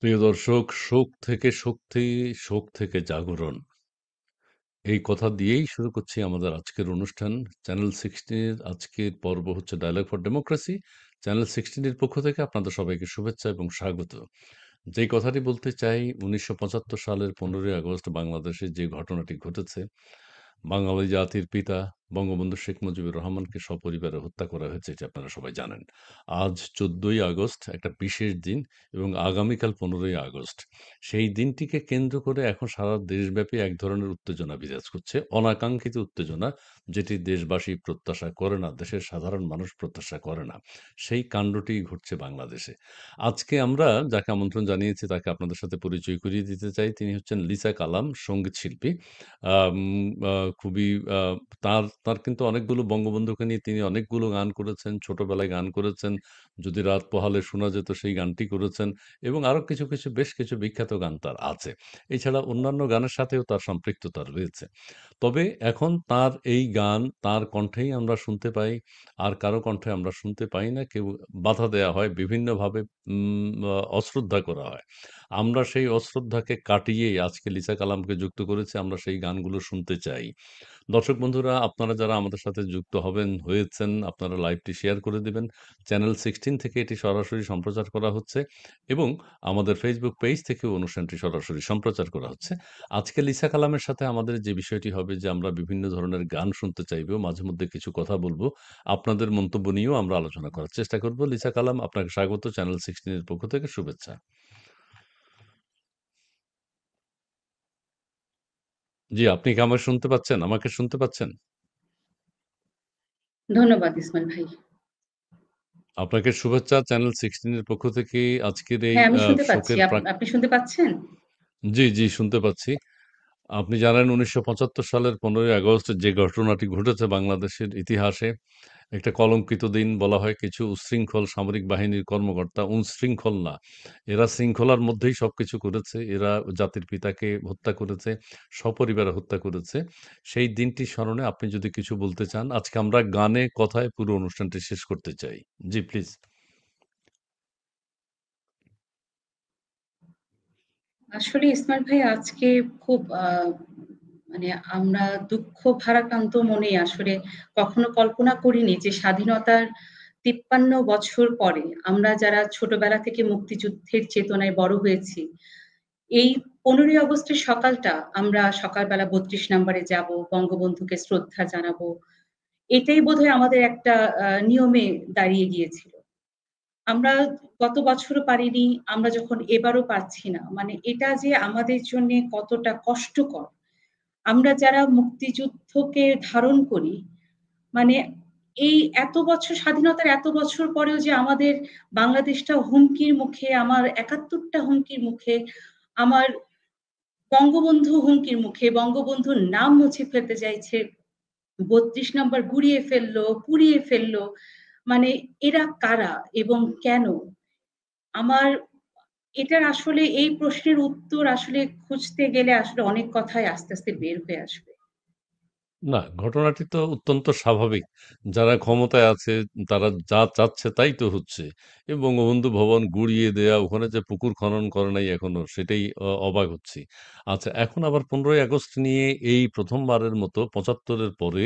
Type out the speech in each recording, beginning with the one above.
প্রিয় দর্শক, শোক থেকে শক্তি, শোক থেকে জাগরণ। এই কথা দিয়েই শুরু করছি আমাদের আজকের অনুষ্ঠান। চ্যানেল 16 এর আজকের পর্ব হচ্ছে ডায়ালগ ফর ডেমোক্রেসি। চ্যানেল 16 এর পক্ষ থেকে আপনাদের সবাইকে শুভেচ্ছা এবং স্বাগত। যেই কথাটি বলতে চাই, ১৯৭৫ সালের ১৫ই আগস্ট বাংলাদেশে যে ঘটনাটি ঘটেছে, বাঙালি জাতির পিতা বঙ্গবন্ধু শেখ মুজিবুর রহমানকে সপরিবারে হত্যা করা হয়েছে, এটা আপনারা সবাই জানেন। আজ ১৪ই আগস্ট একটা বিশেষ দিন এবং আগামীকাল ১৫ই আগস্ট। সেই দিনটিকে কেন্দ্র করে এখন সারা দেশব্যাপী এক ধরনের উত্তেজনা বিরাজ করছে, অনাকাঙ্ক্ষিত উত্তেজনা, যেটি দেশবাসী প্রত্যাশা করে না, দেশের সাধারণ মানুষ প্রত্যাশা করে না। সেই কাণ্ডটি ঘটছে বাংলাদেশে। আজকে আমরা যাকে আমন্ত্রণ জানিয়েছি তাকে আপনাদের সাথে পরিচয় করিয়ে দিতে চাই। তিনি হচ্ছেন লিসা কালাম, সঙ্গীত শিল্পী। আম আ খুবই আ তার তার কিন্তু অনেকগুলো বঙ্গবন্ধুকে নিয়ে তিনি অনেকগুলো গান করেছেন, ছোটবেলায় গান করেছেন। যদি রাত পোহালে শোনা যেত সেই গানটি করেছেন এবং আরো কিছু বেশ কিছু বিখ্যাত গান তার আছে। এছাড়া অন্যান্য গানের সাথেও তার সম্পৃক্ততা রয়েছে। তবে এখন তার এই গান তার কণ্ঠেই আমরা শুনতে পাই। আর কারো কণ্ঠে আমরা শুনতে পাই না। কেউ বাধা দেয়া হয়, বিভিন্নভাবে অশ্রদ্ধা করা হয়। আমরা সেই অশ্রদ্ধাকে কাটিয়েই আজকে লিসা কালামকে যুক্ত করেছি। আমরা সেই গানগুলো শুনতে চাই। দর্শক বন্ধুরা, আপনারা যারা আমাদের সাথে যুক্ত হয়েছেন, আপনারা লাইভটি শেয়ার করে দিবেন। চ্যানেল 16 থেকে এটি সরাসরি সম্প্রচার করা হচ্ছে এবং আমাদের ফেসবুক পেজ থেকেও অনুষ্ঠানটি সরাসরি সম্প্রচার করা হচ্ছে। আজকে লিসা কালামের সাথে আমাদের যে বিষয়টি হবে যে আমরা বিভিন্ন ধরনের গান শুনতে চাইবো, মাঝে মধ্যে কিছু কথা বলবো। আপনাদের মন্তব্য নিয়েও আমরা আলোচনা করার চেষ্টা করব। লিসা কালাম, আপনাকে স্বাগত। চ্যানেল 16 এর পক্ষ থেকে শুভেচ্ছা। জি, আপনি কি আমায় শুনতে পাচ্ছেন? আমাকে শুনতে পাচ্ছেন? ধন্যবাদ ইসমাইল ভাই। আপনাকে শুভেচ্ছা। চ্যানেল 16 এর পক্ষ থেকে আজকের এই হ্যাঁ, আমি শুনতে পাচ্ছি। শোকের আপনি শুনতে পাচ্ছেন? জি, জি, শুনতে পাচ্ছি। আপনি জানেন ১৯৭৫ সালের ১৫ই আগস্ট যে ঘটনাটি ঘটেছে বাংলাদেশের ইতিহাসে, একটা কলঙ্কিত দিন বলা হয়। কিছু উচ্ছৃঙ্খল সামরিক বাহিনীর কর্মকর্তা, উচ্ছৃঙ্খল না, এরা শৃঙ্খলার মধ্যেই সবকিছু করেছে। এরা জাতির পিতাকে হত্যা করেছে, সপরিবারে হত্যা করেছে। সেই দিনটি স্মরণে আপনি যদি কিছু বলতে চান, আজকে আমরা গানে কথায় পুরো অনুষ্ঠানটি শেষ করতে চাই। জি, প্লিজ। আসলে ইসমাইল ভাই আজকে খুব মানে আমরা দুঃখ ভারাক্রান্ত মনে আসলে কখনো কল্পনা করিনি যে স্বাধীনতার ৫৩ বছর পরে আমরা যারা ছোটবেলা থেকে মুক্তিযুদ্ধের চেতনায় বড় হয়েছি, এই ১৫ই আগস্টের সকালটা আমরা সকালবেলা ৩২ নম্বরে যাব, বঙ্গবন্ধুকে শ্রদ্ধা জানাবো। এটাই বোধহয় আমাদের একটা নিয়মে দাঁড়িয়ে গিয়েছিল। আমরা গত বছরও পারিনি, আমরা যখন এবারও পারছি না। মানে এটা যে আমাদের জন্যে কতটা কষ্টকর। আমরা যারা মুক্তিযুদ্ধকে ধারণ করি, মানে এই এত বছর স্বাধীনতার এত বছর পরেও যে আমাদের বাংলাদেশটা হুমকির মুখে, আমার ৭১ টা হুমকির মুখে, আমার বঙ্গবন্ধু হুমকির মুখে, বঙ্গবন্ধুর নাম মুছে ফেলতে চাইছে। ৩২ নম্বর গুঁড়িয়ে ফেললো, পুড়িয়ে ফেললো। মানে এরা কারা এবং কেন? আমার এটার আসলে এই প্রশ্নের উত্তর আসলে খুঁজতে গেলে আসলে অনেক কথাই আস্তে বের হয়ে আসবে। না, ঘটনাটি তো অত্যন্ত স্বাভাবিক। যারা ক্ষমতায় আছে তারা যা চাচ্ছে তাই তো হচ্ছে। বঙ্গবন্ধু ভবন গুঁড়িয়ে দেয়া, ওখানে যে পুকুর খনন করে নাই এখনো, সেটাই অবাক হচ্ছি। আচ্ছা, এখন আবার ১৫ই আগস্ট নিয়ে এই প্রথমবারের মতো ৭৫ এর পরে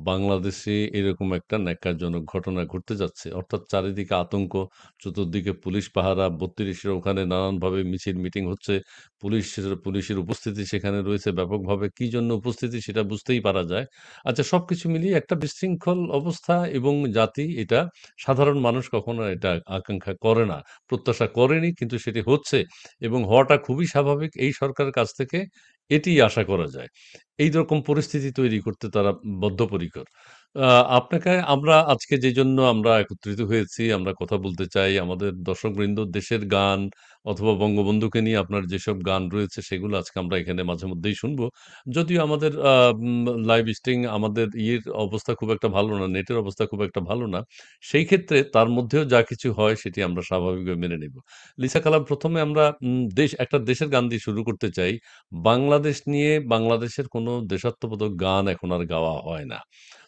বাংলাদেশে এরকম একটা ন্যাক্কারজনক ঘটনা ঘটতে যাচ্ছে। অর্থাৎ চারিদিকে আতঙ্ক, চতুর্দিকে পুলিশ পাহারা, ৩২ এর ওখানে নানানভাবে মিছিল মিটিং হচ্ছে। পুলিশের উপস্থিতি সেখানে রয়েছে ব্যাপকভাবে। কি জন্য উপস্থিতি সেটা বুঝতেই পারা যায়। আচ্ছা, সবকিছু মিলিয়ে একটা বিশৃঙ্খল অবস্থা এবং জাতি, এটা সাধারণ মানুষ কখনো এটা আকাঙ্ক্ষা করে না, প্রত্যাশা করেনি, কিন্তু সেটি হচ্ছে এবং হওয়াটা খুবই স্বাভাবিক। এই সরকারের কাছ থেকে এটিই আশা করা যায়। এইরকম পরিস্থিতি তৈরি করতে তারা বদ্ধপরিকর। আ আপনাকে আমরা আজকে যেজন্য আমরা একত্রিত হয়েছি, আমরা কথা বলতে চাই আমাদের দর্শকবৃন্দ, দেশের গান অথবা বঙ্গবন্ধুকে নিয়ে আপনার যেসব গান রয়েছে সেগুলো আজকে আমরা এখানে মাঝে মধ্যেই শুনবো। যদিও আমাদের লাইভ স্ট্রিং, আমাদের অবস্থা খুব একটা ভালো না, নেটের অবস্থা খুব একটা ভালো না। সেই ক্ষেত্রে তার মধ্যেও যা কিছু হয় সেটি আমরা স্বাভাবিকভাবে মেনে নেব। লিসা কালাম, ১ম এ আমরা একটা দেশের গান দিয়ে শুরু করতে চাই। বাংলাদেশ নিয়ে বাংলাদেশের কোনো দেশাত্মবোধক গান এখন আর গাওয়া হয় না।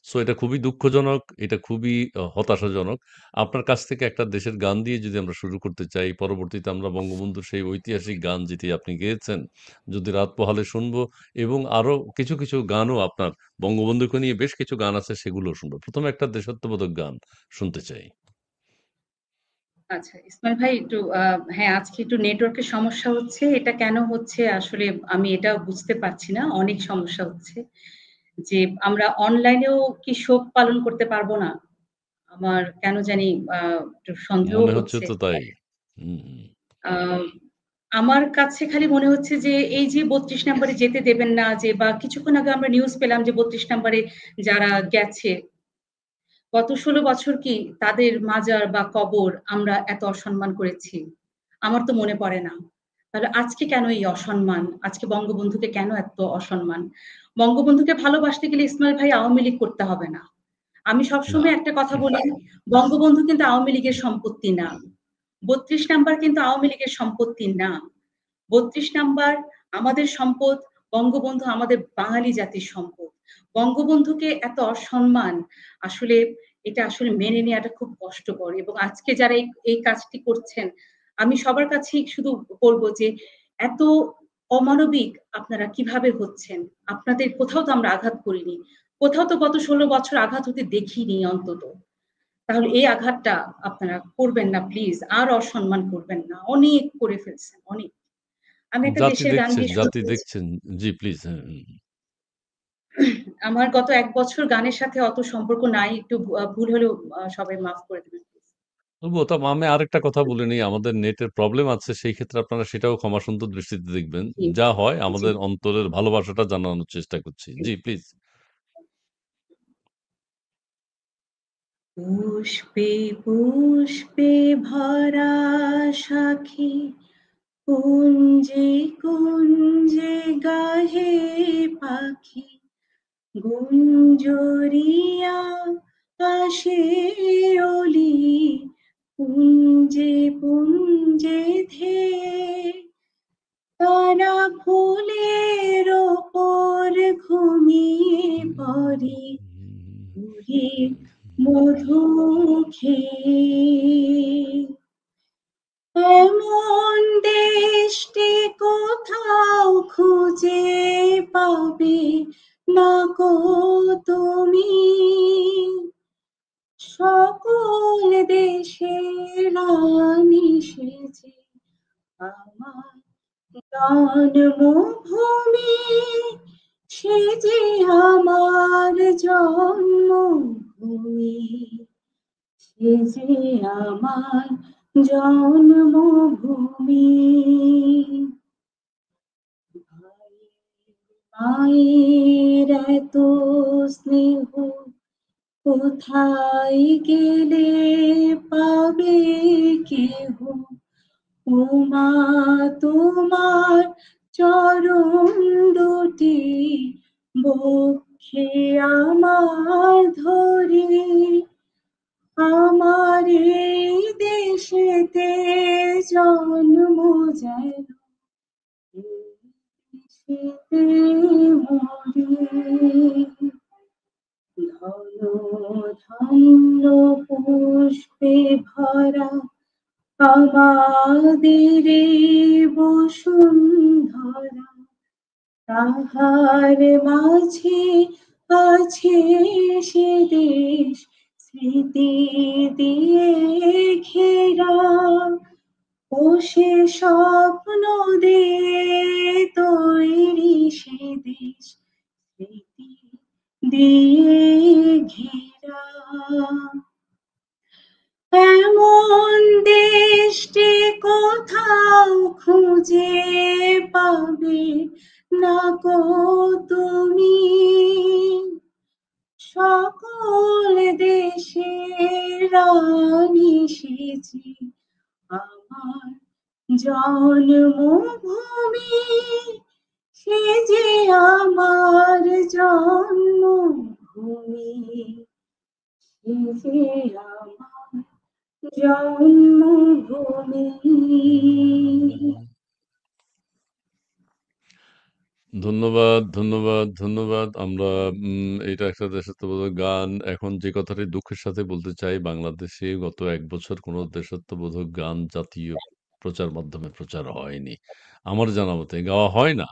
সো এটা এটা খুবই দুঃখজনক, এটা খুবই হতাশাজনক। আপনার কাছ থেকে একটা দেশের গান দিয়ে যদি আমরা শুরু করতে চাই, পরবর্তীতে আমরা বঙ্গবন্ধুর সেই ঐতিহাসিক গান যেটি আপনি গেয়েছেন, যদি রাত পোহালে শুনবো এবং আরো কিছু, কিছু গানও আপনার বঙ্গবন্ধুকে নিয়ে বেশ কিছু গান আছে সেগুলোও শুনবো। ১ম এ একটা দেশাত্মবোধক গান শুনতে চাই। আচ্ছা, ইসমাইল ভাই একটু হ্যাঁ, আজকে একটু নেটওয়ার্কের সমস্যা হচ্ছে। এটা কেন হচ্ছে আসলে আমি এটাও বুঝতে পারছি না। অনেক সমস্যা হচ্ছে। যে আমরা অনলাইনেও কি শোক পালন করতে পারবো না? আমার কেন জানি আ একটু সন্দেহ মনে হচ্ছে হচ্ছে। তো তাই। হুম, হুম। আ আমার কাছে খালি মনে হচ্ছে যে এই যে ৩২ নাম্বারে যেতে দেবেন না যে বা কিছুক্ষণ আগে আমরা নিউজ পেলাম যে ৩২ নাম্বারে যারা গেছে গত ১৬ বছর কি তাদের মাজার বা কবর আমরা এত অসম্মান করেছি? আমার তো মনে পড়ে না। তাহলে আজকে কেন এই অসম্মান? আজকে বঙ্গবন্ধুকে কেন এত অসম্মান? বঙ্গবন্ধুকে ভালোবাসতে গেলে ইসমাইল ভাই আওয়ামী লীগ করতে হবে না। আমি না। সবসময় একটা কথা বলি, বঙ্গবন্ধু কিন্তু আওয়ামী লীগের সম্পত্তি না। ৩২ নাম্বার কিন্তু আওয়ামী লীগের সম্পত্তি না। ৩২ নাম্বার আমাদের সম্পদ, বঙ্গবন্ধু আমাদের বাঙালি জাতির সম্পদ। বঙ্গবন্ধুকে এত অসম্মান আসলে এটা আসলে মেনে নেওয়াটা খুব কষ্টকর এবং আজকে যারা এই কাজটি করছেন, আমি সবার কাছেই শুধু বলব যে এত অমানবিক আপনারা কিভাবে হচ্ছেন? আপনাদের কোথাও তো আমরা আঘাত করিনি। কোথাও তো গত ১৬ বছর আঘাত হতে দেখিনি অন্তত। তাহলে এই আঘাতটা আপনারা করবেন না প্লিজ। আর অসম্মান করবেন না। অনেক করে ফেলছেন, অনেক। আমি একটা জাতি দেশের গান দেখছেন, দিয়ে শুরু জাতি করেছি। দেখছেন। জি, প্লিজ। হ্যাঁ, হুম। আমার গত ১ বছর গানের সাথে অত সম্পর্ক নাই। একটু ভুল হলেও সবাই মাফ করে দিবেন প্লিজ। তবুও আমি আরেকটা কথা বলে নিই, আমাদের নেটের প্রবলেম আছে। সেই ক্ষেত্রে আপনারা সেটাও ক্ষমাসুন্দর দৃষ্টিতে দেখবেন। জি, যা হয় জি, আমাদের অন্তরের ভালোবাসাটা জানানোর চেষ্টা করছি। জি। জি, প্লিজ। পুষ্পে পুষ্পে ভরা সাখী কুঞ্জে কুঞ্জে গাহে পাখি গুঞ্জরিয়া আসে অলি পুঞ্জে পুঞ্জে ধেয়ে তারা ফুলের ওপর ঘুমিয়ে পড়ে পুরীর মধু খেয়ে এমন দেশটি কোথাও খুঁজে পাবে না গো তুমি সকল দেশের রানী সেজে আমার জন্মভূমি সে যে আমার জন্মভূমি সে যে আমার জন্মভূমি মায়ের এত স্নেহ কোথায় গেলে পাবে কেহ ওমা তোমার চরণ দুটি বক্ষে আমার ধরি আমার এই দেশেতে জন্ম যেন এই দেশেতে মরি ধন ধান্য পুষ্পে ভরা আমাদের বসুন্ধরা তাহার মাঝে আছে সে দেশ স্মৃতি দিয়ে ঘেরা ও সে স্বপ্ন দিয়ে তৈরি সে দেশ স্মৃতি দিয়ে ঘেরা এমন দেশটি কোথাও খুঁজে পাবে না গো তুমি সকল দেশের রানী সেজে আমার জন্মভূমি সে যে আমার জন্মভূমি সে যে আমার জন্মভূমি। ধন্যবাদ, ধন্যবাদ, ধন্যবাদ। আমরা এটা একটা দেশাত্মবোধক গান। এখন যে কথাটি দুঃখের সাথে বলতে চাই, বাংলাদেশে গত ১ বছর কোনো দেশাত্মবোধক গান জাতীয় প্রচার মাধ্যমে প্রচার হয়নি। আমার জানা মতে গাওয়া হয় না।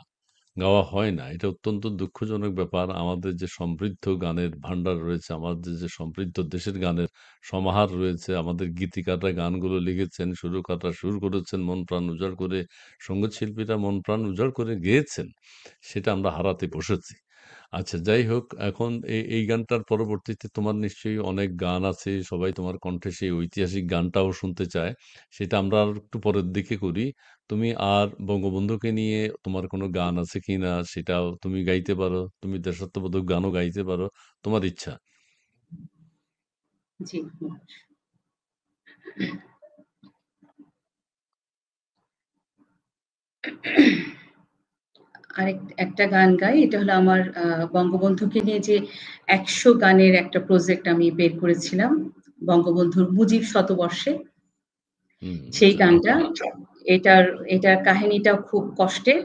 গাওয়া হয় না। এটা অত্যন্ত দুঃখজনক ব্যাপার। আমাদের যে সমৃদ্ধ গানের ভান্ডার রয়েছে, আমাদের যে সমৃদ্ধ দেশের গানের সমাহার রয়েছে, আমাদের গীতিকাররা গানগুলো লিখেছেন, সুরকাররা সুর করেছেন মন প্রাণ উজাড় করে, সঙ্গীত শিল্পীরা মন প্রাণ উজাড় করে গেয়েছেন। সেটা আমরা হারাতে বসেছি। আচ্ছা, যাই হোক, এখন এই গানটার পরবর্তীতে তোমার নিশ্চয়ই অনেক গান আছে। সবাই তোমার কণ্ঠে সেই ঐতিহাসিক গানটাও শুনতে চায়। সেটা আমরা আর একটু পরের দিকে করি। তুমি আর বঙ্গবন্ধুকে নিয়ে তোমার কোনো গান আছে কিনা সেটাও তুমি গাইতে পারো। তুমি দেশাত্মবোধক গানও গাইতে পারো। তোমার ইচ্ছা। জি। একটা গান গাই। এটা হলো আমার বঙ্গবন্ধুকে নিয়ে যে ১০০ গানের একটা প্রজেক্ট আমি বের করেছিলাম। বঙ্গবন্ধুর মুজিব শতবর্ষে। সেই আচ্ছা। গানটা। এটার এটার কাহিনীটাও খুব কষ্টের।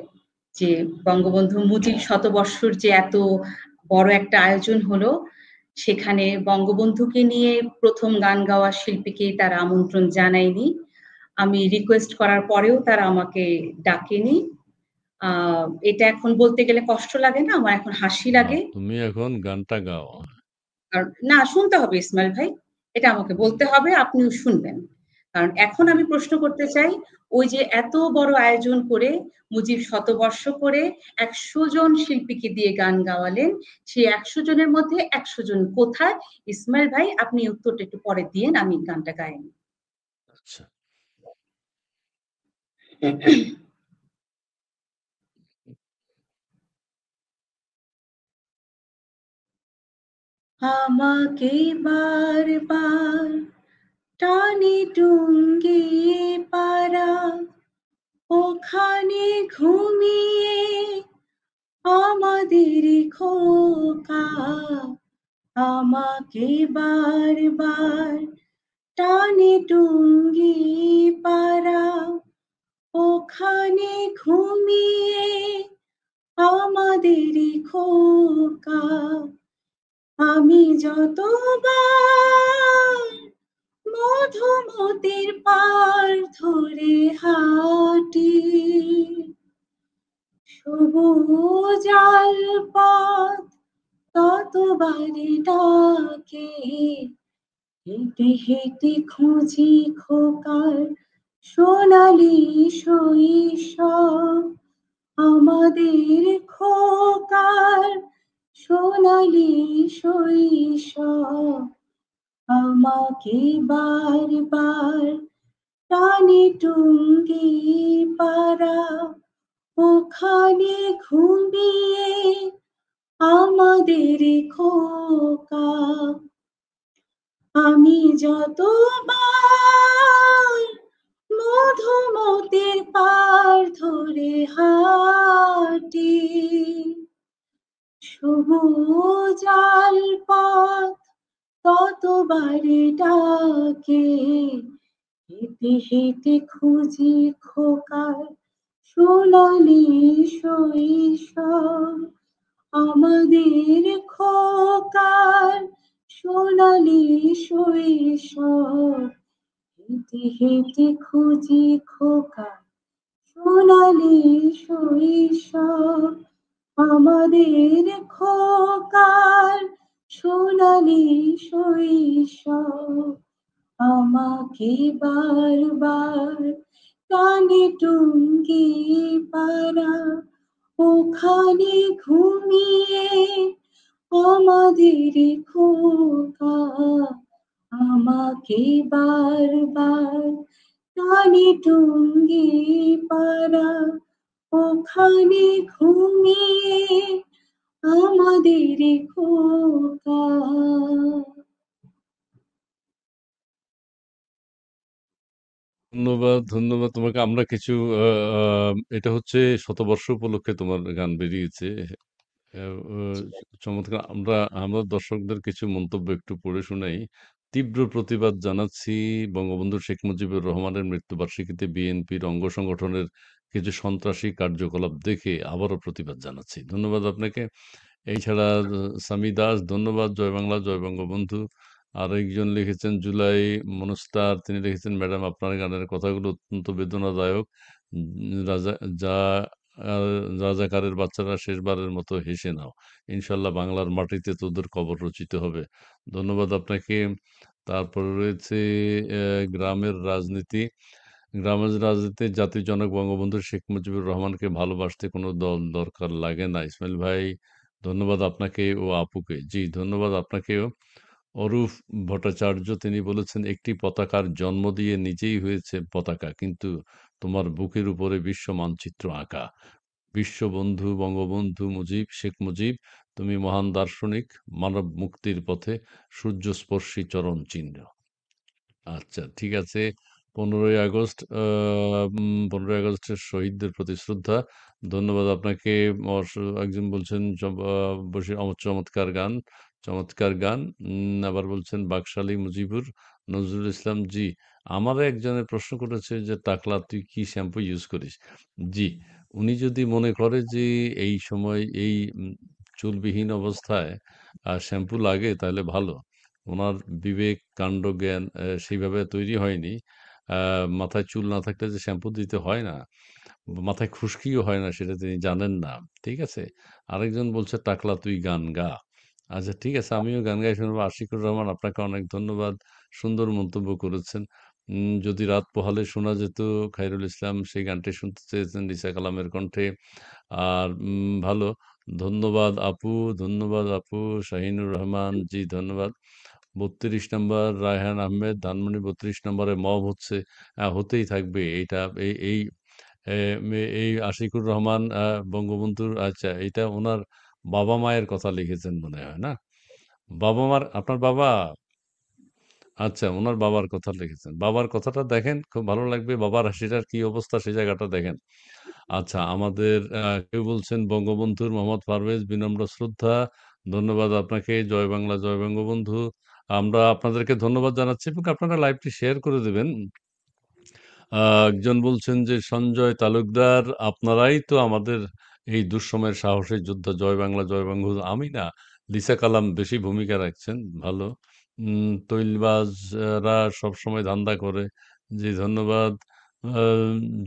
যে বঙ্গবন্ধু মুজিব শতবর্ষর যে এত বড় একটা আয়োজন হলো, সেখানে বঙ্গবন্ধুকে নিয়ে ১ম গান গাওয়া শিল্পীকে তারা আমন্ত্রণ জানায়নি। আমি রিকোয়েস্ট করার পরেও তারা আমাকে ডাকেনি। আ এটা এখন বলতে গেলে কষ্ট লাগে না? আমার এখন হাসি না, লাগে। তুমি এখন গানটা গাও। কারণ না শুনতে হবে ইসমাইল ভাই। এটা আমাকে বলতে হবে, আপনিও শুনবেন। কারণ এখন আমি প্রশ্ন করতে চাই, ওই যে এত বড় আয়োজন করে মুজিব শতবর্ষ করে ১০০ জন শিল্পীকে দিয়ে গান গাওয়ালেন। সেই ১০০ জনের মধ্যে ১০০ জন কোথায়? ইসমাইল ভাই আপনি উত্তরটা একটু পরে দিয়েন, আমি গানটা গাইনি। আচ্ছা। আমাকে বারবার টানে টুঙ্গিয়ে পারা ওখানে ঘুমিয়ে আমাদের খোকা আমাকে বারবার টানে টুঙ্গি পারা ওখানে ঘুমিয়ে আমাদের খোকা আমি যতবার মধুমতির পার ধরে হাঁটি সবুজ আল পথ ততবারই ডাকে হেঁটে হেঁটে খুঁজি খোকার সোনালি শৈশব আমাদের খোকার সোনালি শৈশব আমাকে বারবার টানে টুঙ্গি পাড়া ওখানে ঘুমিয়ে আমাদের খোকা আমি যতবার মধুমতির পার ধরে হাঁটি সবুজ আল পথ ততবারে ডাকে হেঁটে হেঁটে খুঁজি খোকার সোনালি শৈশব আমাদের খোকার সোনালি শৈশব হেঁটে হেঁটে খুঁজি খোকার সোনালি শৈশব আমাদের খোকার সোনালি শৈশব আমাকে বারবার টানে টুঙ্গি পাড়া ওখানে ঘুমিয়ে আমাদের খোকা আমাকে বারবার টানে টুঙ্গি পাড়া ওখানে ঘুমিয়ে আমাদের খোকা ধন্যবাদ, ধন্যবাদ তোমাকে। আমরা কিছু আ আ এটা হচ্ছে শতবর্ষ উপলক্ষে তোমার গান বেরিয়েছে। আ ও চমৎকার। আমরা আমরা দর্শকদের কিছু মন্তব্য একটু পড়ে শোনাই। তীব্র প্রতিবাদ জানাচ্ছি বঙ্গবন্ধু শেখ মুজিবুর রহমানের মৃত্যুবার্ষিকীতে বিএনপির অঙ্গ সংগঠনের কিছু সন্ত্রাসী কার্যকলাপ দেখে আবারও প্রতিবাদ জানাচ্ছি। ধন্যবাদ আপনাকে। এছাড়া সামি দাস, ধন্যবাদ। জয় বাংলা, জয় বঙ্গবন্ধু। আরেকজন লিখেছেন জুলাই মনস্তার, তিনি লিখেছেন, ম্যাডাম আপনার গানের কথাগুলো অত্যন্ত বেদনাদায়ক। রাজা যা রাজাকারের বাচ্চারা শেষবারের মতো হেসে নাও, ইনশাল্লাহ বাংলার মাটিতে তোদের কবর রচিত হবে। ধন্যবাদ আপনাকে। তারপরে রয়েছে গ্রামের রাজনীতি। গ্রামের রাজনীতির জাতির জনক বঙ্গবন্ধু শেখ মুজিবুর রহমানকে ভালোবাসতে কোনো দল দরকার লাগে না। ইসমাইল ভাই, ধন্যবাদ আপনাকে ও আপুকে। জি, ধন্যবাদ আপনাকেও। অরূপ ভট্টাচার্য, তিনি বলেছেন, একটি পতাকার জন্ম দিয়ে নিজেই হয়েছে পতাকা, কিন্তু তোমার বুকের উপরে বিশ্ব মানচিত্র আঁকা। বিশ্ববন্ধু বঙ্গবন্ধু মুজিব, শেখ মুজিব, তুমি মহান দার্শনিক, মানব মুক্তির পথে সূর্যস্পর্শী চরণ চিহ্ন। আচ্ছা, ঠিক আছে। 15ই আগস্ট, 15ই আগস্টের শহীদদের প্রতি শ্রদ্ধা। ধন্যবাদ আপনাকে। একজন বলছেন বসে চমৎকার গান, চমৎকার গান। আবার বলছেন বাকশালী মুজিবুর নজরুল ইসলাম। জি, আমারও একজনের প্রশ্ন করেছে যে টাকলা তুই কি শ্যাম্পু ইউজ করিস? জি, উনি যদি মনে করে যে এই সময় এই চুলবিহীন অবস্থায় শ্যাম্পু লাগে তাহলে ভালো। ওনার বিবেক, কাণ্ডজ্ঞান সেইভাবে তৈরি হয়নি। মাথায় চুল না থাকলে যে শ্যাম্পু দিতে হয় না, মাথায় খুশকিও হয় না, সেটা তিনি জানেন না। ঠিক আছে? আরেকজন বলছে, "টাকলা তুই গান গা।" আচ্ছা, ঠিক আছে, আমিও গান গাই শোনাবো। আশিকুর রহমান, আপনাকে অনেক ধন্যবাদ। সুন্দর মন্তব্য করেছেন। যদি রাত পোহালে শোনা যেত, খায়রুল ইসলাম সেই গানটি শুনতে চেয়েছেন লিসা কালামের কণ্ঠে। আর ভালো। ধন্যবাদ আপু, ধন্যবাদ আপু। শাহিনুর রহমান, জি ধন্যবাদ। ৩২ নম্বর রায়হান আহমেদ, ধানমন্ডি ৩২ নম্বরে মব হচ্ছে। হতেই থাকবে। এইটা এই এই এ এই আশিকুর রহমান বঙ্গবন্ধুর, আচ্ছা, এটা উনার বাবা-মায়ের কথা লিখেছেন মনে হয়, না? বাবা-মার, আপনার বাবা? আচ্ছা, উনার বাবার কথা লিখেছেন। বাবার কথাটা দেখেন, খুব ভালো লাগবে। বাবার হাসিটার কি অবস্থা সেই জায়গাটা দেখেন। আচ্ছা, আমাদের কেউ বলছেন বঙ্গবন্ধুর, মোহাম্মদ পারভেজ, বিনম্র শ্রদ্ধা। ধন্যবাদ আপনাকে। জয় বাংলা, জয় বঙ্গবন্ধু। আমরা আপনাদেরকে ধন্যবাদ জানাচ্ছি এবং আপনারা লাইভটি শেয়ার করে দেবেন। একজন বলছেন যে সঞ্জয় তালুকদার, আপনারাই তো আমাদের এই দুঃসময়ের সাহসী যোদ্ধা। জয় বাংলা, জয় বঙ্গবন্ধু। আমি না, লিসা কালাম বেশি ভূমিকা রাখছেন। ভালো। তৈলবাজরা সবসময় ধান্দা করে। জি, ধন্যবাদ।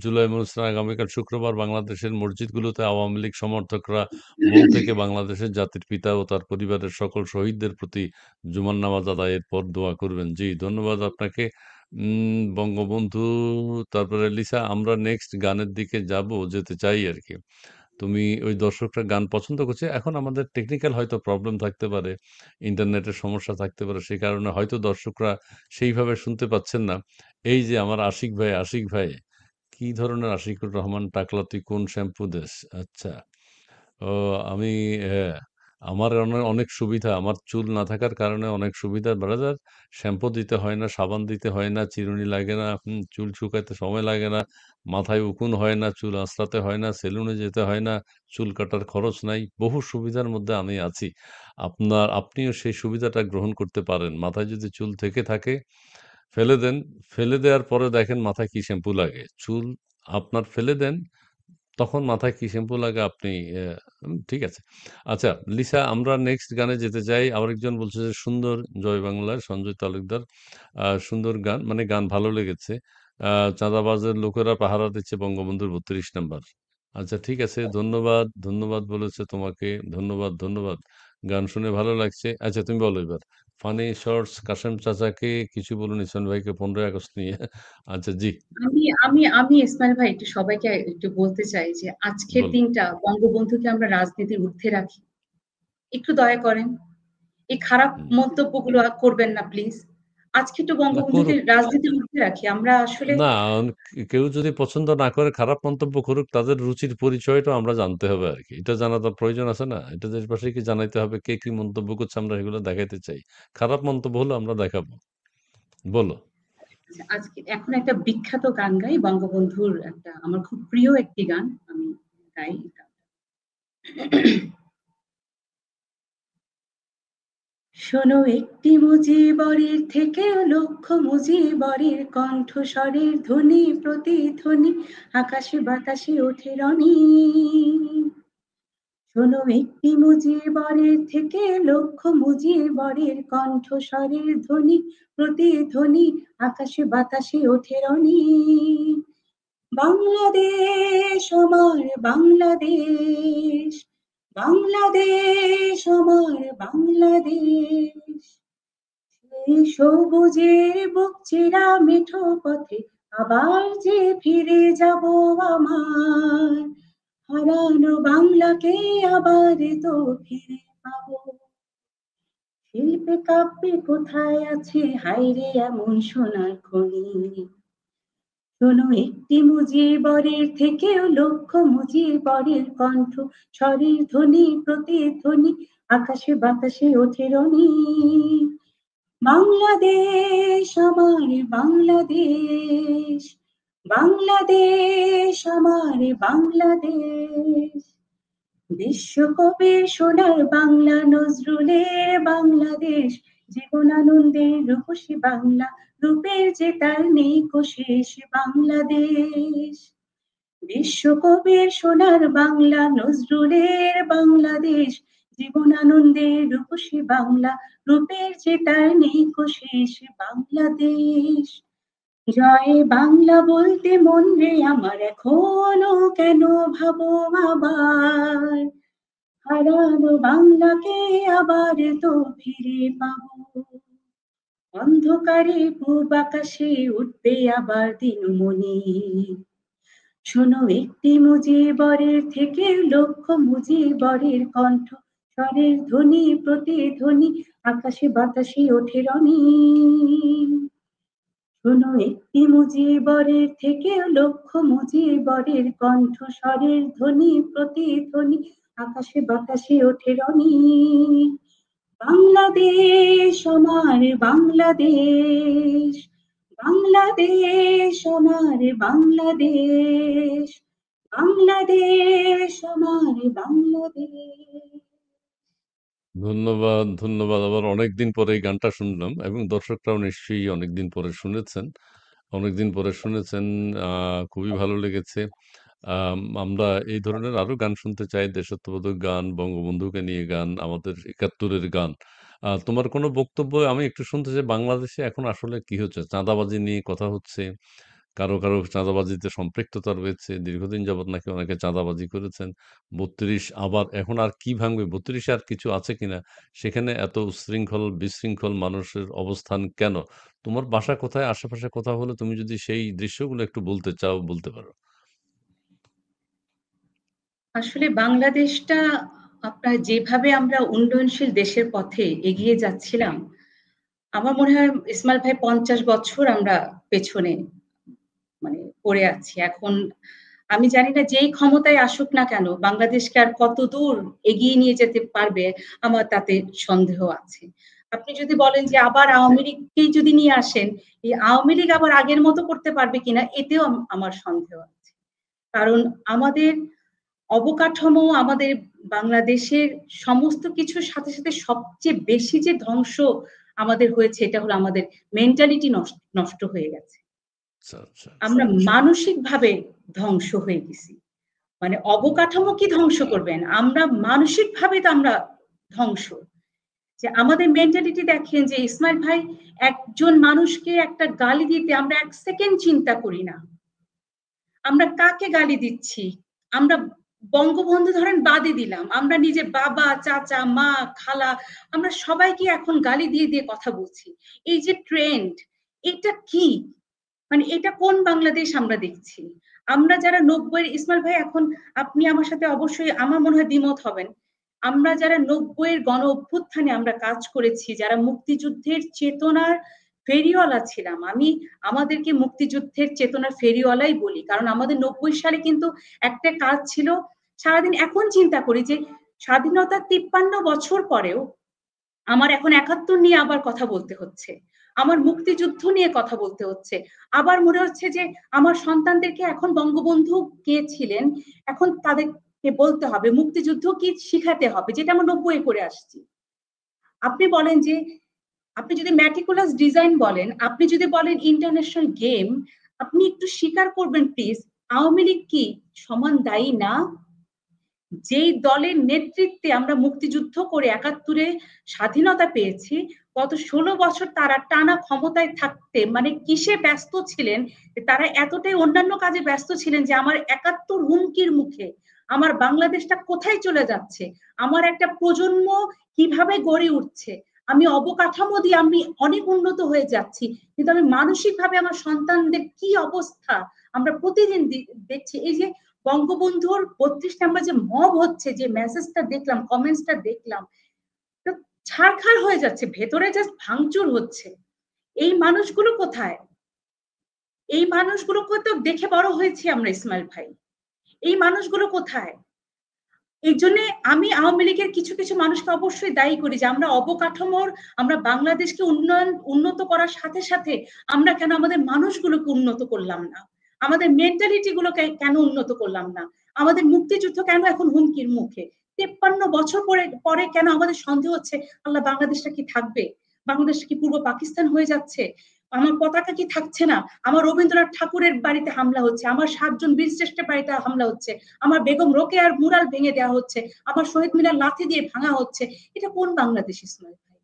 জুলাই মনস্তার, আগামীকাল শুক্রবার বাংলাদেশের মসজিদগুলোতে আওয়ামী লীগ সমর্থকরা মন থেকে বাংলাদেশের জাতির পিতা ও তার পরিবারের সকল শহীদদের প্রতি জুমার নামাজ আদায়ের পর দোয়া করবেন। জি, ধন্যবাদ আপনাকে। বঙ্গবন্ধু, তারপরে লিসা, আমরা নেক্সট গানের দিকে যেতে চাই আরকি। তুমি ওই দর্শকরা গান পছন্দ করছে। এখন আমাদের টেকনিক্যাল হয়তো প্রবলেম থাকতে পারে, ইন্টারনেটের সমস্যা থাকতে পারে। সে কারণে হয়তো দর্শকরা সেইভাবে শুনতে পাচ্ছেন না। এই যে আমার আশিক ভাই, কি ধরনের আশিকুর রহমান টাকলা, তুই কোন শ্যাম্পু দেস? আচ্ছা। ও, আমি, হ্যাঁ, আমার অনেক সুবিধা। আমার চুল না থাকার কারণে অনেক সুবিধা ব্রাদার। শ্যাম্পু দিতে হয় না, সাবান দিতে হয় না, চিরুনি লাগে না, চুল শুকাতে সময় লাগে না, মাথায় উকুন হয় না, চুল আঁচড়াতে হয় না, সেলুনে যেতে হয় না, চুল কাটার খরচ নাই। বহু সুবিধার মধ্যে আমি আছি। আপনিও সেই সুবিধাটা গ্রহণ করতে পারেন। মাথায় যদি চুল থেকে থাকে, ফেলে দেন। ফেলে দেওয়ার পরে দেখেন মাথায় কি শ্যাম্পু লাগে। চুল আপনার ফেলে দেন, তখন মাথায় কি শ্যাম্পু লাগে আপনি, ঠিক আছে। আচ্ছা, লিসা, আমরা নেক্সট গানে যেতে চাই। আরেকজন বলছে যে সুন্দর, জয় বাংলার সঞ্জয় তালুকদার, সুন্দর গান, মানে গান ভালো লেগেছে। চাঁদাবাজের লোকেরা পাহারা দিচ্ছে বঙ্গবন্ধুর ৩২ নাম্বার। আচ্ছা, ঠিক আছে, ধন্যবাদ, ধন্যবাদ বলেছে তোমাকে। ধন্যবাদ, ধন্যবাদ। গান শুনে ভালো লাগছে। আচ্ছা, তুমি বলো এবার। ফানি শর্টস, কাশেম চাচাকে কিছু বলুন, ইসমাইল ভাইকে 15ই আগস্ট নিয়ে। আচ্ছা, জি, আমি আমি আমি ইসমাইল ভাই একটু সবাইকে একটু বলতে চাই যে আজকের বলুন। দিনটা বঙ্গবন্ধুকে আমরা রাজনীতির ঊর্ধ্বে রাখি। একটু দয়া করেন। এই খারাপ হুম। মন্তব্যগুলো করবেন না প্লিজ। আজকে একটু না, বঙ্গবন্ধুকে করুক। রাজনীতির ঊর্ধ্বে রাখি। আমরা আসলে না, কেউ যদি পছন্দ না করে খারাপ মন্তব্য করুক, তাদের রুচির পরিচয়টা আমরা জানতে হবে আরকি। এটা জানা তো প্রয়োজন আছে না? এটা দেশবাসীকে জানাইতে হবে কে কি মন্তব্য করছে, আমরা এগুলো দেখাইতে চাই। খারাপ মন্তব্য হলে আমরা দেখাবো। বলো। আজকে এখন একটা বিখ্যাত গান গাই, বঙ্গবন্ধুর একটা আমার খুব প্রিয় একটি গান আমি গাই। শোনো একটি মুজিবরের থেকেও লক্ষ মুজিবরের কণ্ঠস্বরের ধ্বনি প্রতিধ্বনি আকাশে বাতাসে ওঠে রনি। শোনো একটি মুজিবরের থেকে লক্ষ মুজিবরের কণ্ঠস্বরের ধ্বনি প্রতিধ্বনি আকাশে বাতাসে ওঠে রনি। বাংলাদেশ আমার বাংলাদেশ, বাংলাদেশ আমার বাংলাদেশ, সেই সবুজের বুক চেরা মেঠো পথে আবার যে ফিরে যাব আমার, হারানো বাংলাকে আবার তো ফিরে পাবো। শিল্পে কাব্যে কোথায় আছে হায়রে এমন সোনার খনি। শোনো একটি মুজিবরের থেকেও লক্ষ মুজিবরের কণ্ঠ স্বরের ধ্বনি প্রতিধ্বনি আকাশে বাতাসে ওঠে রনি। বাংলাদেশ আমার বাংলাদেশ, বাংলাদেশ আমার বাংলাদেশ, বিশ্বকবির সোনার বাংলা নজরুলের বাংলাদেশ, জীবনানন্দের রূপসী বাংলা, রূপের যে তার নেই কোশেষ বাংলাদেশ। বিশ্বকবির সোনার বাংলা নজরুলের বাংলাদেশ, জীবনানন্দের রূপসী বাংলা, রূপের যে তার নেই কোশেষ বাংলাদেশ। জয় বাংলা বলতে মন রে আমার এখনো কেন ভাবো আবার, হারানো বাংলাকে আবার তো ফিরে পাবো। অন্ধকারে পূব আকাশে উঠবে আবার দিনমণি। শোনো একটি মুজিবরের থেকে লক্ষ মুজিবরের কণ্ঠ স্বরের ধ্বনি প্রতিধ্বনি আকাশে বাতাসে ওঠে রনি। শোনো একটি মুজিবরের থেকে লক্ষ মুজিবরের কণ্ঠ স্বরের ধ্বনি প্রতিধ্বনি আকাশে বাতাসে ওঠে রনি। বাংলাদেশ আমার বাংলাদেশ, বাংলাদেশ আমার বাংলাদেশ, বাংলাদেশ আমার বাংলাদেশ। ধন্যবাদ, ধন্যবাদ। আবার অনেকদিন পরে এই গানটা শুনলাম এবং দর্শকরাও নিশ্চয়ই অনেকদিন পরে শুনেছেন। অনেকদিন পরে শুনেছেন, খুবই ভালো লেগেছে। আমরা এই ধরনের আরো গান শুনতে চাই, দেশাত্মবোধক গান, বঙ্গবন্ধুকে নিয়ে গান, আমাদের ৭১-এর গান। তোমার কোনো বক্তব্য আমি একটু শুনতে চাই, বাংলাদেশে এখন আসলে কি হচ্ছে? চাঁদাবাজি নিয়ে কথা হচ্ছে। কারো চাঁদাবাজিতে সম্পৃক্ততা রয়েছে। দীর্ঘদিন যাবৎ নাকি অনেকে চাঁদাবাজি করেছেন। ৩২ আবার এখন আর কি ভাঙবে? ৩২ এ আর কিছু আছে কিনা? সেখানে এত উচ্ছৃঙ্খল, বিশৃঙ্খল মানুষের অবস্থান কেন? তোমার বাসা কোথায়? আশেপাশে কোথাও হলে তুমি যদি সেই দৃশ্যগুলো একটু বলতে চাও, বলতে পারো। আসলে বাংলাদেশটা আপনার যেভাবে আমরা উন্নয়নশীল দেশের পথে এগিয়ে যাচ্ছিলাম, আমার মনে হয় ইসমাইল ভাই ৫০ বছর আমরা পেছনে মানে পড়ে আছি। এখন আমি জানি না যেই ক্ষমতায় আসুক না কেন বাংলাদেশকে আর কতদূর এগিয়ে নিয়ে যেতে পারবে আমার তাতে সন্দেহ আছে। আপনি যদি বলেন যে আবার আওয়ামী লীগকেই যদি নিয়ে আসেন, এই আওয়ামী লীগ আবার আগের মতো করতে পারবে কিনা এতেও আমার সন্দেহ আছে। কারণ আমাদের অবকাঠামো আমাদের বাংলাদেশের সমস্ত কিছুর সাথে, সাথে সবচেয়ে বেশি যে ধ্বংস আমাদের হয়েছে এটা হলো আমাদের মেন্টালিটি নষ্ট হয়ে গেছে। আচ্ছা, আচ্ছা। আমরা মানসিকভাবে ধ্বংস হয়ে গেছি। মানে অবকাঠামো কি ধ্বংস করবেন? আমরা মানসিকভাবে তো আমরা ধ্বংস। যে আমাদের মেন্টালিটি দেখেন যে ইসমাইল ভাই একজন মানুষকে একটা গালি দিতে আমরা ১ সেকেন্ড চিন্তা করি না। আমরা কাকে গালি দিচ্ছি? আমরা বঙ্গবন্ধু ধরেন বাদই দিলাম। আমরা নিজের বাবা, চাচা, মা, খালা আমরা সবাইকে এখন গালি দিয়ে কথা বলছি। এই যে ট্রেন্ড এটা কি? মানে এটা কোন বাংলাদেশ আমরা দেখছি? আমরা যারা ৯০ এর ইসমাইল ভাই এখন আপনি আমার সাথে অবশ্যই আমার মনে হয় দ্বিমত হবেন। আমরা যারা ৯০ এর গণ অভ্যুত্থানে আমরা কাজ করেছি, যারা মুক্তিযুদ্ধের চেতনার ফেরিওয়ালা ছিলাম। আমি আমাদেরকে মুক্তিযুদ্ধের চেতনার ফেরিওয়ালাই বলি। কারণ আমাদের ৯০ সালে কিন্তু একটা কাজ ছিল, সারাদিন এখন চিন্তা করি যে স্বাধীনতার ৫৩ বছর পরেও আমার এখন ৭১ নিয়ে আবার কথা বলতে হচ্ছে। আমার মুক্তিযুদ্ধ নিয়ে কথা বলতে হচ্ছে। আবার মনে হচ্ছে যে আমার সন্তানদেরকে এখন বঙ্গবন্ধু কে ছিলেন, এখন তাদেরকে বলতে হবে মুক্তিযুদ্ধ কি শিখাতে হবে, যেটা আমরা ৯০ এ করে আসছি। আপনি বলেন যে আপনি যদি ম্যাটিকুলাস ডিজাইন বলেন, আপনি যদি বলেন ইন্টারন্যাশনাল গেম, আপনি একটু স্বীকার করবেন প্লিজ, আওয়ামী লীগ কি সমান দায়ী না? যেই দলের নেতৃত্বে আমরা মুক্তিযুদ্ধ করে ৭১-এ স্বাধীনতা পেয়েছি, গত ১৬ বছর তারা টানা ক্ষমতায় থাকতে মানে কিসে ব্যস্ত ছিলেন? তারা এতটাই অন্যান্য কাজে ব্যস্ত ছিলেন যে আমার ৭১ হুমকির মুখে, আমার বাংলাদেশটা কোথায় চলে যাচ্ছে, আমার একটা প্রজন্ম কিভাবে গড়ে উঠছে, আমি অবকাঠামো দিয়ে আমি অনেক উন্নত হয়ে যাচ্ছি, কিন্তু আমি মানসিকভাবে আমার সন্তানদের কি অবস্থা আমরা প্রতিদিন দেখছি। এই যে বঙ্গবন্ধুর ৩২ নাম্বার যে মব হচ্ছে, যে মেসেজটা দেখলাম, কমেন্টসটা দেখলাম, তো ছাড়খাড় হয়ে যাচ্ছে, ভেতরে জাস্ট ভাঙচুর হচ্ছে। এই মানুষগুলো কোথায়? এই মানুষগুলোকে তো দেখে বড় হয়েছি আমরা ইসমাইল ভাই। এই মানুষগুলো কোথায়? এই জন্য আমি আওয়ামী লীগের কিছু কিছু মানুষকে অবশ্যই দায়ী করি যে আমরা অবকাঠামোর, আমরা বাংলাদেশকে উন্নত করার সাথে সাথে আমরা কেন আমাদের মানুষগুলোকে উন্নত করলাম না, আমাদের মেন্টালিটি গুলোকে কেন উন্নত করলাম না, আমাদের মুক্তিযুদ্ধ কেন এখন হুমকির মুখে, ৫৩ বছর পরে পরে কেন আমাদের সন্দেহ হচ্ছে আল্লাহ বাংলাদেশটা কি থাকবে, বাংলাদেশ কি পূর্ব পাকিস্তান হয়ে যাচ্ছে, আমার পতাকা কি থাকছে না, আমার রবীন্দ্রনাথ ঠাকুরের বাড়িতে হামলা হচ্ছে, আমার ৭ জন বীর শ্রেষ্ঠের বাড়িতে হামলা হচ্ছে, আমার বেগম রোকেয়ার মুরাল ভেঙে দেওয়া হচ্ছে, আমার শহীদ মিনার লাথি দিয়ে ভাঙা হচ্ছে। এটা কোন বাংলাদেশ ইসমাইল ভাই?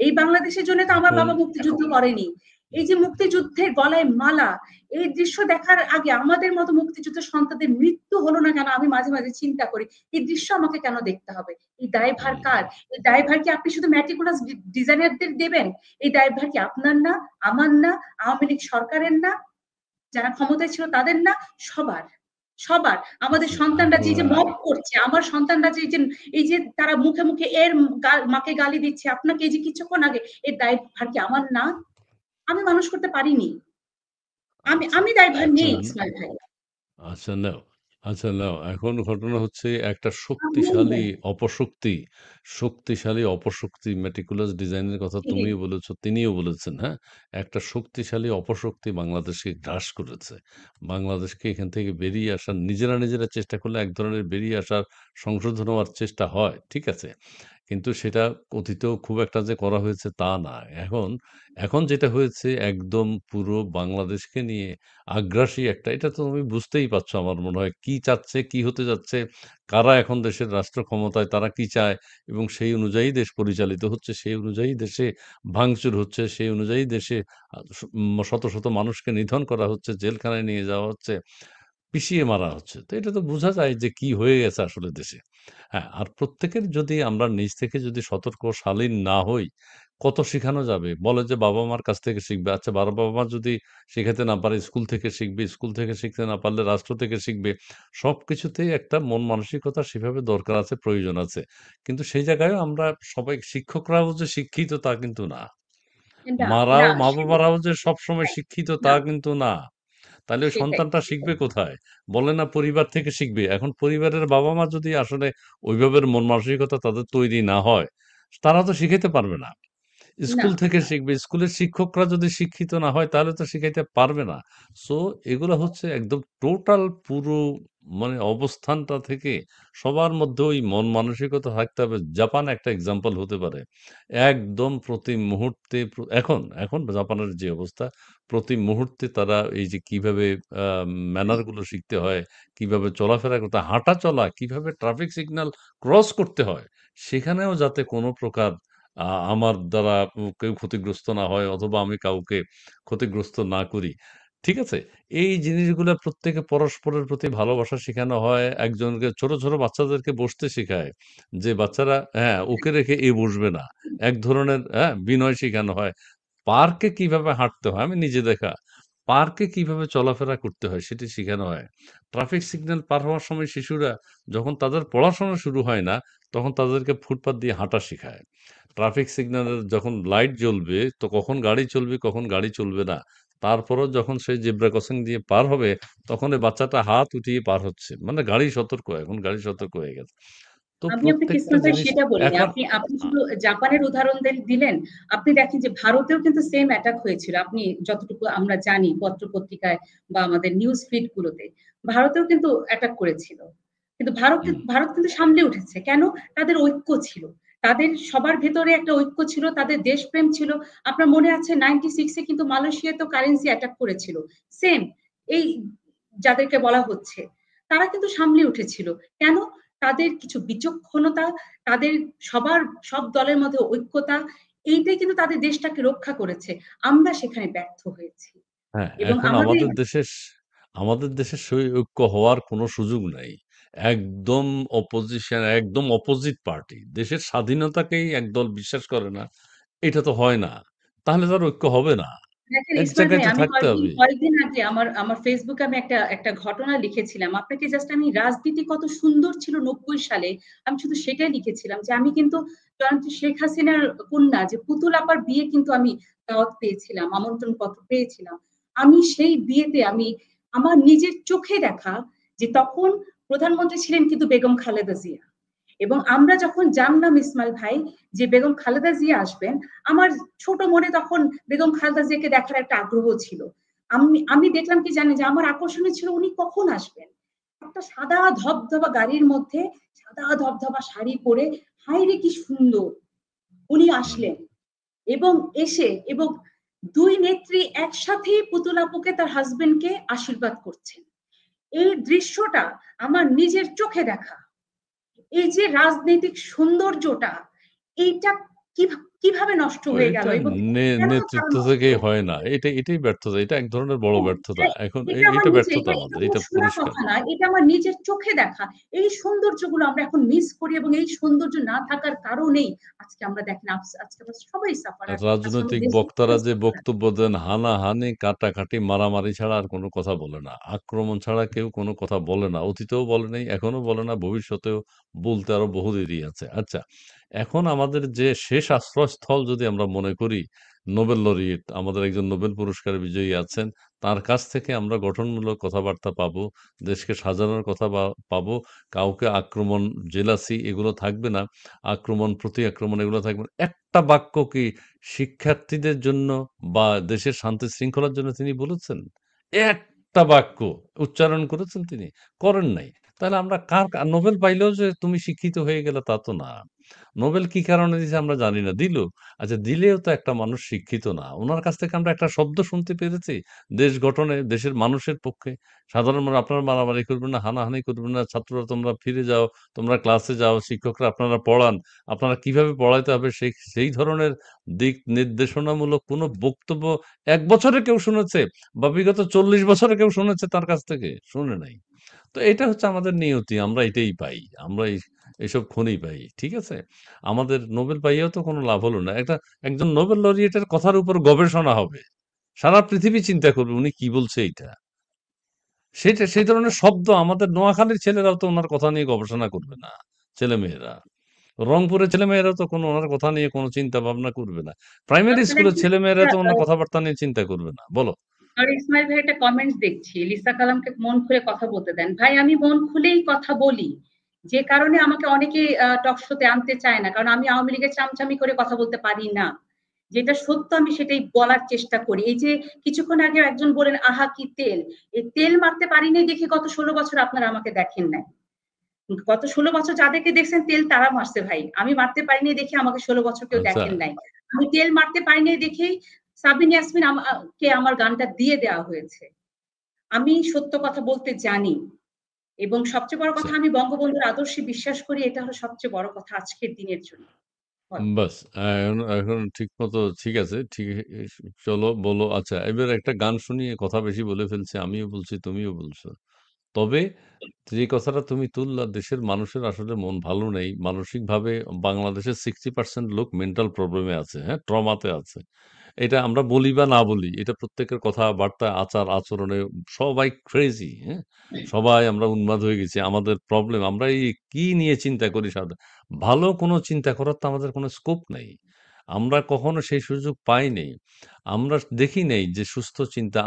এই বাংলাদেশের জন্য তো আমার এখন বাবা মুক্তিযুদ্ধ করেনি। এই যে মুক্তিযুদ্ধের গলায় মালা, এই দৃশ্য দেখার আগে আমাদের মতো মুক্তিযুদ্ধের সন্তানদের মৃত্যু হলো না কেন, আমি মাঝে মাঝে চিন্তা করি এই দৃশ্য আমাকে কেন দেখতে হবে? এই দায়ভার কার? এই দায়ভার কি আপনি শুধু ম্যাটিকুলাস ডিজাইনারদের দেবেন? এই দায়ভার কি আপনার না, আমার না, আওয়ামী লীগ সরকারের না, যারা ক্ষমতায় ছিল তাদের না? সবার, সবার। আমাদের সন্তানরা যে যে মব করছে, আমার সন্তানরা যে যে এই যে তারা মুখে মুখে এর মাকে গালি দিচ্ছে, আপনাকে এই যে কিছুক্ষণ আগে, এর দায়ভার কি আমার না? আমি মানুষ করতে পারিনি, আমি আচ্ছা আমি দায়ভার নেই এখন ইসমাইল ভাই। আচ্ছা নাও, আচ্ছা নাও। এখন ঘটনা হচ্ছে একটা আমি শক্তিশালী অপশক্তি meticulous ডিজাইনের কথা তুমিও বলেছ, তিনিও বলেছেন, হ্যাঁ? একটা শক্তিশালী অপশক্তি বাংলাদেশকে গ্রাস করেছে। বাংলাদেশকে এখান থেকে বেরিয়ে আসার নিজেরা চেষ্টা করলে এক ধরনের বেরিয়ে আসার সংশোধন হওয়ার চেষ্টা হয়। ঠিক আছে? কিন্তু সেটা অতীতেও খুব একটা যে করা হয়েছে তা না। এখন এখন যেটা হয়েছে একদম পুরো বাংলাদেশকে নিয়ে আগ্রাসী একটা, এটা তো তুমি বুঝতেই পারছো আমার মনে হয় কি চাচ্ছে, কি হতে যাচ্ছে, কারা এখন দেশের রাষ্ট্র ক্ষমতায়, তারা কি চায় এবং সেই অনুযায়ী দেশ পরিচালিত হচ্ছে, সেই অনুযায়ী দেশে ভাঙচুর হচ্ছে, সেই অনুযায়ী দেশে শত শত মানুষকে নিধন করা হচ্ছে, জেলখানায় নিয়ে যাওয়া হচ্ছে, পিষিয়ে মারা হচ্ছে। তো এটা তো বোঝা যায় যে কি হয়ে গেছে আসলে দেশে। হ্যাঁ, আর প্রত্যেকের যদি আমরা নিজ থেকে যদি সতর্ক শালীন না হই, কত শিখানো যাবে? বলে যে বাবা-মার কাছ থেকে শিখবে। আচ্ছা বাবা-মা যদি শিখাতে না পারে স্কুল থেকে শিখবে, স্কুল থেকে শিখতে না পারলে রাষ্ট্র থেকে শিখবে। সবকিছুতেই একটা মন মানসিকতা সেভাবে দরকার আছে, প্রয়োজন আছে। কিন্তু সেই জায়গায়ও আমরা সবাই শিক্ষকরাও যে শিক্ষিত তা কিন্তু না। না, না, মা-বাবারাও যে সবসময় শিক্ষিত তা না, কিন্তু না। তাহলে ওই সেটাই, সন্তানটা সেটাই। শিখবে কোথায়? বলে না পরিবার থেকে শিখবে। এখন পরিবারের বাবা-মা যদি আসলে ওইভাবে মন মানসিকতা তাদের তৈরি না হয়, তারা তো শিখাইতে পারবে না। না, স্কুল থেকে না। শিখবে। স্কুলের শিক্ষকরা যদি শিক্ষিত না হয় তাহলে তো শিখাইতে পারবে না। সো এগুলো হচ্ছে একদম টোটাল পুরো মানে অবস্থানটা থেকে সবার মধ্যে ওই মন মানসিকতা থাকতে হবে। জাপান একটা এক্সাম্পল হতে পারে। একদম প্রতি মুহূর্তে এখন জাপানের যে অবস্থা, প্রতি মুহূর্তে তারা এই যে কিভাবে আ ম্যানার গুলো শিখতে হয়, কিভাবে চলাফেরা করতে হয়, হাঁটা চলা, কিভাবে ট্রাফিক সিগন্যাল ক্রস করতে হয়, সেখানেও যাতে কোনো প্রকার আমার দ্বারা কেউ ক্ষতিগ্রস্ত না হয় অথবা আমি কাউকে ক্ষতিগ্রস্ত না করি। ঠিক আছে? এই জিনিসগুলা প্রত্যেকে পরস্পরের প্রতি ভালোবাসা শিখানো হয়। একজনকে ছোট বাচ্চাদেরকে বসতে শিখায়। যে বাচ্চারা হ্যাঁ, ওকে রেখে এ বসবে না। এক ধরনের বিনয় শিখানো হয়। পার্কে কিভাবে হাঁটতে হয় আমি নিজে দেখা। পার্কে কিভাবে চলাফেরা করতে হয় সেটি শিখানো হয়। ট্রাফিক সিগন্যাল পার হওয়ার সময় শিশুরা যখন তাদের পড়াশোনা শুরু হয় না, তখন তাদেরকে ফুটপাত দিয়ে হাঁটা শিখায়। ট্রাফিক সিগন্যালের যখন লাইট জ্বলবে তো কখন গাড়ি চলবে, কখন গাড়ি চলবে না। তারপরেও যখন সে জেব্রা ক্রসিং দিয়ে পার হবে, তখন এই বাচ্চাটা হাত উঠিয়ে পার হচ্ছে। মানে গাড়ি সতর্ক, এখন গাড়ি সতর্ক হয়ে গেছে। তো আমি আপনাকে প্রত্যেকটা ইসলাম ভাই জিনিস সেটা বলিনি। এখন আপনি আপনি শুধু জাপানের উদাহরণ দিলেন। আপনি দেখেন যে ভারতেও কিন্তু সেম অ্যাটাক হয়েছিল। আপনি যতটুকু আমরা জানি পত্র-পত্রিকায় বা আমাদের নিউজ ফিড গুলোতে। ভারতেও কিন্তু অ্যাটাক করেছিল। কিন্তু ভারত হুম, ভারত কিন্তু সামলে উঠেছে। কেন? তাদের ঐক্য ছিল। তাদের সবার ভেতরে একটা ঐক্য ছিল, তাদের দেশপ্রেম ছিল। আপনার মনে আছে 96 এ কিন্তু মালয়েশিয়া তো কারেন্সি অ্যাটাক করেছিল। সেম এই যাদেরকে বলা হচ্ছে, তারা কিন্তু সামলে উঠেছিল। কেন? তাদের কিছু বিচক্ষণতা, তাদের সব দলের মধ্যে ঐক্যতা, এইটাই কিন্তু তাদের দেশটাকে রক্ষা করেছে। আমরা সেখানে ব্যর্থ হয়েছি। হ্যাঁ, এবং এখন আমাদের আমাদের দেশে সেই ঐক্য হওয়ার কোনো সুযোগ নাই। একদম অপোজিশন, একদম অপোজিট পার্টি। দেশের স্বাধীনতাকেই একদল বিশ্বাস করে না। এটা তো হয় না। তাহলে তো আর ঐক্য হবে না। দেখেন এক ইসমাইল জায়গায় ভাই, তো আমি থাকতে হবে। কয়েকদিন আগে আমার ফেসবুকে আমি একটা ঘটনা লিখেছিলাম। আপনাকে জাস্ট আমি রাজনীতি কত সুন্দর ছিল ৯০ সালে, আমি শুধু সেটাই লিখেছিলাম যে আমি কিন্তু জয়ন্তী শেখ হাসিনার কন্যা যে পুতুল আপার বিয়ে কিন্তু আমি দাওয়াত পেয়েছিলাম, আমন্ত্রণ পত্র পেয়েছিলাম। আমি সেই বিয়েতে আমার নিজের চোখে দেখা যে তখন প্রধানমন্ত্রী ছিলেন কিন্তু বেগম খালেদা জিয়া। এবং আমরা যখন জানলাম ইসমাইল ভাই যে বেগম খালেদা জিয়া আসবেন, আমার ছোট মনে তখন বেগম খালেদা জিয়াকে দেখার একটা আগ্রহ ছিল। আমি দেখলাম কি জানেন, যে আমার আকর্ষণীয় ছিল উনি কখন আসবেন। একটা সাদা ধবধবা গাড়ির মধ্যে সাদা ধবধবা শাড়ি পরে, হাই রে কি সুন্দর উনি হুম। আসলেন। এবং এবং দুই নেত্রী একসাথে পুতুল আপুকে তার হাজবেন্ডকে আশীর্বাদ করছেন। এই দৃশ্যটা আমার নিজের চোখে দেখা। এই যে রাজনৈতিক সৌন্দর্যটা, এইটা কিভাবে নষ্ট হয়ে গেল এটা এবং কেন তার নেতৃত্ব নষ্ট থেকেই হলো? হয় না। এটাই ব্যর্থতা। এটা এক ধরনের বড় হ্যাঁ, ব্যর্থতা। এখন এটা আমার এটা নিজে, ব্যর্থতা এটা আমাদের। কোনো এটা শোনা পরিষ্কার। কথা না, এটা আমার নিজের চোখে দেখা। এই সৌন্দর্যগুলো আমরা এখন মিস করি এবং এই সৌন্দর্য না থাকার কারণেই আজকে আমরা দেখেন আজকে আমরা সবাই সাফারার, আজকে রাজনৈতিক আমাদের দেশ বক্তারা সবাই যে সাফারার। বক্তব্য দেন, হানাহানি, কাটাকাটি, মারামারি ছাড়া আর কোনো কথা বলে না। আক্রমণ ছাড়া কেউ কোনো কথা বলে না। অতীতেও বলে নাই, এখনো বলে না, ভবিষ্যতেও বলতে আরো বহু দেরি আছে। আচ্ছা, এখন আমাদের যে শেষ আশ্রয়স্থল যদি আমরা মনে করি, নোবেল লরিয়েট আমাদের একজন নোবেল পুরস্কার বিজয়ী আছেন, তার কাছ থেকে আমরা গঠনমূলক কথাবার্তা পাবো, দেশকে সাজানোর কথা পাবো, কাউকে আক্রমণ, জেলাসি এগুলো থাকবে না, আক্রমণ, প্রতি আক্রমণ এগুলো থাকবে না। একটা বাক্য কি শিক্ষার্থীদের জন্য বা দেশের শান্তি শৃঙ্খলার জন্য তিনি বলেছেন? একটা বাক্য উচ্চারণ করেছেন তিনি? করেন নাই। তাহলে আমরা নোবেল পাইলেও যে তুমি শিক্ষিত হয়ে গেলে তা তো না। নোবেল কি কারণে দিছে আমরা জানি না। দিল। আচ্ছা, দিলেও তো একটা মানুষ শিক্ষিত না। উনার কাছ থেকে আমরা একটা শব্দ শুনতে পেরেছি দেশ গঠনে, দেশের মানুষের পক্ষে। সাধারণ মানুষ আপনারা মারামারি করবেন না, হানাহানি করবেন না, ছাত্ররা তোমরা ফিরে যাও, তোমরা ক্লাসে যাও, শিক্ষকরা আপনারা পড়ান। আপনারা কিভাবে পড়াইতে হবে সেই ধরনের দিক নির্দেশনামূলক কোনো বক্তব্য ১ বছরে কেউ শুনেছে বা বিগত ৪০ বছরে কেউ শুনেছে তার কাছ থেকে? শুনে নাই। তো এটা হচ্ছে আমাদের নিয়তি। আমরা এটাই পাই। আমরা এসব খনি পাই। ঠিক আছে? আমাদের নোবেল পাইয়াও তো কোনো লাভ হলো না। একজন নোবেল লরিয়েটের কথার উপর গবেষণা হবে। সারা পৃথিবী চিন্তা করবে উনি কি বলছে এইটা। সেই ধরনের শব্দ আমাদের নোয়াখালীর ছেলেরাও তো উনার কথা নিয়ে গবেষণা করবে না, ছেলেমেয়েরা। রংপুরের ছেলেমেয়েরাও তো কোনো উনার কথা নিয়ে কোনো চিন্তা ভাবনা করবে না। প্রাইমারি আসলে স্কুলের একটা ছেলেমেয়েরা তো উনার কথাবার্তা নিয়ে চিন্তা করবে না। বলো। আর ইসমাইল ভাই একটা কমেন্টস দেখছি, লিসা কালামকে মন খুলে কথা বলতে দেন। ভাই আমি মন খুলেই কথা বলি, যে কারণে আমাকে অনেকে টক শোতে আনতে চায় না, কারণ আমি আওয়ামী লীগের চামচামি করে কথা বলতে পারি না। যেটা সত্য আমি সেটাই বলার চেষ্টা করি। এই যে কিছুক্ষণ আগে একজন বলেন আহা কি তেল, এই তেল মারতে পারি নাই দেখে গত 16 বছর আপনারা আমাকে দেখেন নাই। গত 16 বছর যাদেরকে দেখছেন তেল তারা মারছে ভাই, আমি মারতে পারিনি দেখে আমাকে 16 বছর কেউ আচ্ছা, দেখেন নাই। আমি তেল মারতে পারিনি দেখেই সাবিন ইয়াসমিন কে আমার গানটা দিয়ে দেওয়া হয়েছে। আমি সত্য কথা বলতে জানি এবং সবচেয়ে বড় আচ্ছা। কথা, আমি বঙ্গবন্ধুর আদর্শে বিশ্বাস করি, এটা হলো সবচেয়ে বড় কথা আজকের দিনের জন্য। বলো। বাস এখন ঠিকমতো ঠিক আছে। ঠিক চলো বলো। আচ্ছা, এবার একটা গান শুনিয়ে কথা বেশি বলে ফেলছি। আমিও বলছি, তুমিও বলছো। তবে যে কথাটা তুমি তুললা, দেশের মানুষের আসলে মন ভালো নেই। মানসিকভাবে বাংলাদেশের 60% লোক মেন্টাল প্রবলেমে আছে, হ্যাঁ? ট্রমাতে আছে। এটা আমরা বলি বা না বলি, এটা প্রত্যেকের কথাবার্তা, আচার-আচরণে সবাই ক্রেজি, হ্যাঁ? সবাই আমরা উন্মাদ হয়ে গেছি। আমাদের প্রবলেম, আমরা এই কি নিয়ে চিন্তা করি ভালো কোনো চিন্তা করার তো আমাদের কোনো স্কোপ নাই। আমরা কখনো সেই সুযোগ পাই নাই। আমরা দেখি নাই যে সুস্থ চিন্তা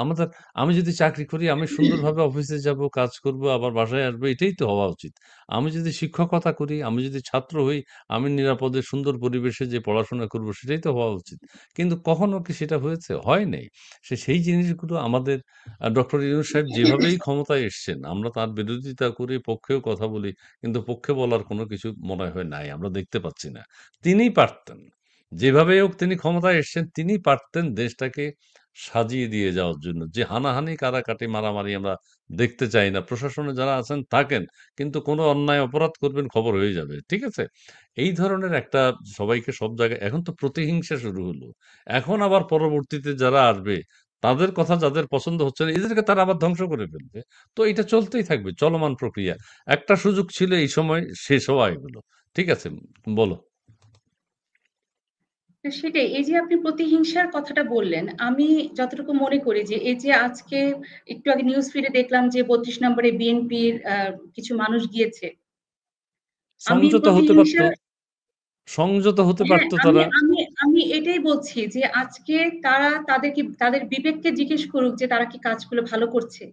আমি যদি চাকরি করি আমি সুন্দরভাবে অফিসে যাব, কাজ করব, আবার বাসায় আসবো, এটাই তো হওয়া উচিত। আমি যদি শিক্ষকতা করি, আমি যদি ছাত্র হই, আমি নিরাপদে সুন্দর পরিবেশে যে পড়াশোনা করব সেটাই তো হওয়া উচিত। কিন্তু কখনো কি সেটা হয়েছে? হয় নাই। সেই জিনিসগুলো আমাদের ডক্টর ইউনূস সাহেব যেভাবেই ক্ষমতায় এসছেন, আমরা তার বিরোধিতা করি, পক্ষেও কথা বলি। কিন্তু পক্ষে বলার কোনো কিছু মনে হয় নাই। আমরা দেখতে পাচ্ছি না। তিনিই পারতেন। যেভাবেই হোক তিনি ক্ষমতায় এসছেন, তিনি পারতেন দেশটাকে সাজিয়ে দিয়ে যাওয়ার জন্য। যে হানাহানি, কারাকাটি, মারামারি আমরা দেখতে চাই না। প্রশাসনে যারা আছেন থাকেন, কিন্তু কোনো অন্যায় অপরাধ করবেন খবর হয়ে যাবে। ঠিক আছে? এই ধরনের একটা সবাইকে সব জায়গায় এখন তো প্রতিহিংসা শুরু হলো। এখন আবার পরবর্তীতে যারা আসবে, তাদের কথা যাদের পছন্দ হচ্ছে না, এদেরকে তারা আবার ধ্বংস করে ফেলবে। তো এটা চলতেই থাকবে, চলমান প্রক্রিয়া। একটা সুযোগ ছিল এই সময় শেষ হওয়া এগুলো। ঠিক আছে? বলো। তো সেটাই। এই যে আপনি প্রতিহিংসার কথাটা বললেন, আমি যতটুকু মনে করি যে এই যে আজকে একটু আগে নিউজ ফিডে দেখলাম যে ৩২ নম্বরে বিএনপির কিছু মানুষ গিয়েছে। আমি সংযত হতে পারত। প্রতিহিংসা সংযত হতে হ্যাঁ, পারত আমি তারা। আমি আমি এটাই বলছি যে আজকে তারা তাদের বিবেককে জিজ্ঞেস করুক যে তারা কি কাজগুলো ভালো করছে।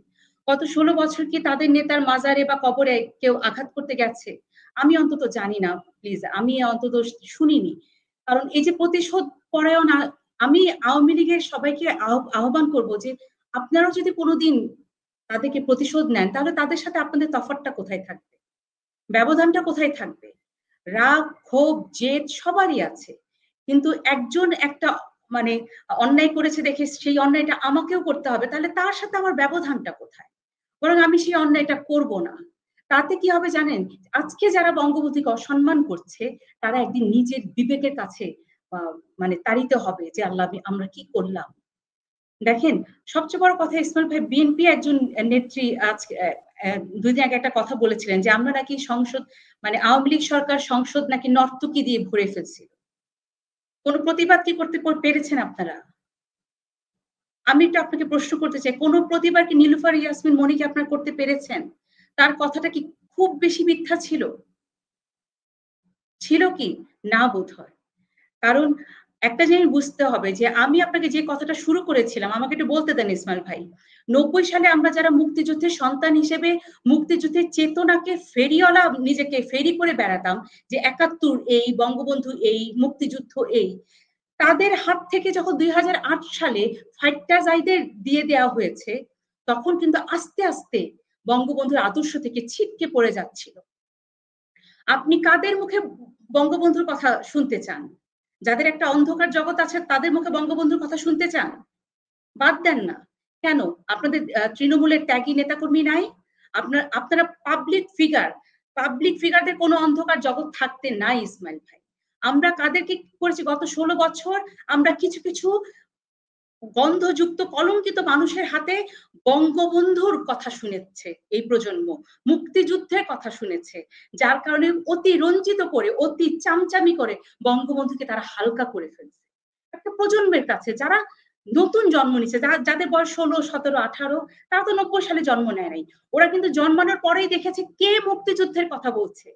গত ১৬ বছর কি তাদের নেতার মাজারে বা কবরে কেউ আঘাত করতে গেছে? আমি অন্তত জানি না প্লিজ। আমি অন্তত শুনিনি। কারণ এই যে প্রতিশোধ পরায়ণ আমি আওয়ামী লীগের সবাইকে আহ্বান করব যে আপনারাও যদি কোনদিন তাদেরকে প্রতিশোধ নেন তাহলে তাদের সাথে আপনাদের তফাৎটা কোথায় থাকবে? ব্যবধানটা কোথায় থাকবে? রাগ, ক্ষোভ, জেদ সবারই আছে। কিন্তু একজন একটা মানে অন্যায় করেছে দেখে সেই অন্যায়টা আমাকেও করতে হবে। তাহলে তার সাথে আমার ব্যবধানটা কোথায়? বরং আমি সেই অন্যায়টা করব না। তাতে কি হবে জানেন? আজকে যারা বঙ্গবন্ধুকে অসম্মান করছে, তারা একদিন নিজের বিবেকের কাছে আ মানে তাড়িত হবে যে আল্লাহ আমরা কি করলাম? দেখেন, সবচেয়ে বড় কথা ইসমাইল ভাই বিএনপি একজন নেত্রী আজকে ২ দিন আগে একটা কথা বলেছিলেন যে, আমরা নাকি সংসদ মানে আওয়ামী লীগ সরকার সংসদ নাকি নর্তকী দিয়ে ভরে ফেলছিল। কোন প্রতিবাদ কি করতে পেরেছেন আপনারা? আমি একটু আপনাকে প্রশ্ন করতে চাই, কোন প্রতিবাদ কি নীলুফার ইয়াসমিন মনি কি আপনারা করতে পেরেছেন? তার কথাটা কি খুব বেশি মিথ্যা ছিল? ছিল কি? না বোধহয়। কারণ একটা জিনিস বুঝতে হবে যে আমি আপনাকে যে কথাটা শুরু করেছিলাম, আমাকে একটু বলতে দেন ইসমাইল ভাই। ৯০ সালে আমরা যারা মুক্তিযুদ্ধের সন্তান হিসেবে মুক্তিযুদ্ধের চেতনাকে ফেরিওয়ালা নিজেকে ফেরি করে বেড়াতাম যে ৭১ এই, বঙ্গবন্ধু এই, মুক্তিযুদ্ধ এই। তাদের হাত থেকে যখন ২০০৮ সালে ফাইট্টা জাইদের দিয়ে দেওয়া হয়েছে, তখন কিন্তু আস্তে, আস্তে বঙ্গবন্ধুর আদর্শ থেকে ছিটকে পড়ে যাচ্ছিল। আপনি কাদের মুখে বঙ্গবন্ধুর কথা শুনতে চান? যাদের একটা অন্ধকার জগৎ আছে তাদের মুখে বঙ্গবন্ধুর কথা শুনতে চান? বাদ দেন না। কেন? আপনাদের তৃণমূলের ত্যাগী নেতাকর্মী নাই? আপনারা পাবলিক ফিগার। পাবলিক ফিগারদের কোনো অন্ধকার জগৎ থাকতে নাই ইসমাইল ভাই। আমরা কাদেরকে করেছি গত ১৬ বছর আমরা কিছু, কিছু গন্ধযুক্ত কলঙ্কিত মানুষের হাতে বঙ্গবন্ধুর কথা শুনেছে এই প্রজন্ম। মুক্তিযুদ্ধের কথা শুনেছে। যার কারণে অতি রঞ্জিত করে, অতি চামচামি করে বঙ্গবন্ধুকে তারা হালকা করে ফেলছে। একটা প্রজন্মের কাছে যারা নতুন জন্ম নিচ্ছে, যাদের বয়স ১৬, ১৭, ১৮ তারা তো ৯০ সালে জন্ম নেয় নাই। ওরা কিন্তু জন্মানোর পরেই দেখেছে কে মুক্তিযুদ্ধের কথা বলছে।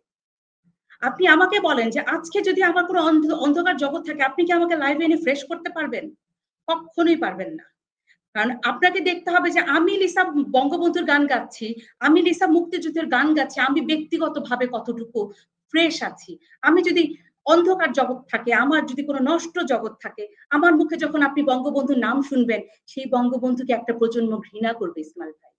আপনি আমাকে বলেন যে আজকে যদি আমার কোনো অন্ধকার জগৎ থাকে, আপনি কি আমাকে লাইভে এনে ফ্রেশ করতে পারবেন? কক্ষনোই পারবেন না। কারণ আপনাকে দেখতে হবে যে আমি লিসা বঙ্গবন্ধুর গান গাচ্ছি, আমি লিসা মুক্তিযুদ্ধের গান গাচ্ছি, আমি ব্যক্তিগতভাবে কতটুকু ফ্রেশ আছি। আমি যদি অন্ধকার জগৎ থাকে, আমার যদি কোনো নষ্ট জগৎ থাকে, আমার মুখে যখন আপনি বঙ্গবন্ধুর নাম শুনবেন, সেই বঙ্গবন্ধুকে একটা প্রজন্ম ঘৃণা করবে ইসমাইল ভাই।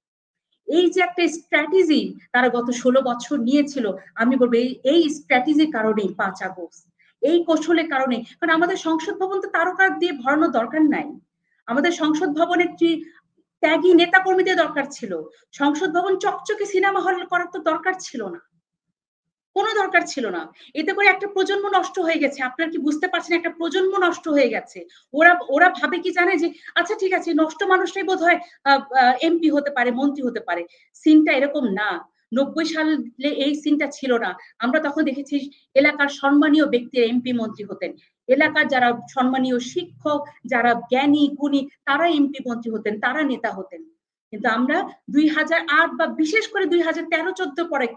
এই যে একটা স্ট্র্যাটেজি তারা গত ১৬ বছর নিয়েছিল, আমি বলব এই স্ট্র্যাটেজির কারণেই ৫ আগস্ট। এই কৌশলের কারণে কারণ আমাদের সংসদ ভবন তো তারকা দিয়ে ভরানোর দরকার নাই। আমাদের সংসদ ভবনে ত্যাগী নেতাকর্মীদের দরকার ছিল। সংসদ ভবন চকচকে সিনেমা হল করার তো দরকার ছিল না। কোনো দরকার ছিল না। এতে করে একটা প্রজন্ম নষ্ট হয়ে গেছে। আপনারা কি বুঝতে পারছেন? একটা প্রজন্ম নষ্ট হয়ে গেছে। ওরা ওরা ভাবে কি জানে যে আচ্ছা ঠিক আছে নষ্ট মানুষটাই বোধহয় আ আ এমপি হতে পারে, মন্ত্রী হতে পারে। সিনটা এরকম না। ৯০ সালে এই সিনটা ছিল না। আমরা তখন দেখেছি এলাকার সম্মানীয় ব্যক্তিরা এমপি মন্ত্রী হতেন। এলাকার যারা সম্মানীয় শিক্ষক, যারা জ্ঞানী, গুণী তারা এমপি মন্ত্রী হতেন, তারা নেতা হতেন। কিন্তু আমরা ২০০৮ বা বিশেষ করে ২০১৩-১৪ পরে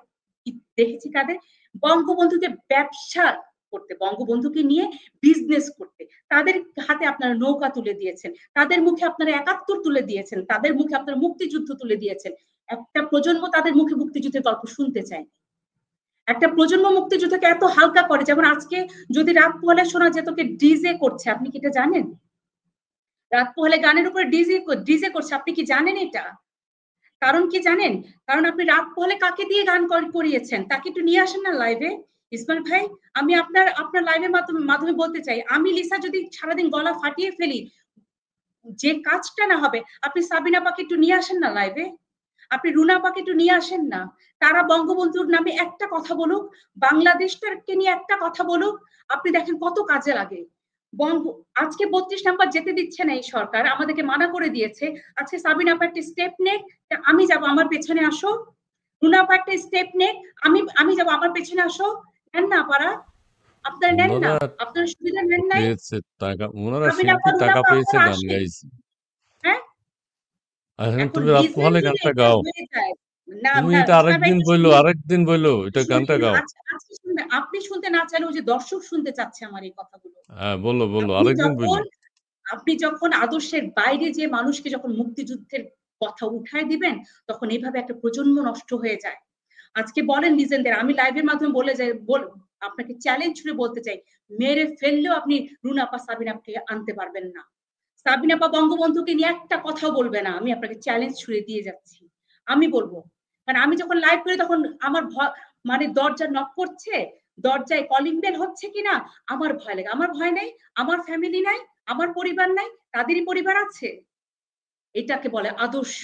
দেখেছি কাদের? বঙ্গবন্ধুকে ব্যবসা করতে, বঙ্গবন্ধুকে নিয়ে বিজনেস করতে। তাদের হাতে আপনারা নৌকা তুলে দিয়েছেন, তাদের মুখে আপনারা ৭১ তুলে দিয়েছেন, তাদের মুখে আপনারা মুক্তিযুদ্ধ তুলে দিয়েছেন। একটা প্রজন্ম তাদের মুখে মুক্তিযুদ্ধের গল্প শুনতে চায়। একটা প্রজন্ম মুক্তিযুদ্ধকে এত হালকা করে, যেমন আজকে যদি রাত পোহালে শোনা যেত কে ডিজে করছে, আপনি কি এটা জানেন? রাত পোহালে গানের উপরে ডিজে করছে, আপনি কি জানেন এটা? কারণ কি জানেন? কারণ আপনি রাত পোহালে কাকে দিয়ে গান করিয়েছেন? তাকে একটু নিয়ে আসেন না লাইভে। ইসমাইল ভাই, আমি আপনার লাইভের মাধ্যমে বলতে চাই, আমি লিসা যদি সারাদিন গলা ফাটিয়ে ফেলি, যে কাজটা না হবে, আপনি সাবিনা আপাকে একটু নিয়ে আসেন না লাইভে। আপনি রুনা আপাকে একটু নিয়ে আসেন না। তারা বঙ্গবন্ধুর নামে একটা কথা বলুক, বাংলাদেশটাকে নিয়ে একটা কথা বলুক। আপনি দেখেন কত কাজে লাগে। বঙ্গ আজকে ৩২ নাম্বার যেতে দিচ্ছে না এই সরকার, আমাদেরকে মানা করে দিয়েছে। আজকে সাবিনা আপা একটা স্টেপ নেক, আমি যাব, আমার পেছনে আসো। রুনা আপা একটা স্টেপ নেক, আমি যাব, আমার পেছনে আসো। নেন না আপারা, আপনারা নেন না, ওনারা আপনার সুবিধা নেন নাই। পেয়েছে টাকা, ওনারা সাবিনা আপা, শিল্পী রুনা টাকা আপা পেয়েছে, আপনারা গান আসেন। গাইছে। হ্যাঁ, এখন এখন তুমি রাত ডিজে পোহালে দিলে গানটা এটা গাও। হয়ে যায়। না, তুমি না এটা ইসমাইল ভাই আরেকদিন একটু বললো, শুনুন, আরেকদিন বললো, একটু এটা গানটা শুনুন। গাও। আজকে শুনবেন, আপনি শুনতে না চাইলেও যে দর্শক শুনতে চাচ্ছে আমার এই কথাগুলো। হ্যাঁ, বললো বললো, আপনি আরেকদিন যখন বললো। আপনি যখন আদর্শের বাইরে যে মানুষকে যখন মুক্তিযুদ্ধের কথা উঠায় দিবেন, তখন এইভাবে একটা প্রজন্ম নষ্ট হয়ে যায়। আজকে বলেন লিজেন্ডদের, আমি লাইভের মাধ্যমে বলে যাই, আপনাকে চ্যালেঞ্জ ছুড়ে বলতে চাই, মেরে ফেললেও আপনি রুনা আপা, সাবিনা আপাকে আনতে পারবেন না। সাবিনা আপা বঙ্গবন্ধুকে নিয়ে একটা কথাও বলবে না, আমি আপনাকে চ্যালেঞ্জ ছুড়ে দিয়ে যাচ্ছি। আমি বলবো, কারণ আমি যখন লাইভ করি তখন আমার মানে দরজা নক করছে, দরজায় কলিং বেল হচ্ছে কিনা আমার ভয় লাগে। আমার ভয় নেই, আমার ফ্যামিলি নাই, আমার পরিবার নাই, তাদেরই পরিবার আছে। এটাকে বলে আদর্শ।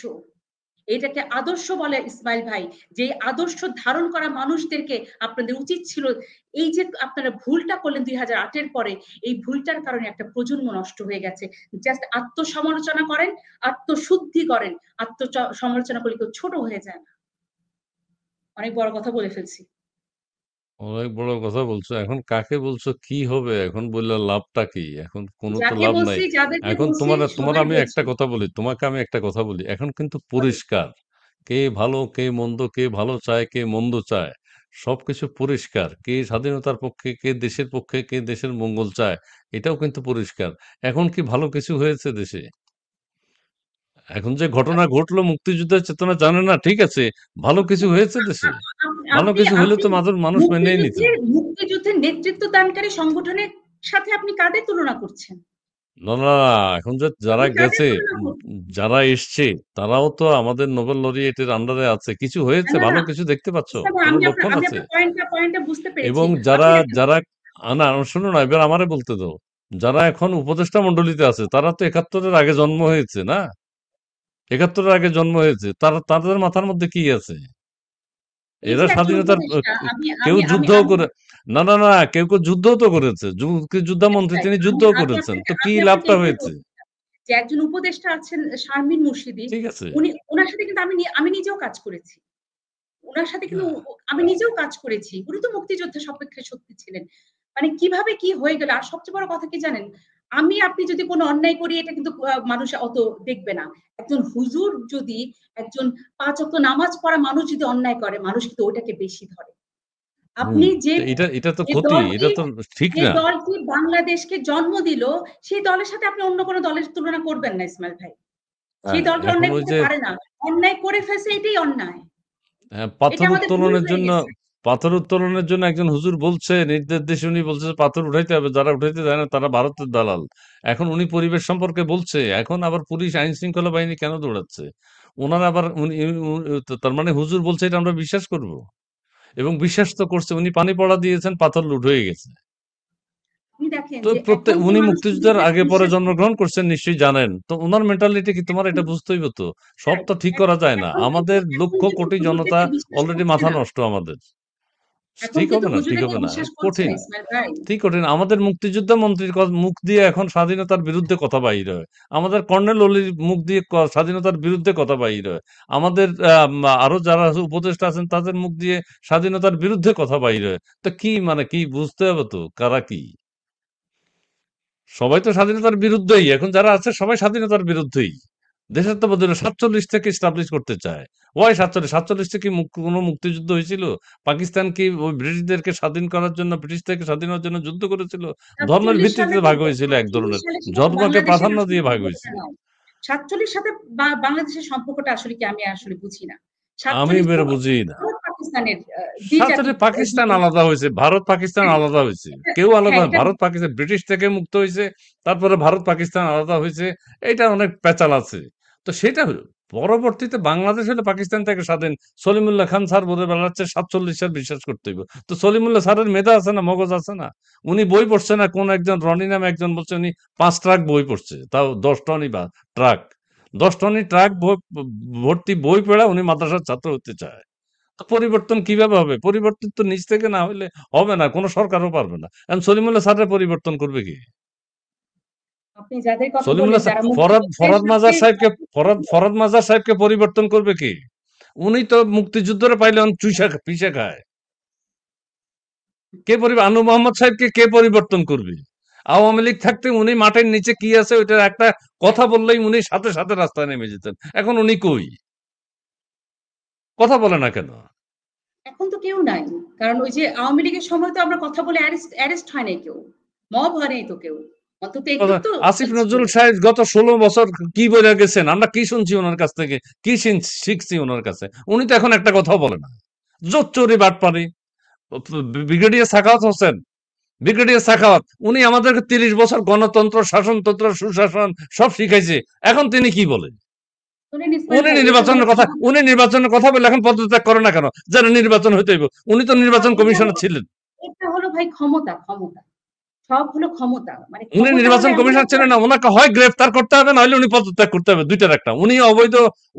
এটাকে আদর্শ বলে ইসমাইল ভাই। যে আদর্শ ধারণ করা মানুষদেরকে আপনাদের উচিত ছিল, এই যে আপনারা ভুলটা করলেন ২০০৮-এর পরে, এই ভুলটার কারণে একটা প্রজন্ম নষ্ট হয়ে গেছে। জাস্ট আত্মসমালোচনা করেন, আত্মশুদ্ধি করেন। আত্মসমালোচনা করলে কেউ ছোট হয়ে যায় না। অনেক বড় কথা বলে ফেলছি। অনেক বড় কথা বলছো। এখন কাকে বলছো, কি হবে এখন বললে লাভটা কি? এখন কোনো তো যাকে লাভ নাই। বলছি, যাদেরকে এখন বলছি, তোমার তোমার সবাই আমি একটা বলছি। কথা বলি, তোমাকে আমি একটা কথা বলি, এখন কিন্তু বলেন। পরিষ্কার কে ভালো কে মন্দ, কে ভালো চায় কে মন্দ চায়, সবকিছু পরিষ্কার। কে স্বাধীনতার পক্ষে, কে দেশের পক্ষে, কে দেশের মঙ্গল চায়, এটাও কিন্তু পরিষ্কার। এখন কি ভালো কিছু হয়েছে দেশে? এখন যে ঘটনা ঘটলো, মুক্তিযুদ্ধের চেতনা জানে না, ঠিক আছে, ভালো কিছু হয়েছে দেশে? ভালো আপনি কিছু হলে আপনি তো মানুষ মেনেই নিত। মুক্তিযুদ্ধের নেতৃত্ব দানকারী সংগঠনের সাথে আপনি কাদের তুলনা করছেন? না, না, না, এখন যে যারা আপনি কাদের গেছে, তুলনা উম, করছেন? যারা এসছে, তারাও তো আমাদের নোবেল লরিয়েটের আন্ডারে আছে। কিছু না, হয়েছে, না, ভালো না। কিছু দেখতে পাচ্ছ? ইসলাম ভাই, কোনো লক্ষণ আমি আছে? আপনার পয়েন্টটা বুঝতে পেরেছি। এবং আপনি যারা দেখেন, যারা না, শোনো না, এবার আমারে বলতে দাও। যারা এখন উপদেষ্টা মন্ডলীতে আছে, তারা তো ৭১-এর আগে জন্ম হয়েছে না? ৭১-এর আগে জন্ম হয়েছে, তারা, তাদের মাথার মধ্যে কি আছে? এই এরা যে একজন স্বাধীনতার উপদেষ্টা, আমি কেউ আমি আমি যুদ্ধও আমি করে, না, না, না, কেউ যুদ্ধও তো করেছে, যুদ্ধামন্ত্রী, এটাই। তিনি আমি যুদ্ধও আমি করেছেন, আপনাকে তো কি আমি আপনাকে লাভটা এটাই হয়েছে? বলছি, যে একজন উপদেষ্টা আছেন শারমিন মুর্শিদি। ঠিক আছে। উনার সাথে কিন্তু আমি নিজেও কাজ করেছি। উনার সাথে কিন্তু আমি নিজেও কাজ করেছি। উনি তো মুক্তিযোদ্ধা সপক্ষে শক্তি ছিলেন। মানে কিভাবে কি হয়ে গেল? আর সবচেয়ে বড় কথা কি জানেন? আপনি যদি কোনো অন্যায় করি, এটা কিন্তু মানুষ অত দেখবে না। একজন হুজুর যদি, একজন ৫ ওয়াক্ত নামাজ পড়া মানুষ যদি অন্যায় করে, মানুষ কিন্তু ওটাকে বেশি ধরে। হুম, আপনি তো এটা এটা তো যে ক্ষতি, এটা দলটি তো ঠিক যে না। দলটি বাংলাদেশকে জন্ম দিল, সেই দলের সাথে আপনি অন্য কোনো দলের তুলনা করবেন না ইসমাইল ভাই। সেই হ্যাঁ, দলটা এখন অন্যায় ওই করতে যে পারে না। অন্যায় করে ফেলছে, এটাই অন্যায়। এটা পাথর আমাদের ভুল উত্তোলনের হয়ে জন্য, গেছে। একজন হুজুর বলছে, নির্দেশ দিয়েছে, উনি বলছে যে পাথর উঠাইতে হবে, যারা উঠাইতে যায় না তারা ভারতের দালাল। এখন উনি পরিবেশ সম্পর্কে বলছে, এখন আবার পুলিশ আইন শৃঙ্খলা বাহিনী কেন দৌড়াচ্ছে? ওনারা আবার তার মানে হুজুর বলছে এটা আমরা বিশ্বাস করব? এবং বিশ্বাস তো করছে, উনি পানি পড়া দিয়েছেন, পাথর লুট হয়ে গেছে। আপনি দেখেন তো যে এখন যে উনি মানুষ মুক্তিযুদ্ধের হুজুরদেরকে আগে পরে বিশ্বাস করছে, জন্মগ্রহণ করছেন, নিশ্চয়ই জানেন তো ওনার মেন্টালিটি কি, তোমার এখন এটা বুঝতে হইব তো। সব রাইট, তো ঠিক করা এখন যায় না, এখন কিন্তু আমাদের এখন লক্ষ কিন্তু কোটি জনতা হুজুরদেরকে বিশ্বাস অলরেডি করছে মাথা না। নষ্ট আমাদের। এখন ঠিক কিন্তু হবে না, ঠিক হুজুরদেরকে হবে না, বিশ্বাস করছে না কঠিন। ইসমাইল ভাই। ঠিক কঠিন, আমাদের মুক্তিযোদ্ধা মন্ত্রীর মুখ দিয়ে এখন স্বাধীনতার বিরুদ্ধে কথা বাইর হয়। আমাদের কর্নেল অলির মুখ দিয়ে স্বাধীনতার বিরুদ্ধে কথা বাইর হয়। আমাদের আরো যারা উপদেষ্টা আছেন তাদের মুখ দিয়ে স্বাধীনতার বিরুদ্ধে কথা বাইর হয়। তো কি মানে, কি বুঝতে হবে তো কারা কি। সবাই তো স্বাধীনতার বিরুদ্ধেই, এখন যারা আছে সবাই স্বাধীনতার বিরুদ্ধেই। দেশাত্মবোধ 47 থেকে এস্টাবলিশ করতে চায়। ওয়াই 47? 47 থেকে কোনো মুক্তিযুদ্ধ হয়েছিল? পাকিস্তান কি ওই ব্রিটিশদেরকে স্বাধীন করার জন্য, ব্রিটিশ থেকে স্বাধীন হওয়ার জন্য যুদ্ধ করেছিল? ধর্মের ৪৭ সালে ভিত্তিতে তো ভাগ হয়েছিল এক ৪৭ ধরনের। সালের সাথে তো ধর্মকে বাংলাদেশের প্রাধান্য আসলে দিয়ে ভাগ সম্পর্কটা হয়েছে। নাই। ৪৭ সাথে বাংলাদেশের সম্পর্কটা আসলে কি আমি আসলে বুঝি না। আমি ৪৭ তো বের বুঝি না। ভারত পাকিস্তানের ২ সাথে জাতির পাকিস্তান যুদ্ধ। আলাদা হয়েছে, ভারত পাকিস্তান হ্যাঁ, আলাদা হয়েছে। এটা কেউ আলাদা হ্যাঁ, হয়, এটা ভারত পাকিস্তান ব্রিটিশ থেকে মুক্ত হয়েছে, তারপরে ভারত পাকিস্তান আলাদা হয়েছে। এটা অনেক পেঁচাল আছে। তো সেটা পরবর্তীতে বাংলাদেশ হলে পাকিস্তান থেকে স্বাধীন। সলিমুল্লাহ খান স্যার বলে বেড়াচ্ছে 47 সাল বিশ্বাস করতে হইব। তো সলিমুল্লাহ স্যারের মেধা আছে না, মগজ আছে না? উনি বই পড়ছে না? কোন একজন রনি নামে একজন বলছে উনি 5 ট্রাক বই পড়ছে, তাও 10 টনই বা ট্রাক, 10 টনই ট্রাক ভর্তি বই পড়া উনি মাদ্রাসার ছাত্র হতে চায়। তো পরিবর্তন কিভাবে হবে? পরিবর্তন তো নিচ থেকে না হইলে হবে না। কোন সরকারও পারবে না। এখন সলিমুল্লাহ স্যারের পরিবর্তন করবে কে? আপনি যাদের কথা বললেন সলিমুল্লাহ যারা মুক্তিযুদ্ধের ফরহাদ সাথে মাজার সাহেবকে সম্পৃক্ত। ফরহাদ মাজার সাহেবকে পরিবর্তন করবে কে? উনি তো মুক্তিযুদ্ধরে পাইলে পিষে খায়। আনু মোহাম্মদ সাহেবকে কে পরিবর্তন করবে? আওয়ামী লীগ থাকতে উনি মাঠের নিচে কি আছে ওইটার একটা কথা বললেই উনি সাথে সাথে রাস্তায় নেমে যেতেন। এখন উনি কই? কথা বলে না কেন? এখন তো কেউ নাই। কারণ ওই যে আওয়ামী লীগের সময় তো আমরা কথা বলে অ্যারেস্ট হয় নাই কেউ। মব হয় নাই তো কেউ। অন্তত একটু তো আসিফ ছিল। নজরুল সাহেব গত 16 বছর কি বলে গেছেন? আমরা কি শুনছি ওনার কাছ থেকে? কি শিখছি ওনার কাছে? উনি তো এখন একটা কথাও বলে না। জোচ্চুরি বাটপারি। ব্রিগেডিয়ার সাখাওয়াত হোসেন, ব্রিগেডিয়ার সাখাওয়াত উনি আমাদেরকে 30 বছর গণতন্ত্র, শাসনতন্ত্র, সুশাসন সব শিখাইছে। এখন তিনি কি বলেন? শুনেন ইসমাইল ভাই, এটা হলো উনি নির্বাচনের কথা বলে এখন পদত্যাগ করে না কেন? যেন নির্বাচন হইতে হইব। উনি তো নির্বাচন কমিশনার ছিলেন। এটা হলো ভাই ক্ষমতা। সব হলো ক্ষমতা। মানে উনি ক্ষমতা হলো নির্বাচন এমন কমিশনার একটা। ছিলেন না। উনাকে হয় গ্রেফতার করতে হবে, নইলে উনি পদত্যাগ করতে হবে। দুইটার একটা। উনি অবৈধ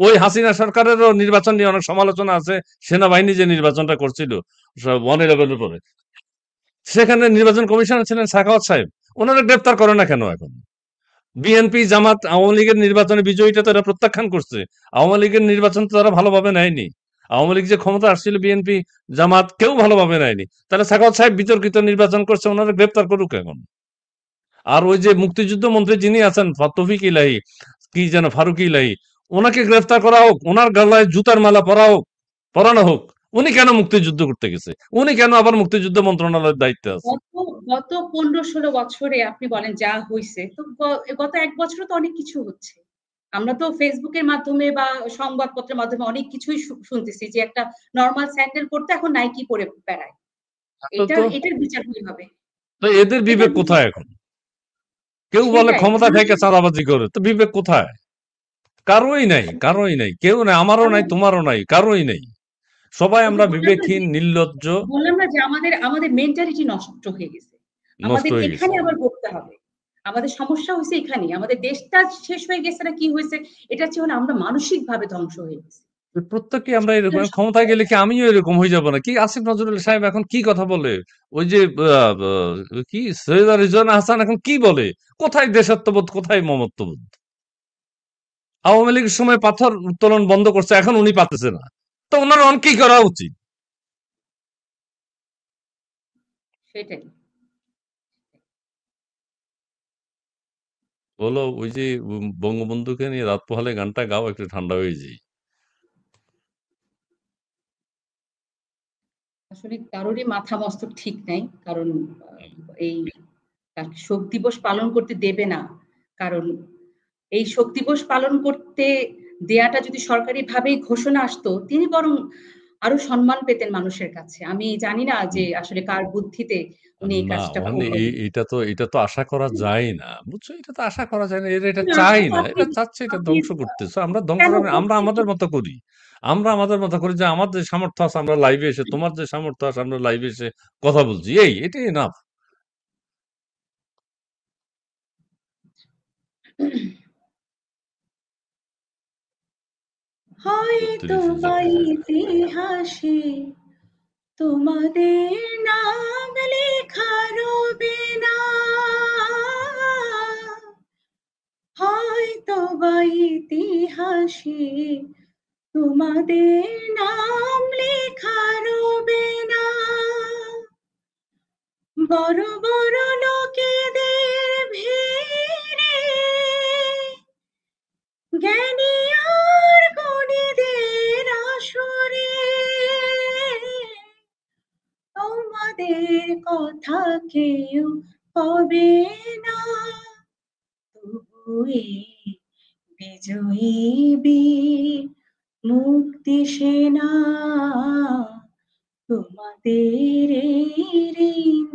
ওই হাসিনা সরকারেরও নির্বাচন নিয়ে অনেক সমালোচনা আছে। সেনাবাহিনী যে নির্বাচনটা করছিল 111 এর পরে, সেখানে নির্বাচন কমিশনার ছিলেন সাখাওয়াত সাহেব। ওনারা গ্রেফতার করে না কেন এখন? বিএনপি, জামাত, আওয়ামী লীগের নির্বাচনে বিজয়ীটা তো এরা প্রত্যাখ্যান করছে। আওয়ামী লীগের নির্বাচন তো তারা ভালোভাবে নেয়নি। আওয়ামী লীগ যে ক্ষমতা আসছিল, বিএনপি, জামাত কেউ ভালোভাবে নেয়নি। তাহলে সাখাওয়াত সাহেব বিতর্কিত নির্বাচন করছে, ওনারা গ্রেফতার করুক এখন। আর ওই যে মুক্তিযুদ্ধ মন্ত্রী যিনি আছেন তৌফিক ইলাহি, কি যেন ফারুক ইলাহি, ওনাকে গ্রেফতার করা হোক, ওনার গলায় জুতার মালা পরানো হোক। উনি কেন মুক্তিযুদ্ধ করতে গেছে? উনি কেন আবার মুক্তিযুদ্ধ মন্ত্রণালয়ের দায়িত্বে আছে? গত গত ১৫-১৬ বছরে আপনি বলেন যা হইছে, তো গত ১ বছরে তো অনেক কিছু হচ্ছে। আমরা তো ফেসবুকের মাধ্যমে বা সংবাদপত্রের মাধ্যমে অনেক কিছুই শুনতেছি যে একটা নরমাল স্যান্ডেল পড়তে এখন নাইকি পরে বেড়ায়। তো তো এটার বিচার কিভাবে? তো এদের এটার বিবেক বিচার কোথায় এখন? কেউ বলে সেটাই ক্ষমতা থেকে মানুষের চাঁদাবাজি করে, তো বিবেক কোথায়? কারোই নাই, কারোই নাই, কেউ নাই, আমারও নাই, কারণ তোমারও নাই, কারোই নাই। সবাই ওই যে আমরা বললাম না বিবেকহীন, যে নির্লজ্জ, আমাদের মেন্টালিটি নষ্ট হয়ে গেছে। নষ্ট আমাদের হয়ে গেছে। এখানে আবার করতে হবে। আমাদের সমস্যা হইছে এখানেই। আমাদের দেশটা শেষ হয়ে গেছে না কি হইছে, এটা হচ্ছে হলো আমরা মানসিকভাবে ধ্বংস হয়ে গেছি। প্রত্যেককে আমরা এটা এরকম হলো ক্ষমতায় সবচেয়ে বড় গেলে কি কথা। আমিও এরকম হয়ে যাব না কি? আসিফ নজরুল সাহেব এখন কি কথা বলে? ওই যে কি সৈয়দা রিজওয়ানা হাসান এখন কি বলে? কোথায় দেশাত্মবোধ, কোথায় মমত্ববোধ? আওয়ামী লীগের সময় পাথর উত্তোলন বন্ধ করছে, এখন উনি পারতেছে না। তো ওনার কি করা উচিত? সেটাই। বলো ওই যে বঙ্গবন্ধুকে নিয়ে রাত পোহালে গানটা গাও, একটু ঠান্ডা হয়ে যাই। আসলে কারোরই মাথা মস্তক ঠিক নাই। কারণ এই শোক দিবস পালন করতে দেবে না। কারণ এই শোক দিবস পালন করতে দেয়াটা যদি সরকারিভাবেই ঘোষণা আসতো, তিনি বরং আরো সম্মান পেতেন মানুষের কাছে। আমি জানি না যে আসলে কার বুদ্ধিতে উনি এই না, কাজটা মানে করলেন। এটা তো আশা করা যায় না। বুঝছো? এটা তো আশা করা যায় না। এরা এটা না চায় আসলে না। আপনি এরা চাচ্ছে এটা আপনি ধ্বংস করতে। সো আমরা ধ্বংস কেন আমরা করছেন? আমাদের মতো করি। আমরা আমাদের মতো করি যে আমার যে সামর্থ্য আছে আমরা লাইভে এসে, তোমার যে সামর্থ্য আছে আমরা লাইভে এসে কথা বলছি। এটাই এনাফ। হয়তো ৩৬ বা জুলাই, হ্যাঁ। ইতিহাসে তোমাদের নাম লেখা রবে না, হয়তোবা ইতিহাসে তোমাদের নাম লেখা রবে না, বড় বড় লোকেদের ভিড়ে জ্ঞানী থাকেও হবে না, তবু এই বিজয়ী বীর মুক্তি সেনা, তোমাদের এই ঋণ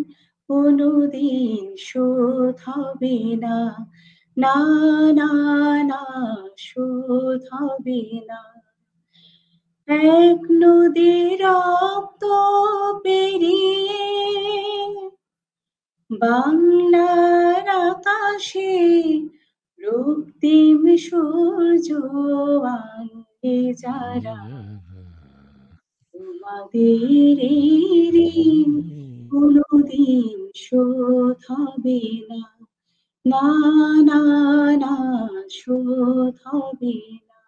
কোনদিন শোধ হবে না, না, না, না, শোধ হবে না। এক নদীর রক্ত পেরিয়ে বাংলার আকাশে রক্তিম সূর্য আনবে যারা, তোমাদের এই ঋণ কোনদিন শোধ হবে না, না, না, না, শোধ হবে না।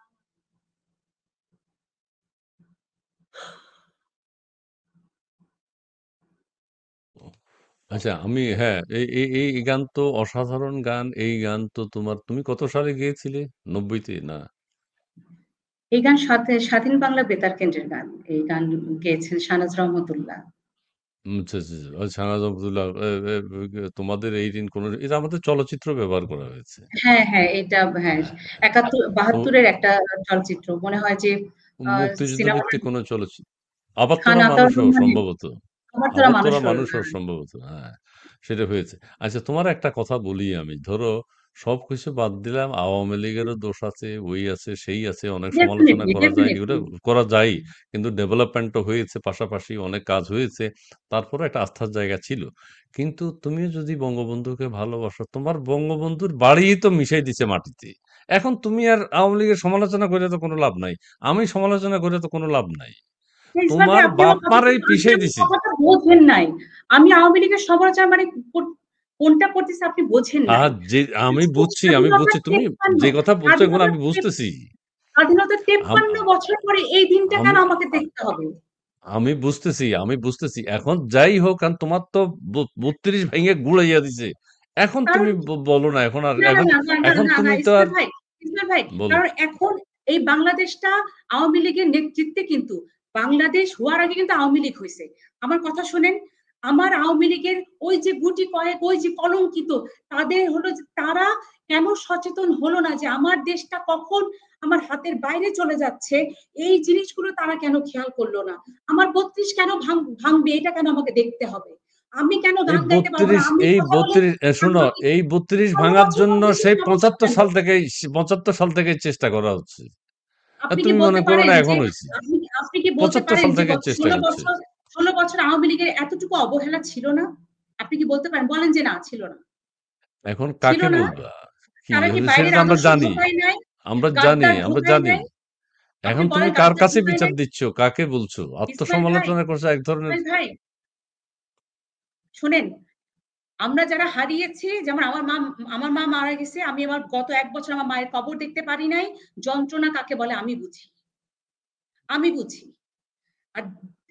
আচ্ছা, আমি হ্যাঁ, এই গান তো অসাধারণ গান। এই গান তো তুমি কত সালে গেয়েছিলে? ৯০ তে না? এই গান স্বাধীন বাংলা বেতার কেন্দ্রের গান। এই গান গেয়েছেন শাহনাজ রহমতুল্লাহ। আচ্ছা, আচ্ছা, আচ্ছা। শাহনাজ আব্দুল্লাহ তোমাদের এই ঋণ কোন, এটা আমাদের চলচ্চিত্র ব্যবহার করা হয়েছে। হ্যাঁ, হ্যাঁ, এটা হ্যাঁ, হ্যাঁ, ৭১-৭২ এর একটা চলচ্চিত্র। মনে হয় যে আ মুক্তিযুদ্ধ সিনেমাটা ভিত্তিক কোন চলচ্চিত্র। আবার খান তোরা আতাউর মানুষও রহমানের সম্ভবত। আবার তোরা আবার মানুষ তোরা হল মানুষও না। সম্ভবত। হ্যাঁ, সেটা হয়েছে। আচ্ছা, তোমার একটা কথা বলি আমি। ধরো সবকিছু বাদ দিলাম। আওয়ামী লীগেরও দোষ আছে, ওই আছে, সেই আছে। অনেক সমালোচনা ডেফিনিটলি, করা যায়। এগুলো ডেফিনিটলি। করা যায়। কিন্তু ডেভেলপমেন্টও হয়েছে, পাশাপাশি অনেক কাজ হয়েছে। তারপরেও একটা আস্থার জায়গা ছিল। কিন্তু তুমিও যদি বঙ্গবন্ধুকে ভালোবাসো, তোমার বঙ্গবন্ধুর বাড়িই তো মিশাই দিছে মাটিতে। এখন তুমি আর আওয়ামী লীগের সমালোচনা করে তো কোনো লাভ নাই। আমি সমালোচনা করে তো কোনো লাভ নাই। ইসমাইল ভাই তোমার আপনি বাপ আমার কথাটা মারাই আপনি পিষাই আমার দিছে। কথাটা বোঝেন নাই। আমি আওয়ামী লীগের সমালোচনা মানে কোনটা করতেছি আপনি বোঝেন নাই। যে এটা আমি হচ্ছে বুঝছি, আমি বুঝছি। স্বাধীনতার তুমি ৫৩ যে কথা বলছো এখন স্বাধীনতার আমি তেপ বুঝতেছি। স্বাধীনতার আম ৫৩ বছর পরে এই দিনটা আমি কেন আমাকে দেখতে হবে? আমি বুঝতেছি, আমি বুঝতেছি। এখন যাই হোক, কারণ তোমার তো ৩২ ভেঙে গুড়াইয়া দিছে। এখন কারণ তুমি বলো না, এখন আর না, না, এখন না, না, না, এখন না, না, তুমি তো আর ইসমাইল ভাই, বলো। কারণ এখন এই বাংলাদেশটা আওয়ামী লীগের নেতৃত্বে কিন্তু বাংলাদেশ হওয়ার আগে কিন্তু আওয়ামী লীগ হইছে। আমার কথা শোনেন, আমার আওয়ামী লীগের ওই যে গুটি কয়েক ওই যে কলঙ্কিত তাদের হলো যে তারা কেন সচেতন হলো না যে আমার দেশটা কখন আমার হাতের বাইরে চলে যাচ্ছে, এই জিনিসগুলো তারা কেন খেয়াল করলো না? আমার ৩২ কেন ভাঙবে এটা কেন আমাকে দেখতে হবে? আমি কেন এই গান গাইতে পারবো না? ৩২ আমি এই কথা বলে ৩২ শোনো, আমি এই ৩২ ১৬ ভাঙার বছর জন্য কংগ্রেসের সেই সদস্য ৭৫ কেন? সাল থেকেই ৭৫ সাল থেকেই চেষ্টা করা হচ্ছে। আর আপনি কি তুমি বলতে মনে করো পারেন না যে এখন হইছে। আপনি কি বলতে ৭৫ পারেন সাল যে থেকে গত চেষ্টা করছে। ১৬ বছর আওয়ামী লীগের এতটুকু অবহেলা ছিল না? আপনি কি বলতে পারেন? বলেন যে না ছিল না। এখন ছিল কাকে না? বলবা? কি তারা কি সেটা বাইরের তো আমরা আদর্শ জানি। ঢোকায় নাই? আমরা জানি, গাদ্দার আমরা ঢোকায় জানি। নাই? আপনি এখন তুমি বলেন কার গাদ্দার কাছে ঢোকায় বিচার নাই? দিচ্ছ? কাকে বলছো? ইসমাইল ভাই, আত্মসমালোচনা করছে এক ধরনের। ইসমাইল ভাই শোনেন, আমরা যারা হারিয়েছি যেমন আমার মা মারা গেছে। আমি আমার গত ১ বছর আমার মায়ের কবর দেখতে পারি নাই। যন্ত্রণা কাকে বলে আমি বুঝি। আমি বুঝি। আর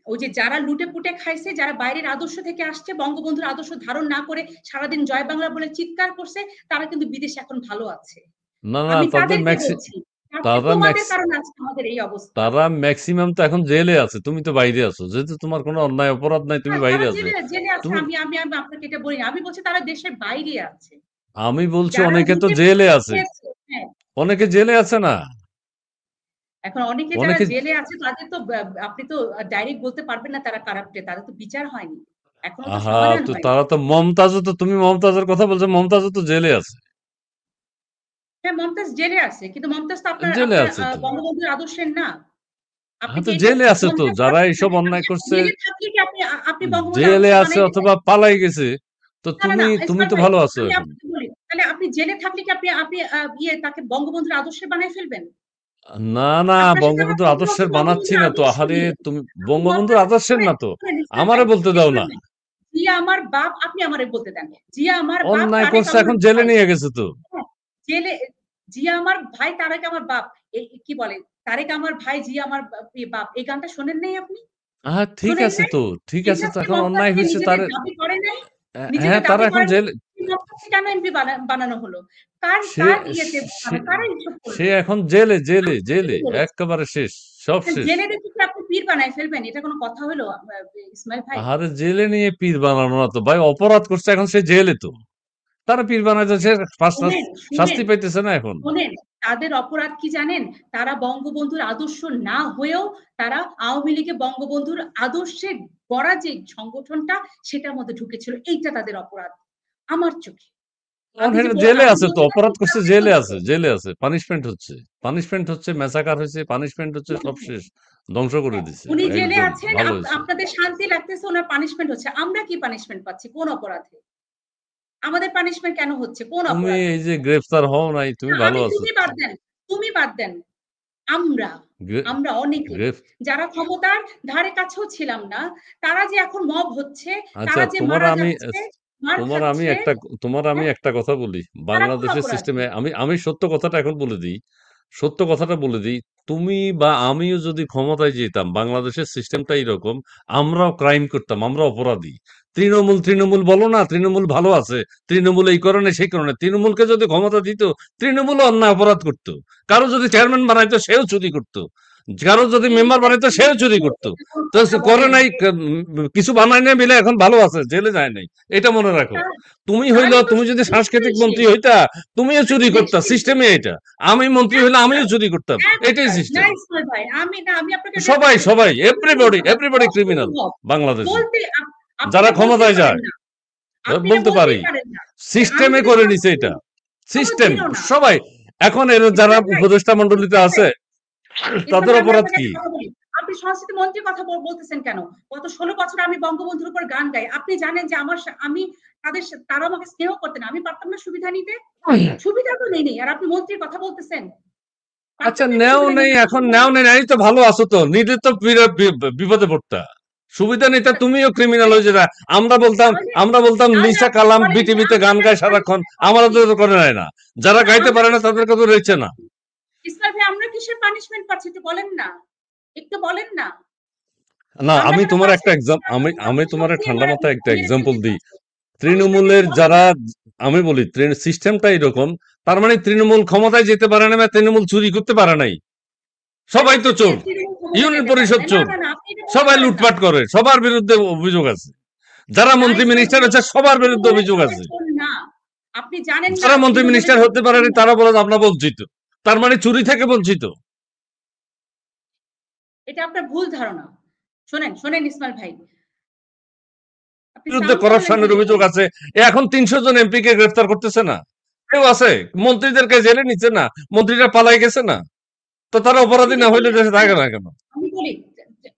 ওই যে যারা লুটে-পুটে খাইছে, যারা বাইরের আদর্শ থেকে আসছে, বঙ্গবন্ধুর আদর্শ ধারণ না করে সারাদিন জয় বাংলা বলে চিৎকার করছে, তারা কিন্তু বিদেশে এখন ভালো আছে। না, না, আমি তাদেরকে বলছি। আজকে তারা তোমাদের ম্যাক্স কারণে আজকে আমাদের এই অবস্থা। তারা ম্যাক্সিমাম তো এখন জেলে আছে। তুমি তো বাইরে আছো। যেহেতু তোমার কোনো অন্যায় অপরাধ নাই, তুমি হ্যাঁ, বাইরে তারা আছো। জেলে আছে। তুমি আমি আমি আমি আপনাকে এটা বলি না। আমি বলছি তারা দেশের বাইরে আছে। আমি বলছি যারা অনেকে তো লুটে-পুটে জেলে আছে। খেয়েছে হ্যাঁ, অনেকে জেলে আছে না? এখন অনেকে যারা অনেকে জেলে আছে তাদের তো আপনি তো ডাইরেক্ট বলতে পারবেন না তারা কারাপ্টেড। তাদের তো বিচার হয়নি। এখনো তো আহা! সমাধান তো হয়নি। তারা তো তুমি মমতাজের কথা বলছো। মমতাজও তো জেলে আছে। হ্যাঁ, মমতাজ জেলে আছে। কিন্তু মমতাজ তো আপনার জেলে আপনার আছে তো। বঙ্গবন্ধুর আদর্শের না। আপনি হ্যাঁ, কি তো এটা জেলে আছে তো। মমতাজ তো যারা আপনার এইসব অন্যায় আচ্ছা করছে জেলে থাকলে কি আপনি বঙ্গবন্ধুর জেলে আদর্শের আছে বানাই দিবেন? অথবা পালাই গেছে। তো না, না, না, তুমি ইসমাইল তো ভাই ভালো আছো আমি এখন। আপনাকে বলি, তাহলে আপনি জেলে থাকলে কি আপনি আপনি তাকে বঙ্গবন্ধুর আদর্শে বানায় ফেলবেন? না, না, আপনার সাথে আমার বঙ্গবন্ধুর সম্পর্ক আদর্শের বানাচ্ছি বঙ্গবন্ধুর না তো। আদর্শ আহারে, নিয়ে। তুমি আপনি বঙ্গবন্ধুর বলতেছেন আদর্শের শুনেন, না তো। শুনেন ইসমাইল আমারে ভাই, বলতে দাও ইসমাইল না। ভাই। জিয়া আমার বাপ, আপনি আমারে বলতে দেন। জিয়া আমার বাপ, অন্যায় তারেক করছে, আমার এখন জেলে ভাই। নিয়ে গেছে তো। হ্যাঁ, জেলে জিয়া আমার ভাই, তারেক আমার বাপ। এই কি বলে? তারেক আমার ভাই, জিয়া আমার বাপ। এই গানটা শোনেন নাই আপনি? ঠিক শোনেন আছে নাই? তো। ঠিক আছে এটা তো। কি এখন মমতাজ অন্যায় কি হইছে নিজেদের দাবি করে নাই? হ্যাঁ, নিজেদের তারা দাবি এখন করে নাই? জেলে কেন এমপি বানানো হলো? কার সে কার ইয়েতে সে কারা এইসব সে করলো? এখন জেলে জেলে আমি জেলে সেটাই বলেছি। একেবারে শেষ, সব শেষ। জেলে রেখে কি আপনি পীর বানায় ফেলবেন? এটা কোনো কথা হলো ইসমাইল ভাই? আরে জেলে নিয়ে পীর বানানো না তো ভাই, অপরাধ করছে এখন সে জেলে তো, তারা পীর বানাইছে, সে শোনেন, শাস্তি শুনেন, পাইতেছে না এখন। শোনেন, তাদের অপরাধ কি জানেন? তারা বঙ্গবন্ধুর আদর্শ না হয়েও তারা আওয়ামী লীগে বঙ্গবন্ধুর আদর্শে গড়া যে সংগঠনটা সেটার মধ্যে ঢুকেছিল। এইটা তাদের অপরাধ আমার চোখে। আমি যে জেলে আমি আছে তো, বলতে অপরাধ চাচ্ছি করছে, আপনি জেলে বলতে আছে, জেলে আছে, পানিশমেন্ট হচ্ছে, মেসাকার হয়েছে, পানিশমেন্ট হচ্ছে, সব শেষ, ধ্বংস করে হ্যাঁ, দিছে উনি জেলে একদম। আছেন, ভালো হয়েছে। আপনাদের শান্তি লাগতেছে, ওনার পানিশমেন্ট হচ্ছে। আমরা কি পানিশমেন্ট পাচ্ছি? কোন অপরাধে? আমাদের পানিশমেন্ট কেন হচ্ছে? কোন তুমি অপরাধে? এই যে গ্রেফতার হও নাই, তুমি ভালো আমি আছো। তুমি বাদ দেন, তুমি বাদ দেন। আমরা, গ্রে- আমরা অনেকে গ্রেফ যারা ক্ষমতার ধারে কাছেও ছিলাম না, তারা যে এখন মব হচ্ছে, আচ্ছা, তারা যে মারা যাচ্ছে, মার আমি খাচ্ছে, একটা হ্যাঁ? একটা কথা বলি। তারা কোন বাংলাদেশের অপরাধী? সিস্টেমে আমি সত্য কথাটা এখন বলে দিই। সত্য কথাটা বলে দিই। তুমি বা আমিও যদি ক্ষমতায় যেতাম, বাংলাদেশের সিস্টেমটা এরকম, আমরাও ক্রাইম করতাম, আমরা অপরাধী। তৃণমূল বলো না, তৃণমূল ভালো আছে, তৃণমূল এই কারণে সেই কারণে। তৃণমূলকে যদি ক্ষমতা দিত, তৃণমূলও অন্যায় অপরাধ করতো। কারো যদি চেয়ারম্যান বানাইতো, সেও চুরি করতো। কারো যদি মেম্বার বানাইতো, সেও চুরি করতো। এটা কোন তো কথা সে করে বলেন? নাই, কিছু বানায় নাই মিলে এখন ভালো আছে, জেলে যায় নাই। এটা মনে রাখো। তা- হইলো, তারই তো তুমি যদি সাংস্কৃতিক দেশে মন্ত্রী হইতা, তুমিও চুরি করতা, দেশে সিস্টেমে এটা। আমি মন্ত্রী হইলে আমিও চুরি করতাম, এটাই সিস্টেম। ভাই আমি না আমি আপনাকে সবাই ডেফিনিটলি সবাই এভরিবডি অসম্ভব এভরিবডি ক্রিমিনাল অসম্ভব বাংলাদেশে, বলতে আপনি যারা এটা বলতেই ক্ষমতায় পারেন যায়। না। আপনি এটা বলতে পারি, বলতেই পারেন না যে আমি সিস্টেমে যদি করে নিছে সবকিছু এটা, খবর সিস্টেম। ছিল না। সবাই এখন এর যারা ইসমাইল ভাই, উপদেষ্টা মন্ডলীতে ইসমাইল ভাই, আছে, ইসমাইল তাদের ভাই, আমি অপরাধ আপনাকে কি? একটা কথা বলি। আপনি সংস্কৃতি মন্ত্রীর কথা বলতেছেন কেন? গত ১৬ বছর আমি বঙ্গবন্ধুর উপর গান গাই। আপনি জানেন যে আমি তারা আমাকে স্নেহ করতেন। আমি পারতাম না সুবিধা নিতে? সুবিধা তো নেই। আর আপনি মন্ত্রীর কথা বলতেছেন। আচ্ছা, পারতাম না আমি নেও সুবিধা নেই, নিতে? এখন নেও নেই, নাই তো ভালো আছো তো, নিলে তো বিপদে পড়তা। সুবিধা নিতে তুমিও ক্রিমিনাল হয়ে যেতা। তাহলে আমরা বলতাম তাহলে লিসা আপনি কালাম বলেন যে বিটিভিতে গান আমরা গায় সারাক্ষণ, পানিশমেন্ট আমাদের পাচ্ছি। তো করে নেয় না। যারা গাইতে আমরা পারে না কিসের তাদেরকে তো রয়েছে না। ইসমাইল ভাই আমরা কিসের পানিশমেন্ট পাচ্ছি একটু বলেন না। একটু বলেন না। না, আমরা আমি কেন তোমার পাচ্ছি একটা না? আমি আপনার তোমার সত্যি ঠান্ডা এবার আপনি মাথায় একটা মেরে এক্সাম্পল ফেলতে দিই। চাচ্ছেন। পানিশমেন্টের তৃণমূলের একটু বলেন যারা, না। আমি বলি সিস্টেমটা এরকম, তার মানে তৃণমূল ক্ষমতায় যেতে পারে না বা তৃণমূল চুরি করতে পারে নাই। কেন সবাই তো সে চোর, তৃণমূল ক্ষমতা ইউনিয়ন যেতে পারে পরিষদ না? না, চোর, না, না আপনি এটা বলতে সবাই পারেন না। লুটপাট করে, সবার বিরুদ্ধে অভিযোগ আছে। যারা না মন্ত্রী ইসমাইল মিনিস্টার ভাই, হচ্ছে, সবার বিরুদ্ধে তৃণমূলের অভিযোগ সবাই আছে। চোর না। আপনি জানেন না যারা মন্ত্রী তৃণমূলের মিনিস্টার হতে সবাই চোর পারেনি, না। তারা বলে আমরা বঞ্চিত। তার মানে চুরি থেকে বঞ্চিত। এটা আপনার ভুল ধারণা। শোনেন ইসমাইল ভাই। আপনি বিরুদ্ধে সাউন্ড কমালেন করাপশনের কেন অভিযোগ এখন? আছে। এখন ৩০০ জন এমপি কে গ্রেফতার করতেছে না, কেউ আছে? মন্ত্রীদেরকে জেলে নিচ্ছে না, মন্ত্রীরা পালাই গেছে না, তো তারা আপনি অপরাধী যে না হইলে বললেন দেশে থাকে না কেন? আমি বলি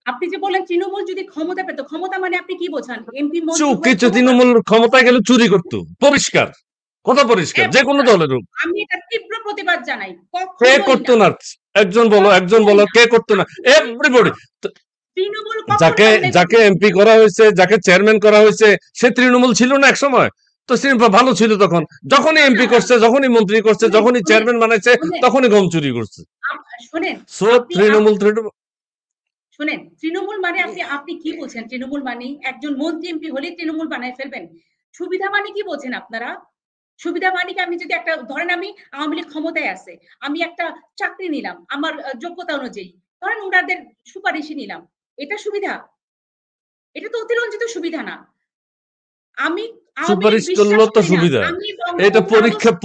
আপনি যে বললেন তৃণমূল যদি ক্ষমতা পেত, ক্ষমতা মানে আপনি কি বোঝান? এমপি মন্ত্রী হয়ে কিছু ক্ষমতা? তৃণমূল ক্ষমতায় গেলে চুরি করতো, পরিষ্কার কথা, পরিষ্কার যে কোনো এবার দলের হোক। আমি এটা তীব্র প্রতিবাদ জানাই। কে কখনোই করতো না, না? একজন কখনোই বলো না। কে করতো না? আপনি এভরিবডি। তৃণমূল কখন যাকে অন্যায় করতে যাকে এমপি দেখেছেন? করা হয়েছে, যাকে চেয়ারম্যান করা হয়েছে, সে তৃণমূল ছিল না এক সময়? তো সে ভালো ছিল তখন, যখনই না, না, এমপি না। করছে, যখনই মন্ত্রী করছে, শোনেন, যখনই শোনেন, চেয়ারম্যান বানাইছে, শোনেন, তখনই গম চুরি করছে। শোনেন, সো আপনি শোনেন, তৃণমূল মানে আপনি তৃণমূল আপনি কি বোঝেন? তৃণমূল মানেই একজন মন্ত্রী এমপি হলেই তৃণমূল বানায় ফেলবেন। সুবিধা মানে কি বোঝেন আপনারা? সুবিধা মানে কি আমি যদি একটা ধরেন আমি আওয়ামী লীগ ক্ষমতায় আছে। আমি একটা চাকরি নিলাম আমার যোগ্যতা অনুযায়ী। ধরেন উনাদের সুপারিশই নিলাম। এটা সুবিধা? এটা তো অতিরঞ্জিত সুবিধা না। আমি আওয়ামী লীগ সুপারিশ বিশ্বাস করলেও তো করি না। সুবিধা। আমি এটা বঙ্গবন্ধুর আদর্শ করি না।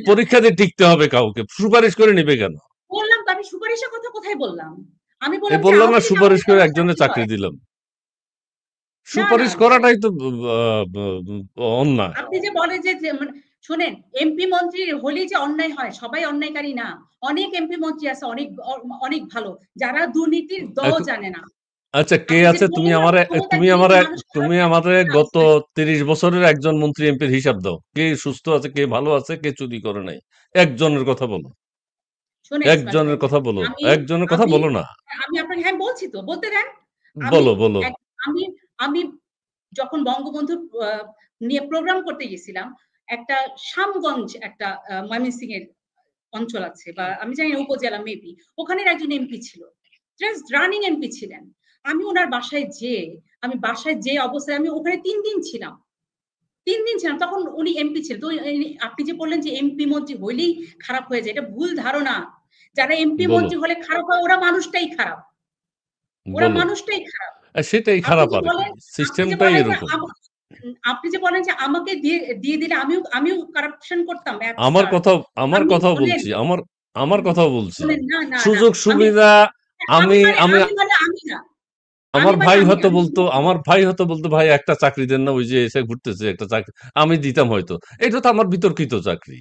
পরীক্ষা দিয়ে টিকতে হবে কাউকে, সুপারিশ করে নিবে কেন? বললাম তো আমি সুপারিশের কথা কোথায় বললাম? আমি এই বললাম যে বললাম না, আওয়ামী লীগ সুপারিশ আমাকে করে যখন একজনের চাকরি চাকরি হয় দিলাম। না, না সুপারিশ করাটাই তো অন্যায়। আপনি যে বলেন যে মানে শোনেন এমপি মন্ত্রী হলেই যে অন্যায় হয়, সবাই অন্যায়কারী না। অনেক এমপি মন্ত্রী আছে অনেক ভালো, যারা দুর্নীতির এখন জানে না। আচ্ছা, কে আপনি যে আছে? বললেন না যে ক্ষমতা গেলেই যে মানুষ খারাপ তুমি হয়ে আমারে যাচ্ছে, না গত ইসমাইল ৩০ বছরের একজন মন্ত্রী এমপির হিসাব দাও। কে সুস্থ আছে, কে ভালো আছে, কে চুরি করে নাই? একজনের কথা বলো। শোনেন ইসমাইল ভাই, একজনের কথা বলো। আমি একজনের কথা আমি বলো না। আমি আপনাকে হ্যাঁ বলছি তো, বলতে দেন। আমি বলো, বলো। এক আমি আমি যখন বঙ্গবন্ধু আ নিয়ে প্রোগ্রাম করতে গেছিলাম, একটা শ্যামগঞ্জ একটা ময়মনসিংহ এর অঞ্চল আছে বা আমি জানি না উপজেলা মেবি। ওখানের একজন এমপি ছিল। জাস্ট রানিং এমপি ছিলেন। আমি উনার বাসায় যেয়ে আমি বাসায় যে অবস্থায় আমি ওখানে ৩ দিন ছিলাম। 3 দিন ছিলাম। তখন উনি এমপি ছিলেন। তো আপনি যে বললেন যে এমপি মন্ত্রী হইলেই খারাপ হয়ে যায়, এটা ভুল ধারণা। যারা এমপি বলো, মন্ত্রী হলে খারাপ হয় ওরা মানুষটাই খারাপ। ওরা বলো। মানুষটাই খারাপ। সেটাই আপনি খারাপ যে আরকি। বলেন আপনি যে সিস্টেমটাই বলেন যে এরকম। আপনি যে বলেন যে আমাকে দিয়ে দিলে আমিও কারাপশন করতাম। আমার স্যার কথাও আমার আমি কথাও শোনেন, বলছি। আমার কথাও বলছি। শোনেন না, না, না। সুযোগ আমি সুবিধা আমি আমি মানে আমি আমি মানে আমি না। আমি আমার মানে ভাই আমি হয়তো আমি বলতো আমার ভাই হয়তো বলতো, "ভাই একটা চাকরি দেন না, ওই যে এসে ঘুরতেছে একটা চাকরি।" আমি দিতাম হয়তো। এটা তো আমার বিতর্কিত চাকরি।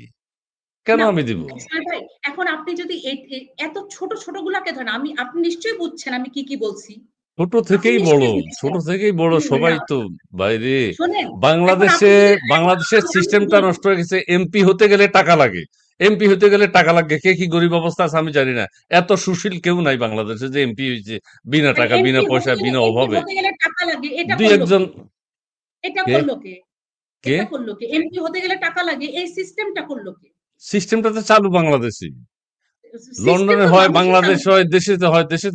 কেন না, আমি দিব? ইসমাইল ভাই এখন আপনি যদি এত ছোট গুলাকে ধরেন আপনি নিশ্চয়ই বুঝছেন আমি কি বলছি। ছোট আপনি থেকেই বড়, নিশ্চয়ই ছোট বুঝছেন। থেকেই বড় সবাই না তো বাইরে। শোনেন, এখন বাংলাদেশে আপনি যদি বাংলাদেশের আমি সিস্টেমটা বলব নষ্ট হয়ে গেছে। এমপি হতে গেলে টাকা লাগে। এমপি হতে গেলে টাকা লাগে। কে কি গরিব অবস্থা আছে আমি জানি না। এত সুশীল কেউ নাই বাংলাদেশে যে এমপি হইছে বিনা মানে টাকা, বিনা পয়সায়, বিনা এমপি অভাবে। হতে গেলে টাকা লাগে। এটা ২-১ করল জন কে? এটা কে? করল কে? কে? এটা করল কে? এমপি হতে গেলে টাকা লাগে। এই সিস্টেমটা করল কে? সিস্টেমটা তো চালু বাংলাদেশে। সিস্টেম লন্ডনে তো হয়, মানুষই চালু বাংলাদেশে হয়, করে। দেশেতে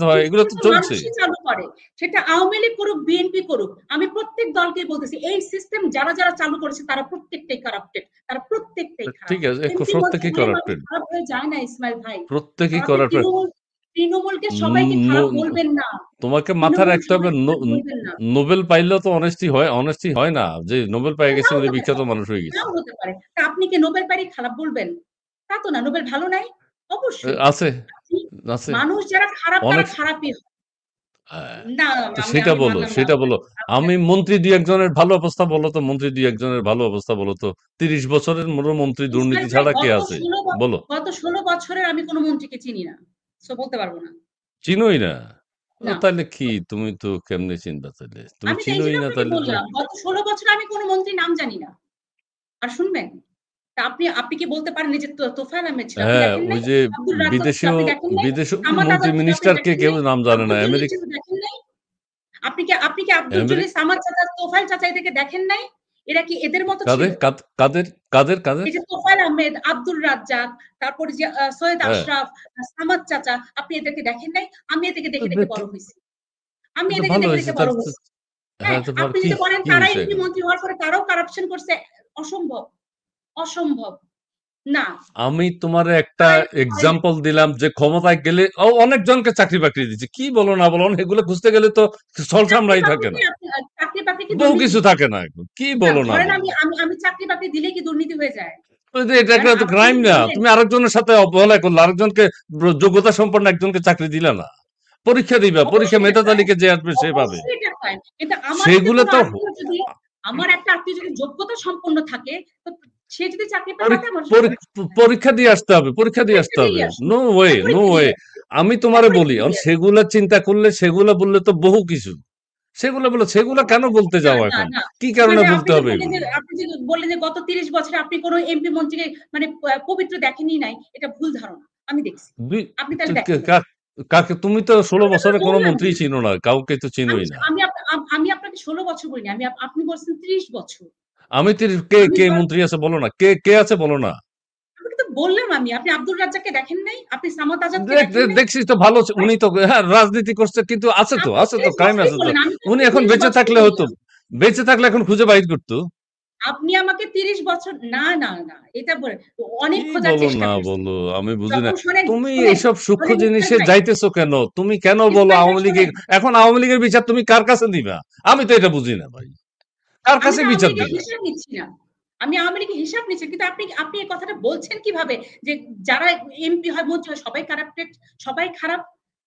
হয়। এগুলো সিস্টেম তো তো চলছে। মানুষই চালু করে। সেটা আওয়ামী লীগ করুক, বিএনপি করুক। আমি প্রত্যেক দলকেই বলতেছি এই সিস্টেম যারা চালু করেছে তারা প্রত্যেকটাই কারাপ্টেড। তারা প্রত্যেকটাই খারাপ। ঠিক আছে, এমপি মন্ত্রী প্রত্যেকেই হলে মানুষ করাপ্টেড। খারাপ হয়ে যায় না ইসমাইল ভাই। প্রত্যেকেই আপনি করাপ্টেড। তৃণমূলকে সবাইকে খারাপ বলবেন না। তোমাকে মাথায় তৃণমূল রাখতে হবে সবাইকে খারাপ বলবেন না। নোবেল পাইলেও তো অনেস্টি হয় না যে নোবেল পেয়ে গেছে নাও উনি হতে বিখ্যাত পারে, মানুষ হয়ে গেছে। নাও হতে পারে। তা আপনি কি নোবেল প্রাইজ খারাপ বলবেন? তা তো না। নোবেল ভালো নাই? অবশ্যই। আছে, আপনি আছে মানুষ যারা খারাপ তারা অনেক। খারাপই হয়। আহ, না, তো আমি সেটা আমি বলো, মানলাম না সেটা বলো। আমি মন্ত্রী দুই একজনের ভালো অবস্থা বলো তো, মন্ত্রী দুই একজনের ভালো অবস্থা বলো তো। ৩০ বছরের মন্ত্রী দুর্নীতি ইসমাইল ভাই ছাড়া কে আছে? বলো। গত ১৬ বছরের আমি কোন মন্ত্রীকে চিনি না। সো বলতে পারব না। চিনোই না? না। তাহলে কি তুমি তো কেমনে চিনবা তাইলে? তুমি আমি তো চিনোই এইজন্য না আপনাকে তাইলে তো। বললাম। গত ১৬ বছরে আমি কোন মন্ত্রীর নাম জানি না। আর শুনবেন? তা আপনি কি বলতে পারেন এই যে তোফায়েল আহমেদ ছিল, আপনি হ্যাঁ, দেখেন ওই নাই? যে আব্দুল রাজ্জাক ছিল, বিদেশেও আপনি দেখেন নাই? বিদেশেও সামাদ মন্ত্রী আজাদ ছিল, আপনি মিনিস্টারকে দেখেন কেউ নাই? নাম জানে না। আব্দুল জলিল ছিল, দেখেন নাই? আপনি কি আব্দুল আমেরিক জলিল, সামাদ চাচা, তোফায়েল চাচা এদেরকে দেখেন নাই? এরা কি এদের মতো ছিল? কাদের? কাদের? এই যে তোফায়েল আহমেদ, আব্দুল রাজ্জাক, তারপরে যে সৈয়দ হ্যাঁ। আশরাফ, সামাদ চাচা, আপনি এদেরকে দেখেন নাই? আমি এদেরকে তো দেখে তো বড় হইছি। আমি তো এদেরকে ভালো দেখে হইছে। বড় তো হইছি। হ্যাঁ, হ্যাঁ, তো আপনি কি যদি বলেন কি তারা হইছে এমপি এখন? মন্ত্রী হওয়ার পরে তারাও কারাপশন করছে, অসম্ভব, অসম্ভব। না, আমি তোমারে একটা তারা এরকম করে নাই। এক্সাম্পল দিলাম যে ক্ষমতায় গেলে অনেকজনকে চাকরি-বাকরি দিচ্ছে। কি বলো না বলো, এগুলো খুঁজতে গেলে তো ছলছামড়াই থাকে না। চাকরি বাকরি কি বহু দুর্নীতি? কিছু থাকে না এখন। কি না, বলো না ধরেন বলো। আমি চাকরি বাকরি দিলে কি দুর্নীতি হয়ে যায়? ওই যে এটা কারণ একটা তো আপনি ক্রাইম যদি না। বলেন তুমি আরেকজনের সাথে অবহেলা করলে, আরেকজনকে যোগ্যতা সম্পন্ন একজনকে চাকরি দিলা না। পরীক্ষা দিবা। পরীক্ষা অবশ্যই এটা মেধা ক্রাইম। তালিকায় যে আসবে সে পাবে। অবশ্যই এটা ক্রাইম। কিন্তু সেগুলো তো আমার একটা আত্মীয় যদি যোগ্যতা সম্পন্ন থাকে, তো সে যদি চাকরি পায় পরী তাতে আমার পরী সমস্যা কোথায়? পরীক্ষা দিয়ে আসতে হবে, পরীক্ষা দিয়ে পরীক্ষা আসতে হবে। দিয়েই আসুক। নো ওয়ে, হ্যাঁ, নো পরীক্ষা ওয়ে। দিয়ে আসুক। আমি হ্যাঁ, তোমারে বলি, পরীক্ষা দিয়ে আসুক। সেগুলা চিন্তা করলে, সেগুলা বললে তো বহু কিছু। সেগুলা কেন বলতে না, যাও না, এখন? না। কি ইসমাইল কারণে ভাই বলতে হবে এগুলো? আপনি যে গত ৩০ বছরে আপনি কোন এমপি মন্ত্রীকে মানে পবিত্র দেখেনই নাই, এটা ভুল ধারণা। আমি দেখছি। দুই আপনি তো তাহলে কে দেখেন নাই। কা কাকে তুমি তো ১৬ আমি তো আপনাকে বছরে কোন বললাম যে মন্ত্রীই চিনো না। কাউকে তো আমি চিনোই না। আমি আপ আম আমি আপনাকে ১৬ বছর বলিনি। আপনি বলছেন ৩০ বছর। আমি তি আমি কে বল মন্ত্রী আছে বলো না। কে আছে বলো না। আপনাকে তো বললাম আমি। আপনি আব্দুল রাজ্জাককে দেখেন নাই? আপনি সামাদ আজাদকে দেখ দেখেন নাই? দেখছিস তো ভালো, উনি তো হ্যাঁ, রাজনীতি করছে কিন্তু আপনি আছে তো ৩০ ক্রাইম বছরই আছে তো। বললেন। আমি তো উনি আপনাকে এখন ৩০ বেঁচে বছরই থাকলে হতো। বললাম। বেঁচে থাকলে এখন খুঁজে বাইর করত। আপনি আমাকে ৩০ বছর না, না, না। এটা বলে অনেক কি খোঁজার বলো চেষ্টা না করছি। বলো, আমি বুঝি না। যখন শোনেন, তুমি শোনেন, এইসব সূক্ষ্ম শোনেন ইসমাইল জিনিসে ভাই, যাইতেছো কেন? তুমি কেন বলো ইসমাইল ভাই আওয়ামী লীগের, শোনেন। এখন আওয়ামী লীগের বিচার তুমি কার কাছে দিবা? আমি তো এটা বুঝি না ভাই। কার আমি কাছে তো আওয়ামী বিচার লীগের দিবা? হিসাব নিচ্ছি না। আমি আওয়ামী লীগের হিসাব নিচ্ছি। কিন্তু আপনি আপনি এই কথাটা বলছেন কিভাবে? যে যারা এমপি হয়, মন্ত্রী হয় সবাই কারাপ্টেড, সবাই খারাপ।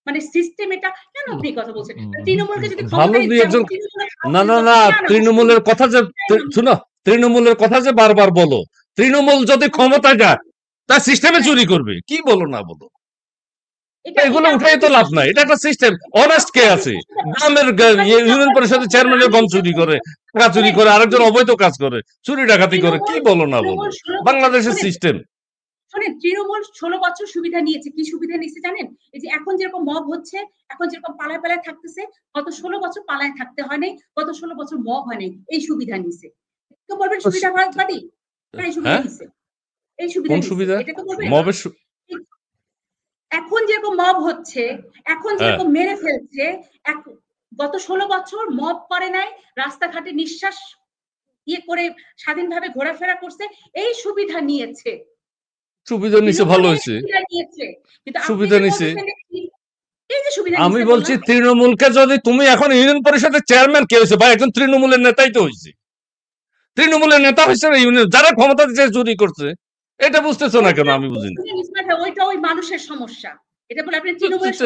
মানে সিস্টেম এটা। কেন উম আপনি এই কথা বলছেন? উম তৃণমূলকে যদি ভালো ক্ষমতায় ২-১ দেওয়া জন। হতো, তৃণমূলের খারাপ না, হয়ে না, যেত। না, না, না, অবশ্যই তৃণমূলের কথা যে না, আমি শুনো, তৃণমূলের কথা যে বারবার বলো। তৃণমূল যদি ক্ষমতায় যায়, তার সিস্টেমে হ্যাঁ, চুরি করবে। কি বলো না বলো? এগুলো এটা উঠাই আপনার তো লাভ বিশ্বাস নাই। হচ্ছে এটা না। একটা সিস্টেম। অনেস্ট কে আপনার আছে? বিশ্বাস হচ্ছে না। গ্রামের ইসমাইল ভাই ইউনিয়ন আপনার বিশ্বাস পরিষদের হচ্ছে না। চেয়ারম্যানের আমি গম বিশ্বাস চুরি করি। করে, টাকা চুরি শোনেন, করে, আপনি আরেকজন অবৈধ কাজ করে, চুরি ডাকাতি করে। কি বলো না বলো? তৃণমূল ১৬ বছর বাংলাদেশের শোনেন, সিস্টেম। শোনেন, তৃণমূল ১৬ বছর সুবিধা নিয়েছে। কি সুবিধা নিয়েছে জানেন? এই যে এখন যেরকম মব হচ্ছে, এখন যেরকম পালায় থাকতেছে, গত ১৬ বছর পালায় থাকতে হয় নাই। গত ১৬ বছর মব হয় নাই। এই সুবিধা নিছে। তো বলবেন তো সুবিধাবাদী? হ্যাঁ, এই সুবিধা হ্যাঁ? নিছে। এই সুবিধা কোন নিছে। সুবিধা? এটা তো বলবেন। মবের এখন যেরকম মব হচ্ছে, এখন হ্যাঁ। যেরকম মেরে ফেলছে, এক গত ১৬ বছর মব করে নাই, রাস্তাঘাটে নিঃশ্বাস ইয়ে করে স্বাধীনভাবে ঘোরাফেরা করছে, এই সুবিধা নিয়েছে। সুবিধা নিছে, ভালো হয়েছে, সুবিধা নিয়েছে, কিন্তু আপনি সুবিধা যে নিছে। বলতেছেন এই যে সুবিধা আমি নিছে বলছি বললাম, তৃণমূলকে যদি তুমি এখন ইউনিয়ন পরিষদের চেয়ারম্যান কে হয়েছে ভাই, একজন তৃণমূলের নেতাই তো হয়েছে, তৃণমূলের নেতা হয়েছে ইউনিয়ন, যারা ক্ষমতা দিচ্ছে চুরি করছে, এটা বুঝতেছো না কেন? আমি বুঝি না। ওইটা ওই মানুষের সমস্যা। এটা বলে আপনি তৃণমূলের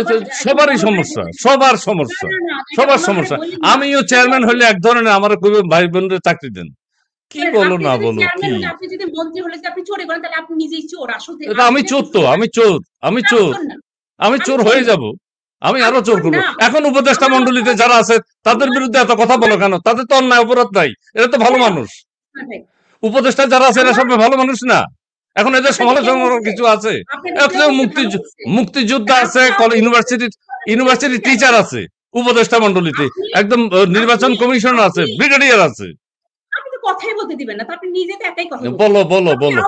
সবারই সমস্যা, সবার সমস্যা, সবার সমস্যা। আমিও চেয়ারম্যান হলে এক ধরনের আমার ভাই বোনদের চাকরি দেন, কি বলো না বলো কি? আপনি যদি মন্ত্রী হলে আপনি চোরে করেন, তাহলে আপনি নিজেই চোর। আসলে এটা আমি চোর তো, আমি চোর, আমি চোর, আমি চোর হয়ে যাব, আমি আরো চোর করবো। এখন উপদেষ্টা মন্ডলীতে যারা আছে তাদের বিরুদ্ধে এত কথা বলো কেন? তাদের তো অন্যায় অপরাধ নাই, এরা তো ভালো মানুষ। উপদেষ্টা যারা আছে এরা সব ভালো মানুষ না? এখন এদের সমালোচনা করার কিছু আছে? মুক্তিযোদ্ধা আছে, ইউনিভার্সিটি টিচার আছে উপদেষ্টা মন্ডলীতে, একদম নির্বাচন কমিশন আছে, ব্রিগেডিয়ার আছে। আপনি তো কথাই বলতে দিবেন না, তো আপনি নিজে তো একাই কথা বলছেন। বলো বলো বলো,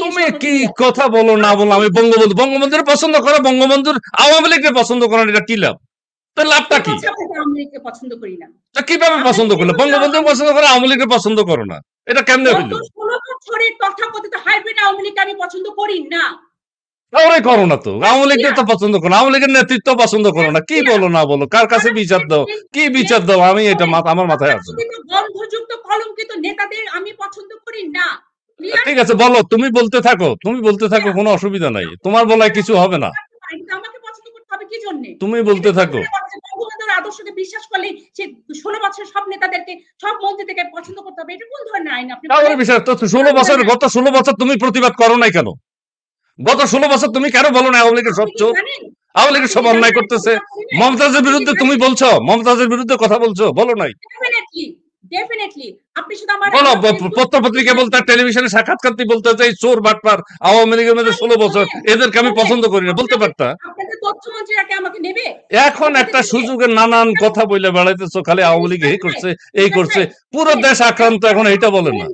তুমি কি কথা বলো না বলো? আমি বঙ্গবন্ধুর পছন্দ করো, বঙ্গবন্ধুর আওয়ামী লীগকে পছন্দ করো, এটা কি লাভ? তো লাভটা কি? পছন্দ করি না। কিভাবে পছন্দ করলে? বঙ্গবন্ধু পছন্দ করো, আওয়ামী লীগকে পছন্দ করো না, এটা কেমনে হইল? 16 বছরের তথাকথিত হাইব্রিড আওয়ামী লীগকে আমি পছন্দ করি না। তাহলে করো না তো, আওয়ামী লীগকে তো পছন্দ করো, আওয়ামী লীগের নেতৃত্ব পছন্দ করো না, কি বলো না বলো? কার কাছে বিচার দাও, কি বিচার দাও? আমি এটা আমার মাথায় আছে না। গন্ধযুক্ত কলঙ্কিত নেতাদের আমি পছন্দ করি না। ঠিক আছে, বলো, তুমি বলতে থাকো, তুমি বলতে থাকো, কোনো অসুবিধা নাই, তোমার বলায় কিছু হবে না, আমাকে পছন্দ করতে হবে কি জন্য? তুমি বলতে থাকো। বঙ্গবন্ধুর আদর্শকে বিশ্বাস করলে সে 16 বছরের সব নেতাদেরকে, সব মন্ত্রীদেরকে পছন্দ করতে হবে, এটা কোন ধরনের আইন? আপনি বিষয় তো 16 বছর, গত 16 বছর তুমি প্রতিবাদ করো নাই কেন? গত 16 বছর তুমি কেন বলো না আওয়ামী লীগের সব চোর, আওয়ামী লীগের সব অন্যায় করতেছে? মমতাজের বিরুদ্ধে তুমি বলছো, মমতাজের বিরুদ্ধে কথা বলছো, বলো নাই? আপনি শুধু আমার বলো, পত্র পত্রিকা বলতে, টেলিভিশনে সাক্ষাৎকার বলতে চাই চোর বাটপার আওয়ামী লীগের মধ্যে 16 বছর, এদেরকে আমি পছন্দ করি না, বলতে পারতা? আপনাদের তথ্যমন্ত্রীরা আমাকে নেবে? এখন একটা সুযোগের নানান কথা বলে বেড়াইতেছো, খালি আওয়ামী লীগ এই করছে, এই করছে, পুরো দেশ আক্রান্ত, এখন এইটা বলেন না।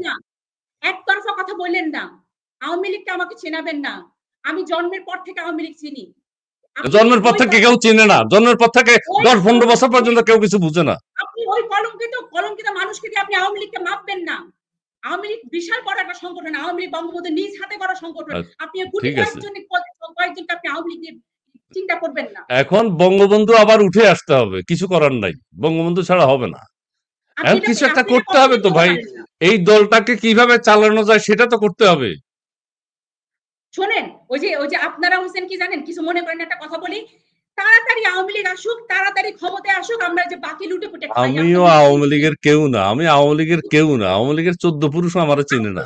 একতরফা কথা বললেন না। আওয়ামী লীগকে আমাকে চেনাবেন না। আমি জন্মের পর থেকে আওয়ামী লীগ চিনি। জন্মের পর থেকে কেউ চিনে না, জন্মের পর থেকে 10-15 বছর পর্যন্ত কেউ কিছু বুঝে না। আপনি ওই কলঙ্কিত মানুষকে দিয়ে আপনি আওয়ামী লীগকে মাপবেন না। আওয়ামী লীগ বিশাল বড় একটা সংগঠন, আওয়ামী লীগ বঙ্গবন্ধু নিজ হাতে করা সংগঠন। আপনি কয়েকজনকে আপনি আওয়ামী লীগ চিন্তা করবেন না। এখন বঙ্গবন্ধু আবার উঠে আসতে হবে, কিছু করার নাই, বঙ্গবন্ধু ছাড়া হবে না, এখন কিছু একটা করতে হবে তো ভাই, এই দলটাকে কিভাবে চালানো যায় সেটা তো করতে হবে। শোনেন, ওই যে আপনারা হোসেন কি জানেন, কিছু মনে করেন একটা কথা বলি, তাড়াতাড়ি আওয়ামী লীগ আসুক, তাড়াতাড়ি ক্ষমতায় আসুক, আমরা যে বাকি লুটে পুটে খাই। আমিও আওয়ামী লীগের কেউ না, আমি আওয়ামী লীগের কেউ না, আওয়ামী লীগের 14 পুরুষ আমার চিনে না,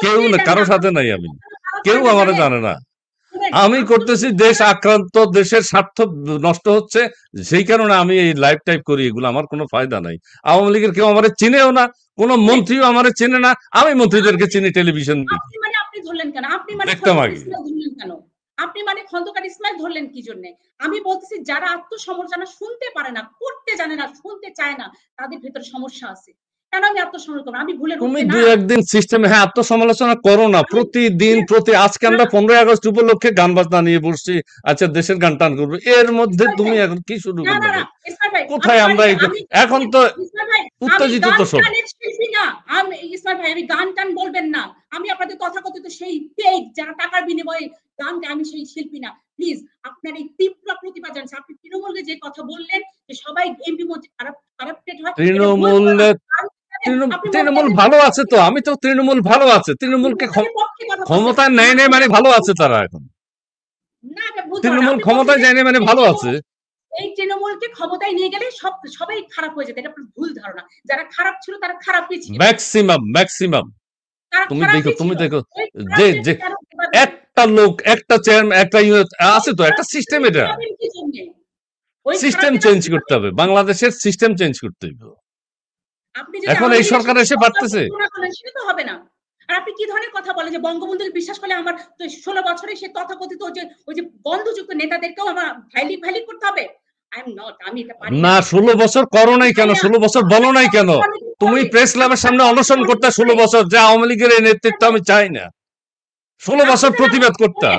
কেউ না, কারো সাথে নাই, আমি কেউ আমার জানে না। আমি করতেছি দেশ আক্রান্ত, দেশের স্বার্থ নষ্ট হচ্ছে, সেই কারণে আমি এই লাইভ টাইপ করি, এগুলো আমার কোনো ফায়দা নাই। আওয়ামী লীগের কেউ আমার চিনেও না, কোন মন্ত্রীও আমার চেনে না, আমি মন্ত্রীদেরকে চিনি টেলিভিশন আপনি ধরলেন কেন? আপনি দেখতাম আগে। ধরলেন কেন? আপনি খন্দকার ইসমাইল ধরলেন কি জন্য? আমি বলতেছি যারা আত্মসমালোচনা শুনতে পারে না, করতে জানে না, শুনতে চায় না, তাদের ভেতরে সমস্যা আছে। কেন আমি আত্মসমালোচনা করব? আমি ভুলের তুমি ঊর্ধ্বে না। 2-1 দিন সিস্টেমে আত্মসমালোচনা করো না, প্রতিদিন আজকে আমরা 15 আগস্ট উপলক্ষে গান বাজনা নিয়ে বসছি, আচ্ছা দেশের গান টান করবো, এর মধ্যে তুমি এখন কি শুরু করবে? কোথায় আমরা এখন তো উত্তেজিত সব। ইসমাইল ভাই, আমি গান টান বলবেন না, আমি আপনাদের তথাকথিত সেই পেইড যারা টাকার বিনিময়ে গান গায়, আমি সেই শিল্পী না। প্লিজ আপনার এই তীব্র প্রতিবাদ জানাচ্ছি। আপনি তৃণমূলকে যে কথা বললেন যে সবাই এমপি মন্ত্রী কারাপ্টেড হয়, তৃণমূল ভালো আছে তো, আমি তো তৃণমূল ভালো আছে, তৃণমূলকে ক্ষমতায় নেয় নেই মানে ভালো আছে তারা, এখন তৃণমূল ক্ষমতায় যায় না মানে ভালো আছে। এই তৃণমূলকে ক্ষমতায় নিয়ে গেলে সবাই খারাপ হয়ে যেত, এটা ভুল ধারণা। যারা খারাপ ছিল তারা খারাপই ছিল, ম্যাক্সিমাম। তুমি দেখো যে একটা লোক, একটা চেয়ারম্যান, একটা আছে তো, একটা সিস্টেম, এটা সিস্টেম চেঞ্জ করতে হবে, বাংলাদেশের সিস্টেম চেঞ্জ করতে হবে। এখন এই সরকার এসে পারতেছে, সেটা তো হবে না। আর আপনি কি ধরনের কথা বলেন যে বঙ্গবন্ধুকে বিশ্বাস করলে আমার 16 বছরে সে তথাকথিত ওই যে গন্ধযুক্ত নেতাদেরকেও আমার ভ্যালি করতে হবে? আই এম নট, আমি এটা পারি না। 16 বছর করো নাই কেন? 16 বছর বলো নাই কেন? তুমি প্রেস ক্লাবের সামনে অনশন করতে 16 বছর, যে আওয়ামী লীগের এই নেতৃত্ব আমি চাই না, 16 বছর প্রতিবাদ করতে।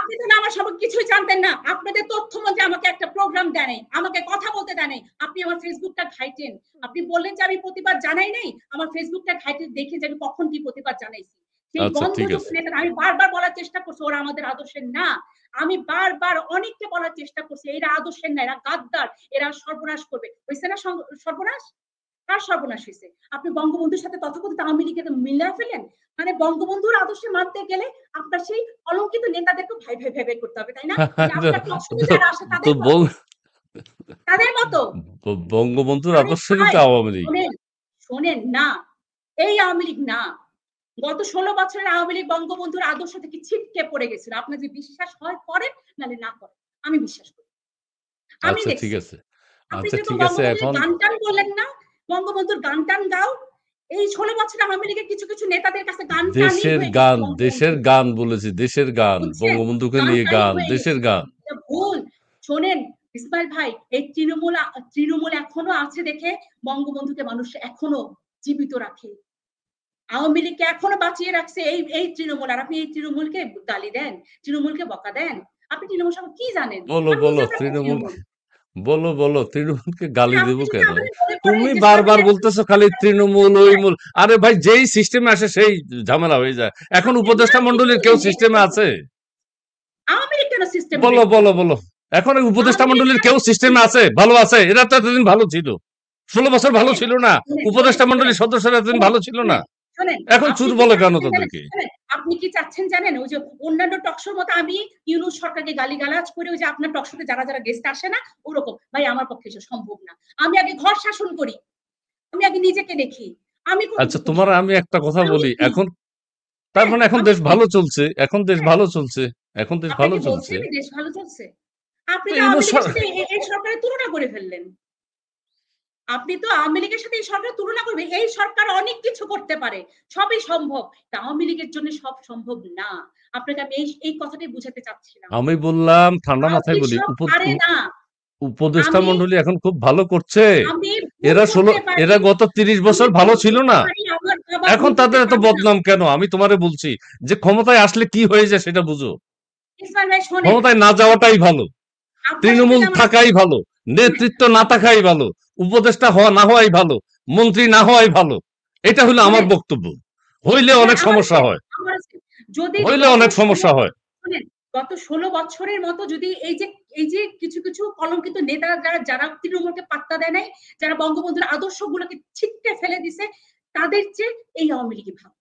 আপনি তো আমার সব কিছুই জানতেন না। আপনাদের তথ্যমন্ত্রী আমাকে একটা প্রোগ্রাম দেয় নাই, আমাকে কথা বলতে দেয় নাই। আপনি আমার ফেসবুকটা ঘাইটেন। আপনি বললেন যে আমি প্রতিবাদ জানাই নাই। আমার ফেসবুকটা ঘাইটে দেখে যে আমি কখন কি প্রতিবাদ জানাইছি। সেই আচ্ছা ঠিক গন্ধযুক্ত আছে। নেতা আমি বারবার বলার চেষ্টা করছি ওরা আমাদের আদর্শের না। আমি বারবার অনেককে বলার চেষ্টা করছি এরা আদর্শের না, এরা গাদ্দার, এরা সর্বনাশ করবে। হইছে না সর্বনাশ? কার সর্বনাশ হয়েছে? আপনি বঙ্গবন্ধুর সাথে তথাকথিত আওয়ামী লীগকে মিলায়া ফেলেন। মানে বঙ্গবন্ধুর আদর্শে মানতে গেলে আপনার সেই অলঙ্কিত নেতাদেরকে ভাই ভাই ভাই ভাই করতে হবে, তাই না? যে আপনার টকশোতে যারা আসে তো তাদের মতো। তাদের মতো। বঙ্গবন্ধুর আরে আদর্শেরই ভাই তো আওয়ামী লীগ। শোনেন, শোনেন না। এই আওয়ামী লীগ না। গত ১৬ বছরের আওয়ামী লীগ বঙ্গবন্ধুর আদর্শ থেকে ছিটকে পড়ে গেছিল। আপনার যে বিশ্বাস হয় করেন, নাহলে না করেন। আমি বিশ্বাস করি। আমি আচ্ছা ঠিক দেখছি। আছে। আপনি আচ্ছা যেরকম ঠিক আছে বঙ্গবন্ধুর এখন গান-টান বললেন না? বঙ্গবন্ধুর গান-টান গাও। এই ১৬ বছরে আওয়ামী লীগের কিছু, কিছু নেতাদের কাছে গান-টানই দেশের হয়ে গেছে গান, দেশের বঙ্গবন্ধু। গান বলেছি, দেশের গান। বুঝছেন? বঙ্গবন্ধুকে নিয়ে গান-টানই গান, হয়ে দেশের গেছে। গান। এটা ভুল। শোনেন ইসমাইল ভাই, এই তৃণমূল এখনো আছে দেখে বঙ্গবন্ধুকে মানুষ এখনো জীবিত রাখে। আওয়ামী লীগকে এখনো বাঁচিয়ে রাখছে এই তৃণমূল। আর আপনি এই তৃণমূলকে গালি দেন, তৃণমূলকে বকা দেন। আপনি তৃণমূল সম্পর্কে কি জানেন? বলো, আপনি বলো নিজেও তো একটা তৃণমূল তৃণমূল। বলো তৃণমূলকে গালি দেব আপনি যদি কেন? আমাদের মনে করেন তুমি যে বারবার স্বাধীন বলতেছো খালি তৃণমূল ওইমূল। আরে ভাই যেই সিস্টেমে আসে সেই ঝামেলা হয়ে যায়। এখন আপনি না উপদেষ্টা কি মন্ডলীর কেউ বললেন যে সিস্টেমে আছে? আওয়ামী লীগ কেন সিস্টেমে বলো দেখবে? বলো বলো এখন এই উপদেষ্টা আওয়ামী লীগ মন্ডলীর কেন কেউ সিস্টেমে সিস্টেমে আছে? ভালো আছে? এরা তো এতদিন ভালো ছিল। ১৬ বছর ভালো শোনেন, ছিল না? শোনেন, শোনেন, উপদেষ্টা শোনেন, মন্ডলীর সদস্যরা এতদিন শোনেন, ভালো ছিল না? শোনেন, শোনেন। এখন আপনি চুর কি বলে কেন চাচ্ছেন জানেন? তাদেরকে? শোনেন, আপনি কি চাচ্ছেন জানেন? ওই যে অন্যান্য টকশোর মতো আমি ইউনূস সরকারকে গালিগালাজ করে ওই যে আপনার টকশোতে যারা, যারা গেস্ট আসে না ওরকম। ভাই আমার পক্ষে এসব সম্ভব না। আমি আগে ঘর শাসন করি। আমি আগে নিজেকে দেখি। আমি আচ্ছা কতটুকু তোমার ভালো? আমি একটা কথা আমি বলি। কি? এখন তার হ্যাঁ, মানে এখন আমি দেশ কি? ভালো চলছে। এখন দেশ হ্যাঁ, ভালো চলছে। এখন দেশ আপনার ভালো কি চলছে। বলছেন দেশ ভালো চলছে? আপনি তো তো আওয়ামী ইউনূস লীগের সর সাথে এই সরকারের তুলনা করে ফেললেন। আপনি তো আওয়ামী লীগের সাথে এই সরকার তুলনা করবেন। এই সরকার অনেক কিছু করতে পারে। সবই সম্ভব। তা আওয়ামী লীগের জন্য সব সম্ভব না। আপনাকে আমি এই কথাটাই বুঝাতে চাচ্ছিলাম। আমি বললাম ঠান্ডা আওয়ামী মাথায় লীগ বলি সব পারে না। উপদেষ্টা আমি মন্ডলী এখন খুব ভালো করছে। আমি ভুল এরা ১৬ করতে পারি। এরা গত ৩০ আমি বছর ভালো ভুল ছিল করতে না? পারি। আমার বাবা এখন ভুল করতে তাদের এত পারে না। বদনাম কেন? আমি তোমারে বলছি যে ক্ষমতায় আসলে কি হয়ে যায় সেটা বুঝো। ইসমাইল ভাই শোনেন। ক্ষমতায় না আপনি যাওয়াটাই ভালো। আপনার সাথে তৃণমূল যে আমার থাকাই ভালো। শুনেন, নেতৃত্ব না থাকাই ভালো। উপদেষ্টা হওয়া না হওয়াই ভালো। মন্ত্রী না হওয়াই ভালো। এটা হলো আমার শোনেন, বক্তব্য। হইলে হ্যাঁ, অনেক সমস্যা হয়। আমারও সেম। যদি হইলে গত অনেক ১৬ সমস্যা হয়। শোনেন, গত ১৬ বছরের মতো যদি এই যে কিছু, কিছু কলঙ্কিত নেতা যারা তৃণমূলকে পাত্তা দেয় নাই, যারা বঙ্গবন্ধুর আদর্শগুলোকে ছিটকে ফেলে দিছে, তাদের চেয়ে এই আওয়ামী লীগই ভালো।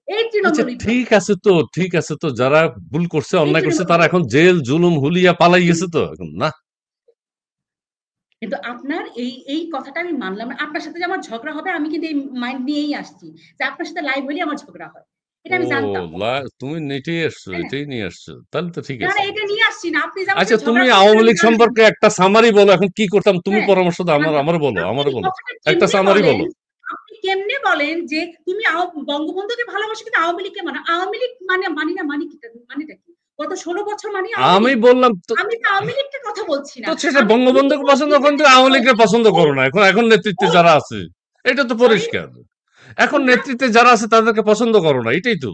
এই আচ্ছা তৃণমূলই ভালো। ঠিক আছে তো যারা ভুল করছে, এই অন্যায় করছে তৃণমূলই তারা ভালো। এখন জেল, জুলুম, হুলিয়া পালাই গেছে তো এখন না? কিন্তু আপনার এই কথাটা আমি মানলাম না। আপনার সাথে যে আমার ঝগড়া হবে আমি কিন্তু এই মাইন্ড নিয়েই আসছি। যে আপনার সাথে লাইভ হলেই আমার ঝগড়া হয়। এটা ও আমি জানতাম। তুমি নেটেই আসছো, তাই না? এটাই নিয়ে আসছো। তাহলে তো ঠিক না, না আছে। এটা নিয়ে আসছি না। আপনি যে আমার আচ্ছা সাথে তুমি ঝগড়া করছেন আওয়ামী আমি লীগ জানতাম। সম্পর্কে একটা সামারি বলো এখন কি করতাম? তুমি হ্যাঁ, পরামর্শ দাও জানতাম। আমারে বলো, আপনি আমারে এই বলো। কথাটা একটা কেমনে সামারি বলেন বলো। আপনি কেমনে বলেন যে তুমি বঙ্গবন্ধুকে ভালোবাসো কিন্তু আওয়ামী লীগকে মানো। আওয়ামী লীগ মানে মানি না মানে কি মানেটা কি? গত ১৬ বছর মানি আওয়ামী আমি লীগ। বললাম তো আমি তো আওয়ামী লীগকে কথা বলছি তো না। সেটা আমি বঙ্গবন্ধুকে তৃণমূল পছন্দ করেন, তুমি বিজেপির আওয়ামী কথা লীগকে বলছি। পছন্দ ওই করো না। এখন এখন নেতৃত্বে ওই যারা আছে এটা তো সরি পরিষ্কার। এখন কোনটা? নেতৃত্বে যারা আছে তাদেরকে পছন্দ করো না, এটাই তো।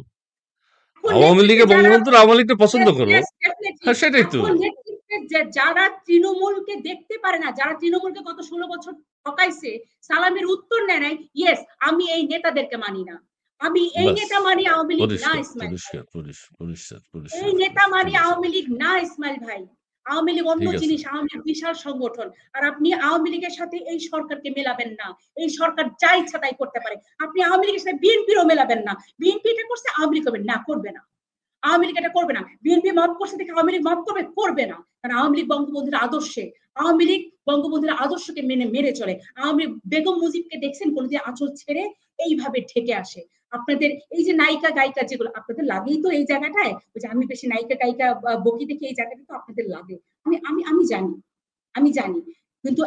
এখন আওয়ামী নেতৃত্বে লীগে যারা বঙ্গবন্ধুর আছে আওয়ামী লীগকে পছন্দ ইয়েস, করো। Yes definitely. হ্যাঁ সেটাই তো। এখন নেতৃত্বে যারা তৃণমূলকে দেখতে পারে না, যারা তৃণমূলকে গত ১৬ বছর ঠকাইছে, সালামের উত্তর নেয় নাই, ইয়েস আমি এই নেতাদেরকে মানি না। আমি এই বাস নেতা মানি আওয়ামী লীগ না পরিষ্কার ইসমাইল ভাই। পরিষ্কার পরিষ্কার এই পরিষ্কার নেতা মানি ঠিক আছে। আওয়ামী লীগ না ইসমাইল ভাই। আওয়ামী লীগ অন্য ঠিক আছে। জিনিস, আওয়ামী লীগ বিশাল সংগঠন। আর আপনি আওয়ামী লীগের সাথে এই সরকারকে মেলাবেন না। এই সরকার যা ইচ্ছা তাই করতে পারে। আপনি আওয়ামী লীগের সাথে বিএনপিরও মেলাবেন না। বিএনপি এটা করছে আওয়ামী লীগ করবেন না, করবে না। আওয়ামী লীগ এটা করবে না। বিএনপি মাফ করছে দেখে আওয়ামী লীগ মাফ করবে? করবে না। কারণ আওয়ামী লীগ বঙ্গবন্ধুর আদর্শে, আওয়ামী লীগ বঙ্গবন্ধুর আদর্শকে মেনে চলে। আওয়ামী বেগম মুজিবকে দেখছেন কোনদিন আঁচল ছেড়ে এইভাবে ঢেকে আসে। আপনাদের এই যে নায়িকা গায়িকা যেগুলো আপনাদের লাগেই তো এই জায়গাটায়, ওই যে আমি বেশি নায়িকা গায়িকা বকি দেখি এই জায়গাটা তো আপনাদের লাগে। আমি আমি আমি জানি, আমি জানি। কিন্তু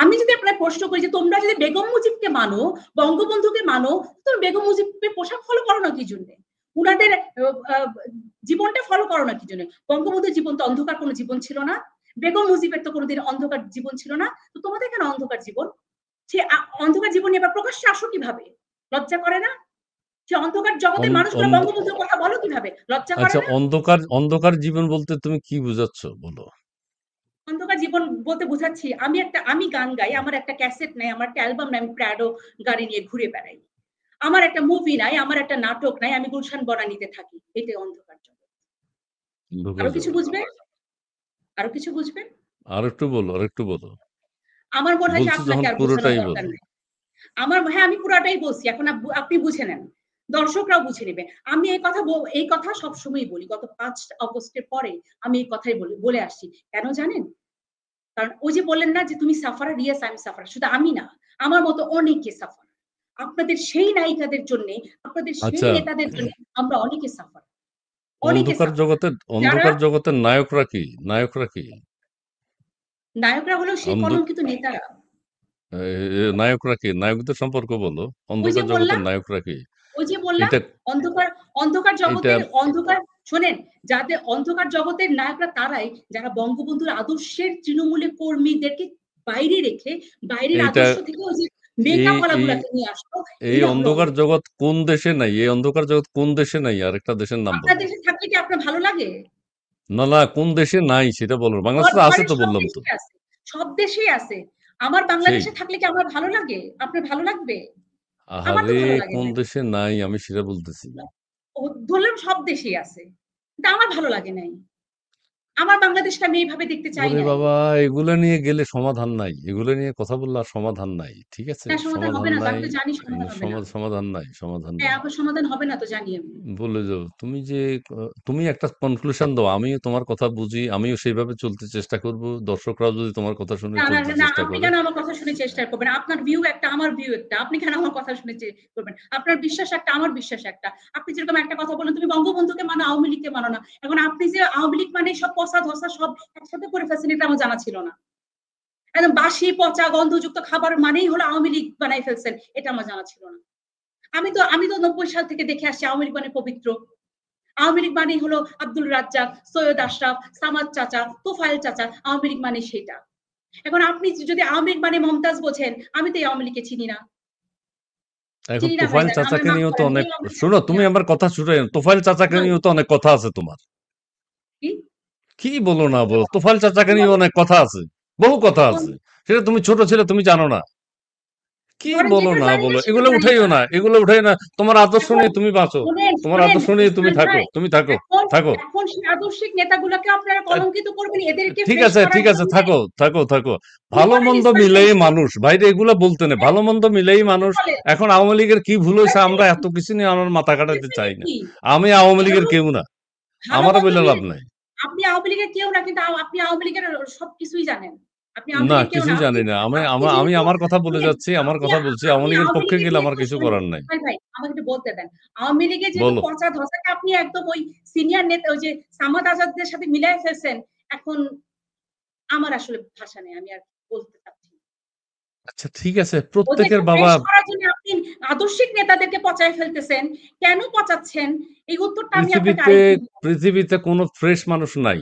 আমি যদি আপনার প্রশ্ন করি যে তোমরা যদি বেগম মুজিবকে মানো, বঙ্গবন্ধুকে মানো, তুমি বেগম মুজিবের পোশাক ফলো করো না কি জন্য? উনাদের জীবনটা ফলো করো না কি জন্য? বঙ্গবন্ধুর জীবন তো অন্ধকার কোনো জীবন ছিল না। বেগম মুজিবের তো কোনোদিন অন্ধকার জীবন ছিল না। তো তোমাদের কেন অন্ধকার জীবন? সে অন্ধকার জীবন নিয়ে এবার প্রকাশ্যে আসো কিভাবে? লজ্জা করে না? সে অন্ধকার জগতের অন মানুষগুলো অন্ধ বঙ্গবন্ধুর কথা বলো কিভাবে? লজ্জা করে আচ্ছা, না? অন্ধকার জীবন বলতে তুমি কি বুঝাচ্ছ বলো? অন্ধকার জীবন বলতে বুঝাচ্ছি, আমি গান গাই, আমার একটা ক্যাসেট নাই, আমার একটা অ্যালবাম নাই, আমি প্রাডো গাড়ি নিয়ে ঘুরে বেড়াই। আমার একটা মুভি নাই, আমার একটা নাটক নাই, আমি গুলশান বনানীতে থাকি। এটাই অন্ধকার জগৎ। অন্ধকার আরো কিছু জগৎ। বুঝবে? আরো কিছু বুঝবে? আরেকটু বলো। আমার মনে হয় যে বলছো আপনাকে যখন আর বোঝানোর পুরোটাই দরকার বলো। নাই। হ্যাঁ, আমি পুরাটাই বলছি। এখন আপনি বুঝে নেন। দর্শকরাও বুঝে নেবে। আমি এই কথা সবসময়ই বলি। গত ৫ অগস্টের পরে আমি এই কথাই বলে আসছি। কেন জানেন? কারণ ওই যে বললেন না যে, "তুমি sufferer?" Yes, I am sufferer. শুধু আমি না, আমার মতো অনেকে সাফারার। আপনাদের সেই নায়িকাদের জন্যে, আপনাদের সেই আচ্ছা, নেতাদের জন্য আমরা অনেকে সাফারার। অনেকে অন্ধকার সাফারার। জগতের যারা অন্ধকার জগতের নায়করা কি? নায়করা কি? নায়করা হলো সেই অন্ধ কলঙ্কিত নেতারা। নায়করা কি? নায়কদের সম্পর্ক বলো। ওই যে অন্ধকার জগতের বললাম নায়করা কি? ওই যে বললাম এটা অন্ধকার অন্ধকার এটা জগতের অন্ধকার শোনেন, যাদের অন্ধকার জগতের নায়করা তারাই যারা বঙ্গবন্ধুর আদর্শের তৃণমূলের কর্মীদেরকে বাইরে রেখে বাইরের এইটা আদর্শ থেকে ওই যে এই মেকআপ এই ওয়ালাগুলাকে নিয়ে আসতো, এই এরা হলো অন্ধকার জগৎ কোন দেশে নাই? এই অন্ধকার জগৎ কোন দেশে নাই? আরেকটা দেশের নাম আপনার বলো। দেশে থাকলে কি আপনার ভালো লাগে? না, কোন দেশে নাই সেটা বলো। বাংলাদেশে তো আছে ঘরে তো সব বললাম তো। দেশেই আছে। সব দেশেই আছে। আমার সেই বাংলাদেশে থাকলে কি আমার ভালো লাগে? আপনার ভালো লাগবে? আমার তো আহারে! ভালো লাগে কোন না। দেশে নাই আমি সেটা বলতেছি। ও ধরলাম সব দেশেই আছে। কিন্তু আমার ভালো লাগে নাই। আমার বাংলাদেশকে আমি এইভাবে দেখতে চাই ওরে নাই। বাবা! এগুলা নিয়ে গেলে সমাধান নাই। এগুলো নিয়ে কথা বললে আর সমাধান নাই। ঠিক আছে? না সমাধান হবে সমাধান না তো নাই। আমি তো জানি সমাধান হবে না। সমাধান হ্যাঁ, নাই। আপনার সমাধান হবে না তো জানি আমি। বলে যাও। তুমি একটা কনক্লুশন দাও। আমিও তোমার কথা বুঝি। আমিও সেইভাবে চলতে চেষ্টা করব। দর্শকরাও যদি তোমার কথা শুনে না, না, চলতে না, চেষ্টা আপনি করে। কেন আমার কথা শুনে চেষ্টা করবেন? আপনার ভিউ একটা, আমার ভিউ একটা। আপনি কেন আমার কথা শুনে করবেন? আপনার বিশ্বাস একটা, আমার বিশ্বাস একটা। আপনি যেরকম একটা কথা বললেন, তুমি বঙ্গবন্ধুকে মানো, আওয়ামী লীগকে মানো না। এখন আপনি যে আওয়ামী লীগ মানে সব পচা-ধসা সব একসাথে করে ফেলছেন এটা আমার জানা ছিল না। একদম বাসি, পচা, গন্ধযুক্ত খাবার মানেই হলো আওয়ামী লীগ বানাই ফেলছেন। এটা আমার জানা ছিল না। আমি তো ৯০ সাল থেকে দেখে আসছি আওয়ামী লীগ মানে পবিত্র। আওয়ামী লীগ মানেই হলো আব্দুল রাজ্জাক, সৈয়দ আশরাফ, সামাদ চাচা, তোফায়েল চাচা। আওয়ামী লীগ মানে সেটা। এখন আপনি যদি আওয়ামী লীগ মানে মমতাজ বোঝেন, আমি তো এই আওয়ামী লীগকে চিনি না। এখন চিনি না তোফায়েল ভাইজান। আমায় চাচাকে মাফ নিয়েও তো করেন। আমি অনেক এই আওয়ামী লীগকে শোনো, চিনি তুমি না। আমার কথা শুনে তোফায়েল চাচাকে বল নিয়েও তো অনেক কথা আছে তোমার। কি? কি বলো না বলো। তোফায়েল চাচাকে কি নিয়ে বলেন? অনেক কথা আছে। বহু কথা কোন আছে। সেটা তুমি ছোট ছিলে তুমি জানো না। কি ধরেন বলো যেটা না জানি না বলো। সেটা এগুলো জানি উঠাইও না। না। এগুলো উঠাইও না। তোমার আদর্শ এখন নিয়ে তুমি বাঁচো। তোমার শোনেন আদর্শ নিয়ে তুমি ইসমাইল থাকো। ভাই, তুমি থাকো। এখন থাকো। এখন সেই আদর্শিক নেতাগুলোকে আপনারা আ কলঙ্কিত করবেন এদেরকে ঠিক ফ্রেশ আছে, করার ঠিক আছে। জন্যে। থাকো। কি বলেন ভালো-মন্দ ইসমাইল ভাই? মিলেই মানুষ। ভাইরে এগুলা বলতে নেই। হ্যাঁ? ভালো-মন্দ মিলেই কি মানুষ। বলেন? এখন আওয়ামী লীগের কি ভুল হইছে আমরা হয়েছেটা কি? এত কিছু নিয়ে আমার মাথা খাটাইতে হয়েছেটা চাই না। কি? আমি আওয়ামী লীগের ভালো কেউ না। ভালো আমারও মন্দ বইলা লাভ মিল নাই। আপনি আওয়ামী লীগের কেউ না কিন্তু আপনি আওয়ামী লীগের সবকিছুই জানেন। আপনি আওয়ামী না, লীগের কেউ না। কিছুই আপনি জানি না। আমি আপনি আমা আমি যেহেতু আমার কথা বলে শুনেন, যাচ্ছি। আমার কথা বলছি। আওয়ামী আপনি লীগের আওয়ামী পক্ষে লীগের গেলে আমার যেহেতু কিছু শোনেন, করার নাই। ইসমাইল ভাই আমাকে একটু বলতে দেন। আওয়ামী লীগের যেহেতু বলো। পচা ধসাকে আপনি একদম ওই সিনিয়র নেতা ওই যে সামাদ আজাদদের সাথে মিলায় ফেলছেন। এখন আমার আসলে ভাষা নেই। আমি আর বলতে চাচ্ছি না। আচ্ছা ঠিক আছে। প্রত্যেকের ওদেরকে বাবা ফ্রেশ করার জন্য আপনি আদর্শিক নেতাদেরকে পচায় ফেলতেছেন। কেন পচাচ্ছেন? এই উত্তরটা আমি আপনাকে পৃথিবীতে আরেকদিন দিব। পৃথিবীতে কোনো ফ্রেশ মানুষ নাই।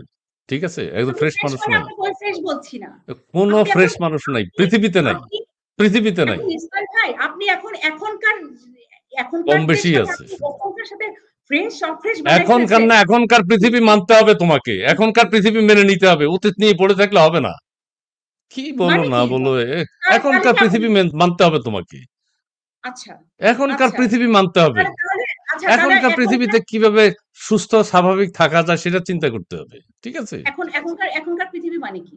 ঠিক আছে? একদম আমি ফ্রেশ ফ্রেশ মানুষ মানে নাই। আপনাকে ওই ফ্রেশ বলছি না। কোনো আপনি এখন ফ্রেশ মানুষ নাই। আপনি পৃথিবীতে নাই। আপনি পৃথিবীতে নাই। এখন ইসমাইল ভাই আপনি এখনকার কম এখনকার বেশি দেশটাকে আছে আপনি শুধু। ওখানকার সাথে ফ্রেশ অফ্রেশ বানাই এখনকার ফেলছেন। না এখনকার পৃথিবী মানতে হবে তোমাকে। এখনকার পৃথিবী মেনে নিতে হবে। অতীত নিয়ে পড়ে থাকলে হবে না। কি বলো মানে না কি? বলো তাহলে এখনকার কি আপনি পৃথিবী মানতে হবে তোমাকে। আচ্ছা, এখনকার আচ্ছা। পৃথিবী মানতে হবে। তাহলে তাহলে আচ্ছা তাহলে এখনকার এখনকার পৃথিবীতে কিভাবে সুস্থ স্বাভাবিক থাকা যায় সেটা চিন্তা করতে হবে। ঠিক আছে? এখনকার পৃথিবী মানে কি?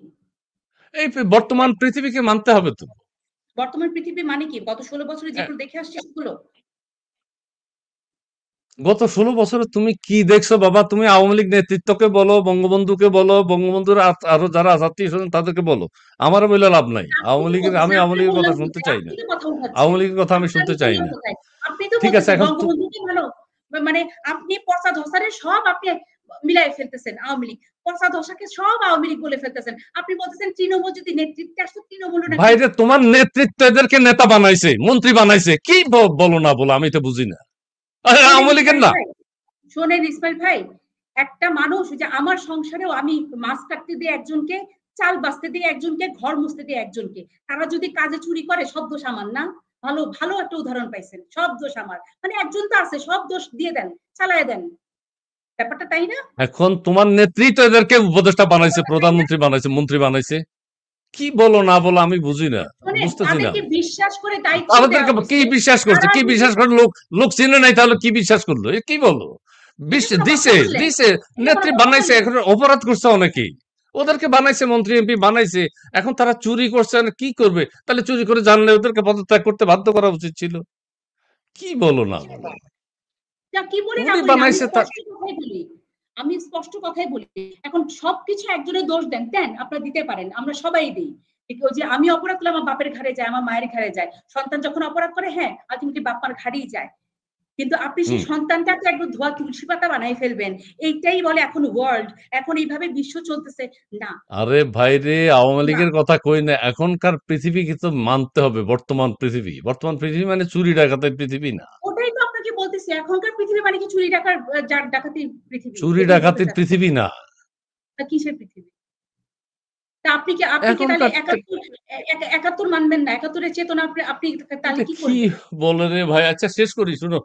এই বর্তমান পৃথিবীকে মানতে হবে তো। বর্তমান পৃথিবী মানে কি? গত ১৬ বছরে অ্যা যেগুলো দেখে আসছি সেগুলো? গত ১৬ বছরে তুমি কি দেখছো বাবা? তুমি আওয়ামী লীগ নেতৃত্বকে বলো, বঙ্গবন্ধুকে বলো, বঙ্গবন্ধুর আরো যারা আছে আত্মীয়স্বজন তাদেরকে বলো। আমারও বইলা লাভ নাই। আপনি তো আমি বলতেছেন, আওয়ামী আপনি লীগের কথা বললেন শুনতে কোথায়? চাই আপনি না। তো কথা আওয়ামী উঠাচ্ছেন। লীগের কথা আমি আপনার শুনতে মুখে চাই বললাম না। কোথায়? আপনি তো ঠিক আছে বলতেছেন এখন বঙ্গবন্ধুকে ভালো মানে আপনি পচা ধসারে সব আপনি মিলায় ফেলতেছেন আওয়ামী লীগ। পচা ধসাকে সব আওয়ামী লীগ বলে ফেলতেছেন। আপনি বলতেছেন তৃণমূল যদি নেতৃত্বে আসতো তৃণমূলও নাকি ভাইরে তোমার নেতৃত্ব এদেরকে নেতা বানাইছে, মন্ত্রী বানাইছে। কি বলো না বলো আমি তো বুঝি না। শোনেন আওয়ামী লীগের ইসমাইল না। ভাই, শোনেন ইসমাইল ভাই, একটা মানুষ যে আমার সংসারেও আমি মাছ কাটতে দিয়ে একজনকে, চাল বাছতে দিয়ে একজনকে, ঘর মুছতে দিয়ে একজনকে। তারা যদি কাজে চুরি করে সব দোষ আমার না? ভালো, ভালো একটা উদাহরণ পাইছেন। সব দোষ আমার। মানে একজন তো আছে, সব দোষ দিয়ে দেন, চালায়ে দেন। ব্যাপারটা তাই না? এখন তোমার নেত্রী তো এদেরকে উপদেষ্টা বানাইছে, ব্যাপারটা তাই না? প্রধানমন্ত্রী বানাইছে, মন্ত্রী বানাইছে। কি বলো না বলো আমি বুঝি না, শোনেন, বুঝতেছি না। তাদেরকে বিশ্বাস করে দায়িত্ব দেয়া তাদেরকে কি হইছে। বিশ্বাস করছে, তারা কি যদি বিশ্বাস করে? লোক লোক চিনে নাই তাহলে কি বিশ্বাস করলো? এ কি বলো? এটা কোনো কথা দিছে বললেন? দিছে, এটা কোনো নেত্রী কথা বানাইছে, বললেন? এখন অপরাধ করছে অনেকেই। ওদেরকে বানাইছে, মন্ত্রী এমপি বানাইছে, এখন তারা চুরি করছে, কি করবে? তাহলে চুরি করে জানলে ওদেরকে পদত্যাগ করতে বাধ্য করা উচিত ছিল। কি বলো না কিসের বলো? কথা? না কি বলি না উনি বলি না, আমি বানাইছে তার। স্পষ্ট কথাই বলি। আমি স্পষ্ট কথাই বলি। এখন সবকিছু একজনের দোষ দেন, আপনারা দিতে পারেন। আমরা সবাই দেই। ওই যে আমি অপরাধ করলে আমার বাপের ঘাড়ে যায়, আমার মায়ের ঘাড়ে যায়। সন্তান যখন অপরাধ করে, হ্যাঁ, আলটিমেটলি বাপ মার ঘাড়েই যায়। কিন্তু আপনি সেই হুম। সন্তানটাকে একদম ধোয়া তুলসী পাতা বানাই ফেলবেন। এইটাই বলে এখন ওয়ার্ল্ড। এখন এইভাবে বিশ্ব চলতেছে। না, আরে ভাইরে, আওয়ামী না। লীগের কথা কই না, এখনকার পৃথিবী কিন্তু মানতে হবে। বর্তমান পৃথিবী মানে চুরি ডাকাতের পৃথিবী না। ওটাই তো আপনাকে বলতেছি। এখনকার পৃথিবী মানে কি চুরি ডাকাতির পৃথিবী? চুরি এটাই বলতে ডাকাতির চাচ্ছি। পৃথিবী না তা কিসের পৃথিবী? তা আপনি কি তাহলে এখনকার। ৭১ মানবেন না? ৭১ এর চেতনা আপনি তাহলে এটা কি কি করবেন? বলে রে ভাই? আচ্ছা শেষ করি, শুনো,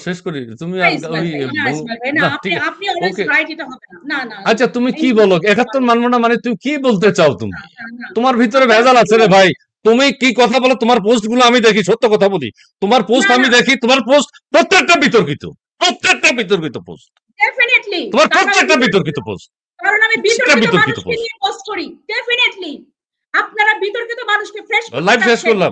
শেষ করি। তুমি না আর ইসমাইল ওই ভাই, না বং ইসমাইল ভাই, না না আপনি ঠিক আছে। আপনি অলওয়েজ ওকে। রাইট, এটা হবে না। না, না, না। আচ্ছা তুমি কি বলো? ইসমাইল ভাই, ৭১ মানবো না মানে তুমি কি বলতে চাও তুমি? না, না, না। তোমার ভিতরে আপনারা ভেজাল আছে রে শুনুন। ভাই। তুমি কি কথা বলো? তোমার পোস্ট গুলো আমি দেখি, সত্য কথা বলি। তোমার পোস্ট না, আমি না। দেখি, তোমার পোস্ট প্রত্যেকটা বিতর্কিত। প্রত্যেকটা বিতর্কিত পোস্ট। ডেফিনিটলি। তোমার কারণ আমি প্রত্যেকটা বিতর্কিত বিতর্কিত পোস্ট। কারণ আমি প্রত্যেকটা বিতর্কিত বিতর্কিত মানুষকে পোস্ট। নিয়ে পোস্ট করি। ডেফিনিটলি। আপনারা বিতর্কিত মানুষকে ফ্রেশ করতে লাইভ শেষ চাচ্ছেন। করলাম।